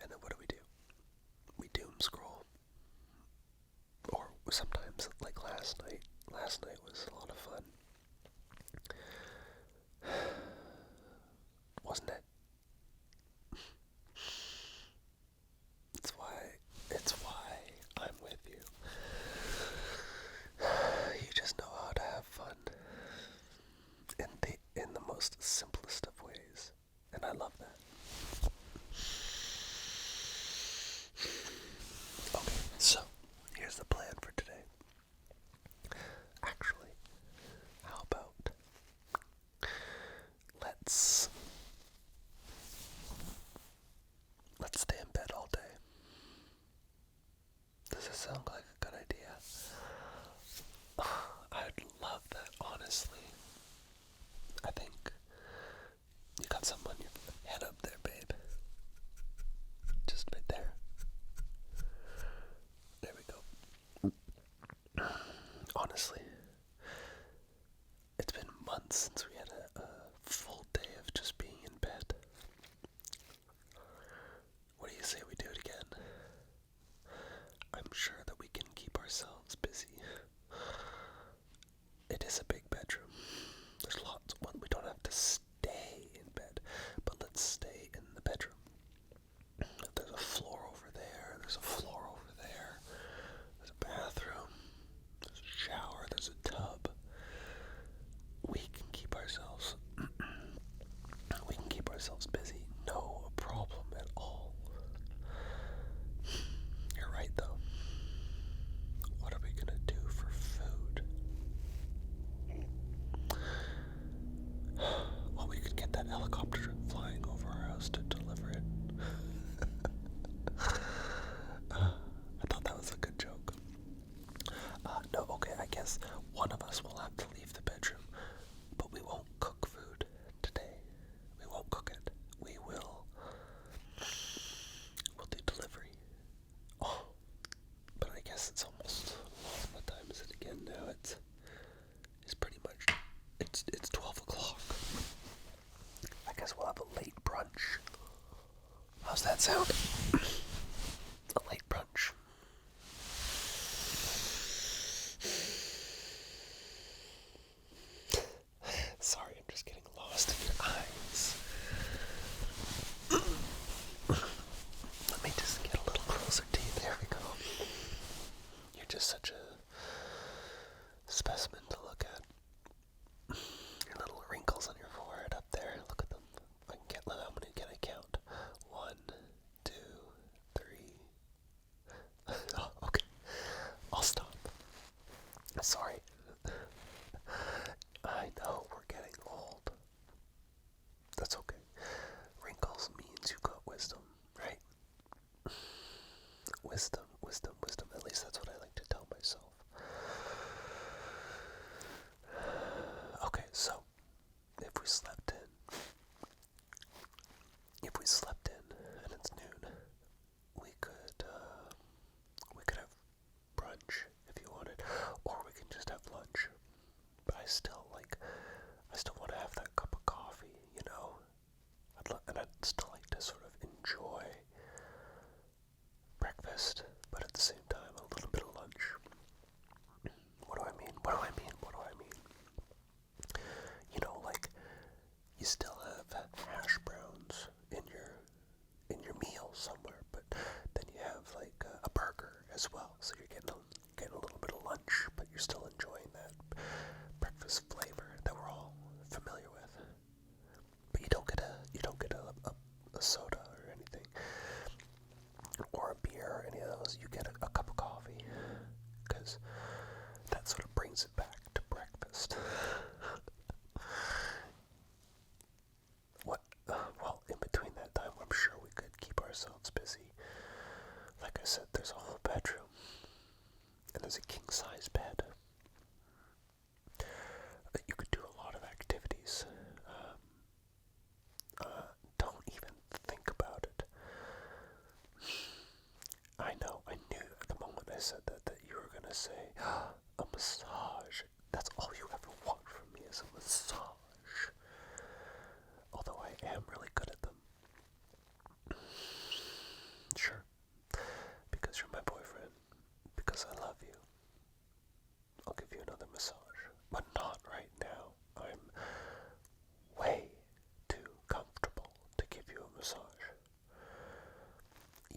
And then what do? We doom scroll. Or sometimes, like last night. Last night was a lot of fun. Wasn't it? It's why I'm with you. You just know how to have fun. In the most simplest of ways. And I love that. Okay, so here's the plan for today. Actually, how about let's stay in bed all day. Does it sound like a good idea? I'd love that, honestly. I think you got something on your head up there, babe. Just right there. There we go. Honestly, it's been months since we had a full day of just being in bed. What do you say we do it again? I'm sure that we can keep ourselves busy. It is a big bedroom. There's lots. Well, we don't have to stay in bed, but let's stay in the bedroom. There's a floor over there. There's a floor over there. There's a bathroom. There's a shower. There's a tub. We can keep ourselves. We can keep ourselves busy. No problem at all. You're right, though. What are we gonna do for food? Well, we could get that helicopter flying over our house to deliver it. I thought that was a good joke. No, okay, I guess one of us will have to leave the bedroom, but we won't cook food today. We won't cook it. We'll do delivery. Oh, but I guess it's almost, what time is it again now? It's pretty much, it's 12 o'clock. I guess we'll have a late brunch. How's that sound? A late brunch. specimen to look at. Your little wrinkles on your forehead up there. Look at them. I can get, how many can I count? 1, 2, 3. Oh, okay. I'll stop. Sorry. I know we're getting old. That's okay. Wrinkles means you've got wisdom, right? Wisdom, wisdom, wisdom. At least that's what I like to tell myself. Okay, so if we slept in and it's noon, we could have brunch if you wanted, or we can just have lunch. But I still want to have that cup of coffee, you know. I'd still like to sort of enjoy breakfast, but at the same time a little bit of lunch. What do I mean? You know, like, you still have hash browns in your meal somewhere, but then you have like a burger as well. So you're getting a little bit of lunch, but you're still enjoying that breakfast flavor that we're all familiar with. But you don't get a soda or anything, or a beer or any of those. You get a cup of coffee, because that sort of brings it back to breakfast. Well, in between that time, I'm sure we could keep ourselves busy. Like I said, there's a whole bedroom, and there's a king-size bed. You could do a lot of activities. Don't even think about it. I knew at the moment I said that you were going to say, a massage. That's all you ever want from me is a massage. Although I am really good at them. Sure. Because you're my boyfriend. Because I love you. I'll give you another massage. But not right now. I'm way too comfortable to give you a massage.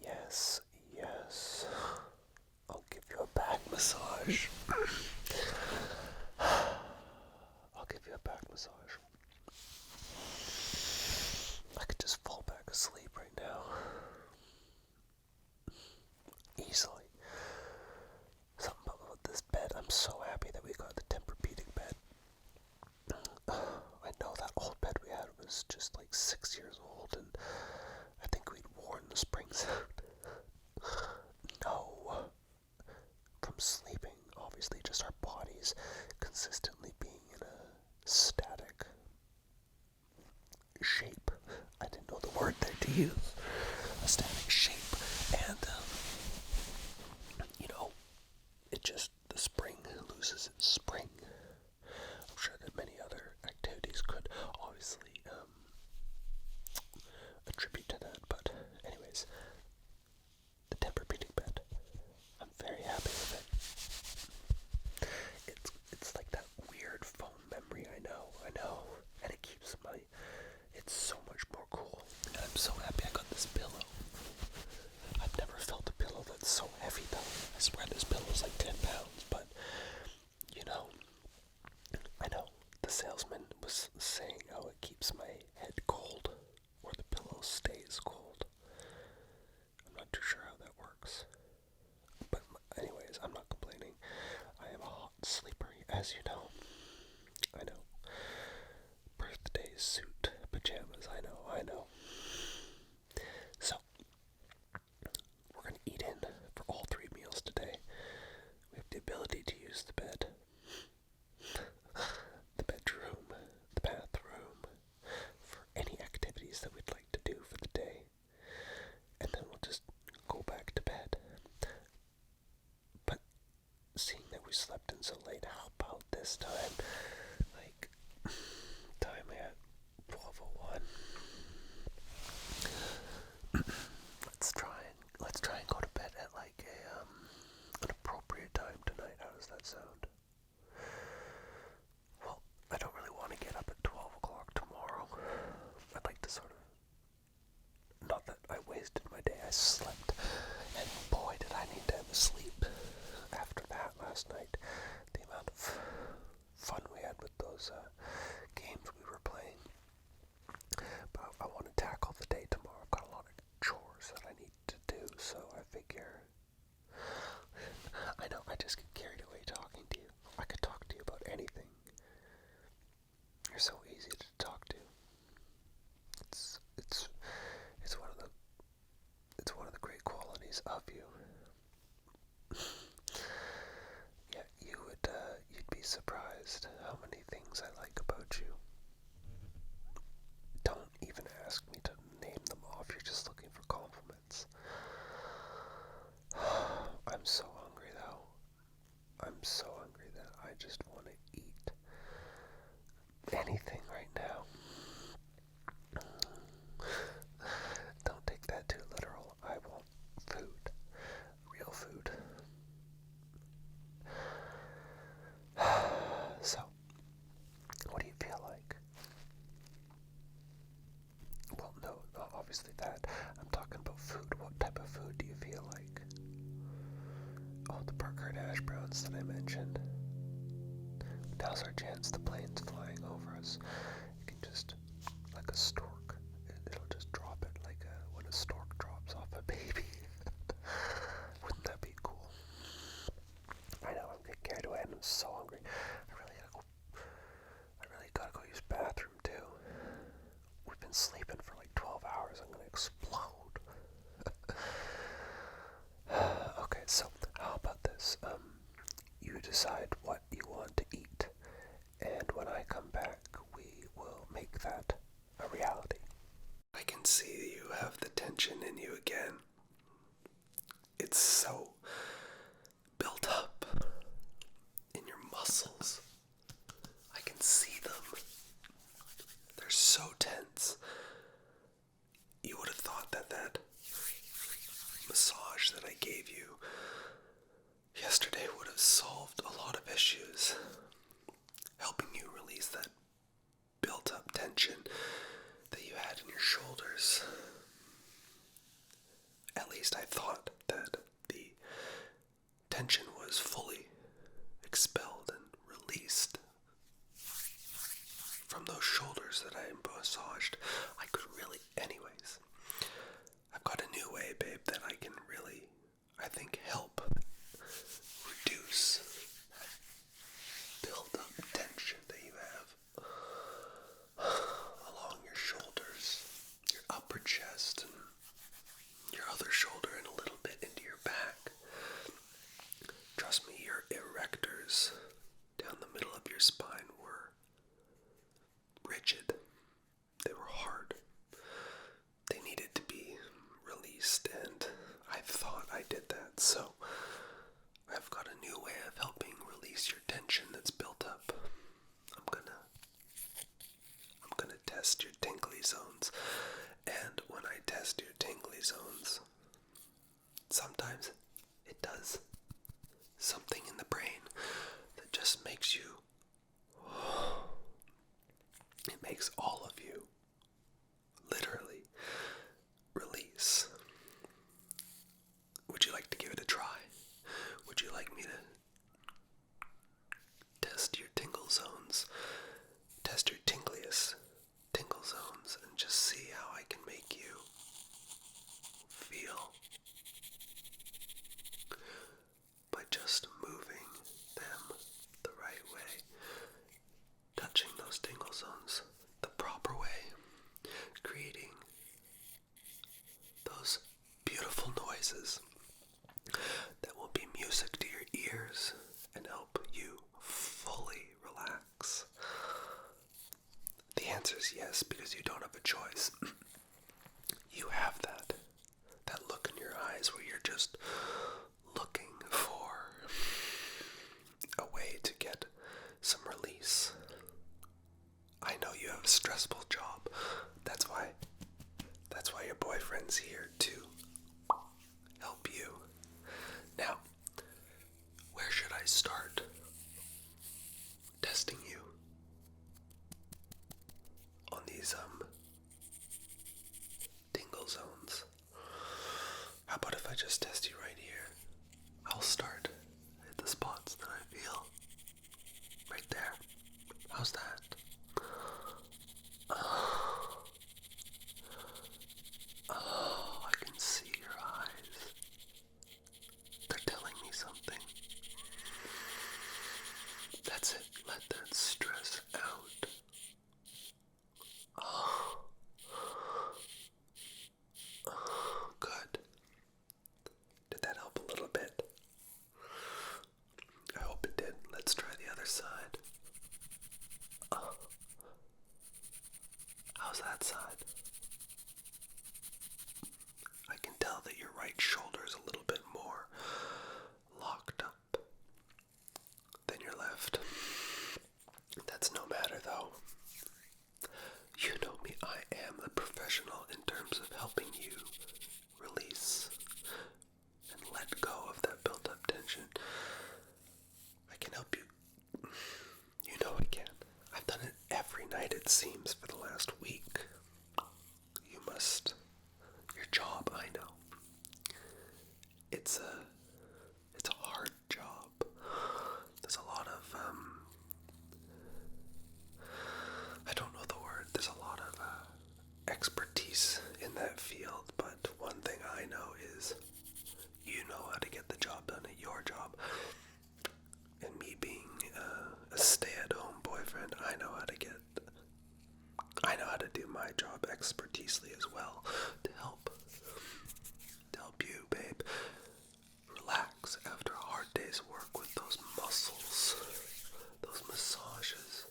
Yes. I'll give you a back massage. I'll give you a back massage. I could just fall back asleep right now. Easily. Something about this bed. I'm so happy that we got the Tempur-Pedic bed. I know that old bed we had was just like 6 years old, and I think we'd worn the springs out. No. From sleeping, obviously, just our bodies consistently being in a static shape. I didn't know the word there to use. A static shape. And, the spring loses its spring. I'm sure that many other activities could obviously attribute to that, but anyways, the Tempur-Pedic bed, I'm very happy with it. It's like that weird phone memory, I know, and it's so much more cool, and I'm so happy I got this pillow. I've never felt a pillow that's so heavy though. I swear this pillow's like 10 pounds, but, you know, I know the salesman was saying how it keeps my head cold, or the pillow stays cold. I'm not too sure how that works. But anyways, I'm not complaining. I am a hot sleeper, as you know. I know. Birthday suit, pajamas, I know. So, we're going to eat in for all 3 meals today. We have the ability to use the bed, the bedroom, the bathroom, for any activities that we'd like to do for the day. And then we'll just go back to bed. But seeing that we slept in so late, how about this time? Like, time at 12:01. Let's try and go to bed at like an appropriate time tonight. How does that sound? Well, I don't really want to get up at 12 o'clock tomorrow. I'd like to sort of, not that I wasted my day, I slept, and boy did I need to have a sleep after that last night. The amount of those games we were playing. But I want to tackle the day tomorrow. I've got a lot of chores that I need to do, so I figure... I know, I just get carried away talking to you. I could talk to you about anything. You're so easy to talk to. It's one of the great qualities of you. Yeah, you'd be surprised how many things I like about you. Don't even ask me to name them off. You're just looking for compliments. I'm so hungry though. I'm so hungry that I just want to eat anything right now. Don't take that too literal. I want food. Real food. So, what do you feel like? Well, no, not obviously that. I'm talking about food. What type of food do you feel like? Oh, the burger and hash browns that I mentioned. Now's our chance. The plane's flying over us. You can just, like a stork, it'll just drop it like when a stork drops off a baby. Wouldn't that be cool? I know, I'm getting carried away and I'm so hungry. I really gotta go use the bathroom too. We've been sleeping for like 12 hours. I'm gonna explode. Okay, so how about this? You decide what you want to eat, and when I come back, we will make that a reality. I can see you have the tension in you again. It's so built up in your muscles. I can see them. They're so tense. You would have thought that massage that I gave you yesterday would have solved a lot of issues, helping you release that built-up tension that you had in your shoulders. At least I thought that the tension was fully expelled and released from those shoulders that I massaged. I could really, anyways, I've got a new way, babe, that I can really, I think, help reduce that build-up tension that you have along your shoulders, your upper chest, and your other shoulder, and a little bit into your back. Trust me, your erectors down the middle of your spine were rigid. They were hard. They needed to be released, and I thought I did that. So I've got a new way of helping release your tension that's built up. I'm gonna test your tingly zones, and when I test your tingly zones, sometimes it does something in the brain that just makes you, it makes all of you literally release. Would you like to give it a try? Would you like me to test your tingle zones, test your tingliest tingle zones, and just see how I can make you feel by just moving them the right way, touching those tingle zones the proper way, creating those beautiful noises that will be music to your ears and help you fully relax. The answer is yes, because you don't have a choice. You have that look in your eyes where you're just looking for a way to get some release. I know you have a stressful job. That's why your boyfriend's here to help you. Now, where should I start testing you on these tingle zones? How about if I just test you right here? I'll start at the spots that I feel right there. How's that? That's it. Let that stress out. Oh. Oh, good. Did that help a little bit? I hope it did. Let's try the other side. Oh. How's that side? I can tell that your right shoulder is a little bit more locked up than your left. That's no matter though. You know me, I am the professional in terms of helping you release and let go of that built up tension. I can help you. You know I can. I've done it every night it seems for the last week. You must. Your job, I know. It's a hard job. There's a lot of I don't know the word. There's a lot of expertise in that field, but one thing I know is you know how to get the job done at your job. And me being a stay-at-home boyfriend, I know how to do my job expertisely as well to help you, babe, relax after a hard day's work with those muscles, those massages,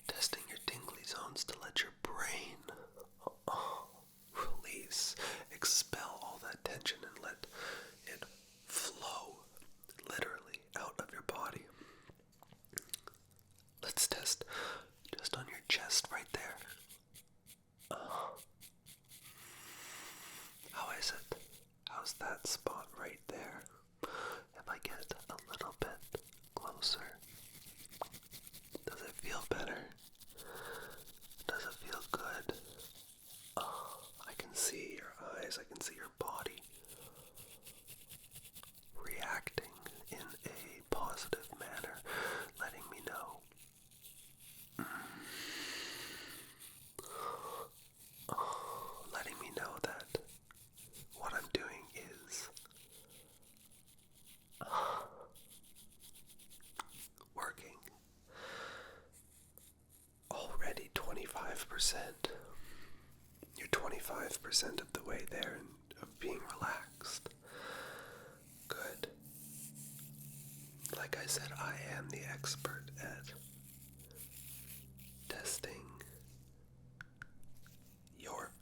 testing your tingly zones to let your brain release, expel all that tension and let it flow literally out of your body. Let's test just on your chest right there. How is it? How's that spot right there? If I get a little bit closer, does it feel better? Does it feel good? Oh, I can see your eyes, I can see your body reacting in a positive manner, letting me know. Letting me know that what I'm doing is working. Already 25%. You're 25% of the way there and of being relaxed. Good. Like I said, I am the expert at testing your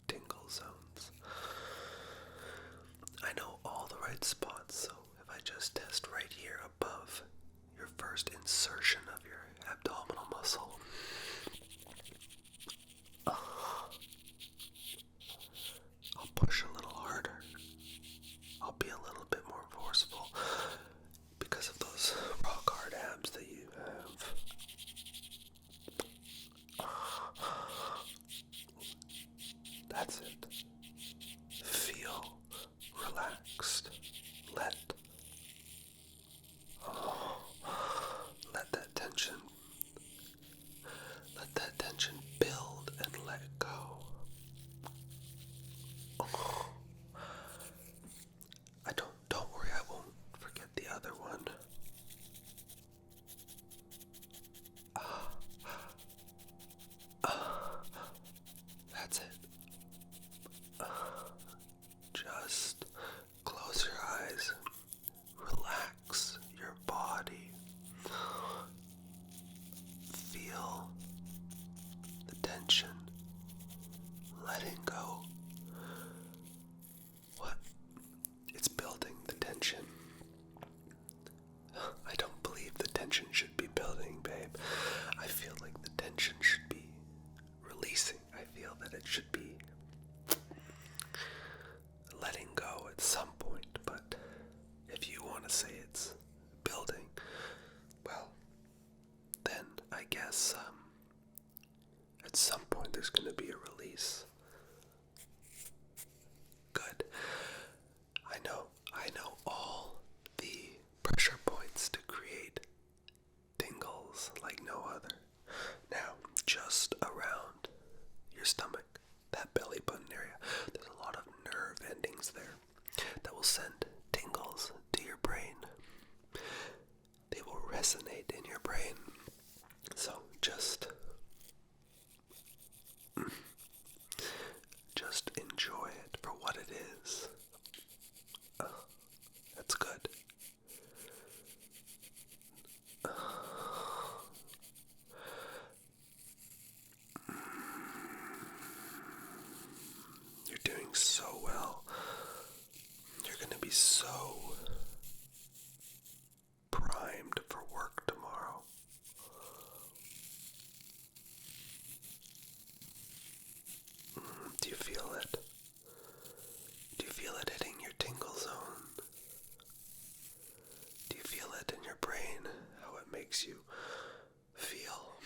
tingle zones. I know all the right spots, so if I just test right here above your first insertion of your abdominal muscle, I'll push a little harder. I'll be a little bit more forceful because of those rock hard abs that you have. That's it. Feel relaxed. Let that tension build and let it go. Don't worry, I won't forget the other one. That's it. resonate in your brain. So just enjoy it for what it is. That's good. You're doing so well. You're going to be so primed for work tomorrow. Do you feel it? Do you feel it hitting your tingle zone? Do you feel it in your brain, how it makes you feel?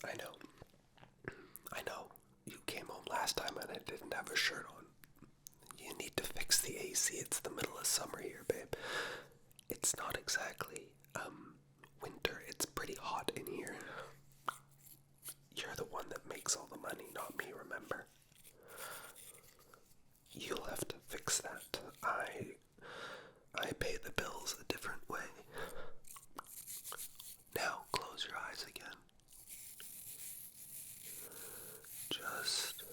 I know. You came home last time and I didn't have a shirt on. You need to fix the AC. It's the middle of summer here, babe. It's not exactly, winter. It's pretty hot in here. You're the one that makes all the money, not me, remember? You'll have to fix that. I pay the bills a different way. Now, close your eyes again. Just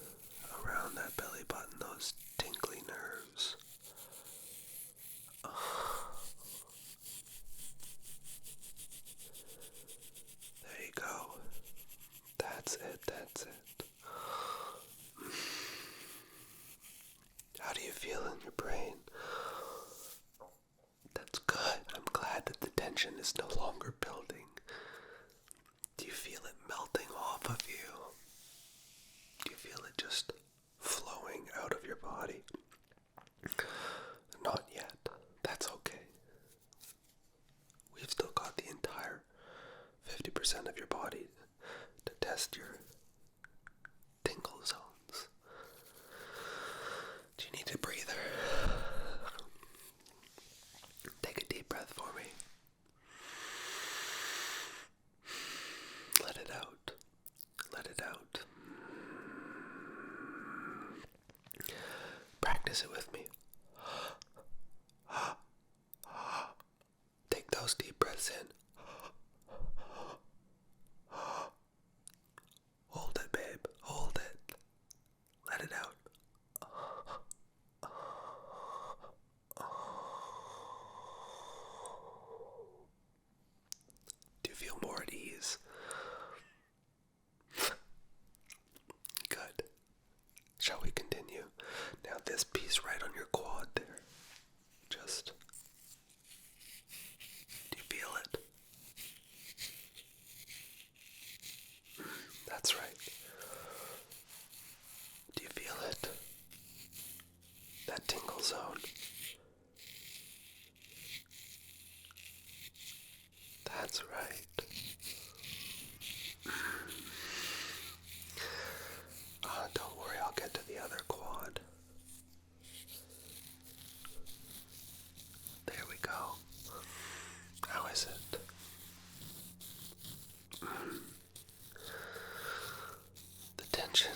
around that belly button, those tingly nerves. There you go. That's it. How do you feel in your brain? That's good. I'm glad that the tension is no longer building. Do you feel it melting off of you? Do you feel it just flowing out of your body? Not yet. That's okay. We've still got the entire 50% of your body to test your tingle zones. Do you need a breather? Take a deep breath for me. Let it out. Let it out. Practice it with me. Take those deep breaths in. Hold it, babe. Hold it. Let it out. Do you feel more at ease? Good. Shall we continue? Now this piece right on your quad there. Just... do you feel it? That's right. Do you feel it? That tingle zone. That's right. Don't worry, I'll get to the other quad. There we go. How is it? The tension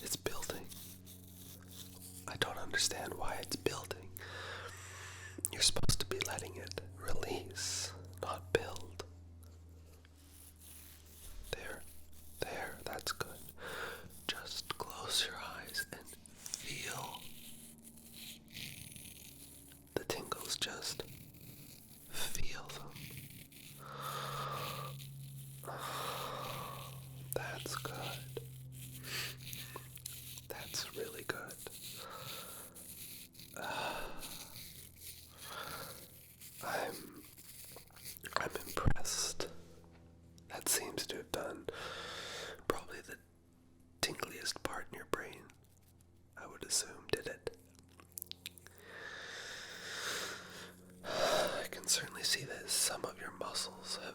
it's building. I don't understand why it's building. You're supposed to be letting it release, not build. There, that's good. Just close your eyes and feel the tingles. Just feel them. That's good. That's really good. I'm impressed. That seems to have done probably the tingliest part in your brain, I would assume, did it? I can certainly see that some of your muscles have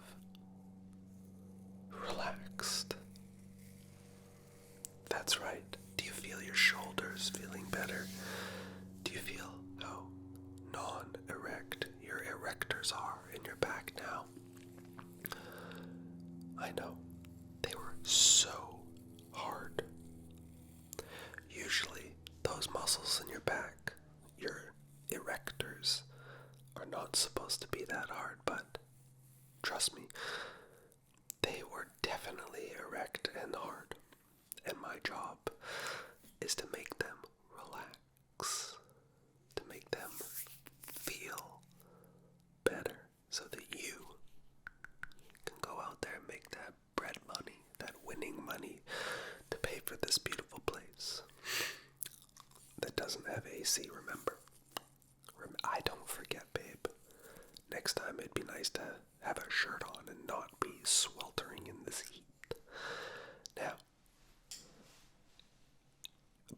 relaxed. That's right. Do you feel your shoulders feeling better? Do you feel how non-erect your erectors are in your back now? I know. They were so hard. Usually, those muscles in your back, your erectors, are not supposed to be that hard, but trust me, they were definitely erect and hard. And my job is to make them relax, to make them feel better so that you can go out there and make that bread money, that winning money to pay for this beautiful place that doesn't have AC, remember. I don't forget, babe. Next time it'd be nice to have a shirt on and not be sweltering in this heat. Now,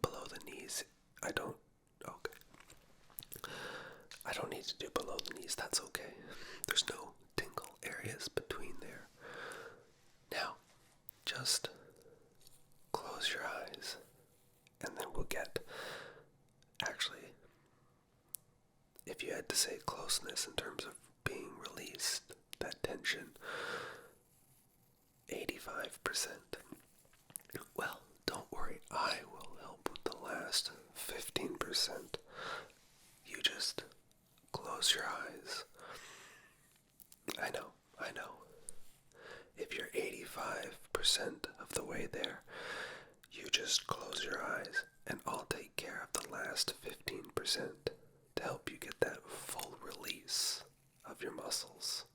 below the knees, I don't need to do below the knees, that's okay. There's no tingle areas between there. Now, just close your eyes, and then we'll get, actually, if you had to say closeness in terms of being released, that tension, 85%. Well, don't worry, I will help with the last 15%. You just close your eyes. I know. If you're 85% of the way there, you just close your eyes and I'll take care of the last 15% to help you get that full release of your muscles.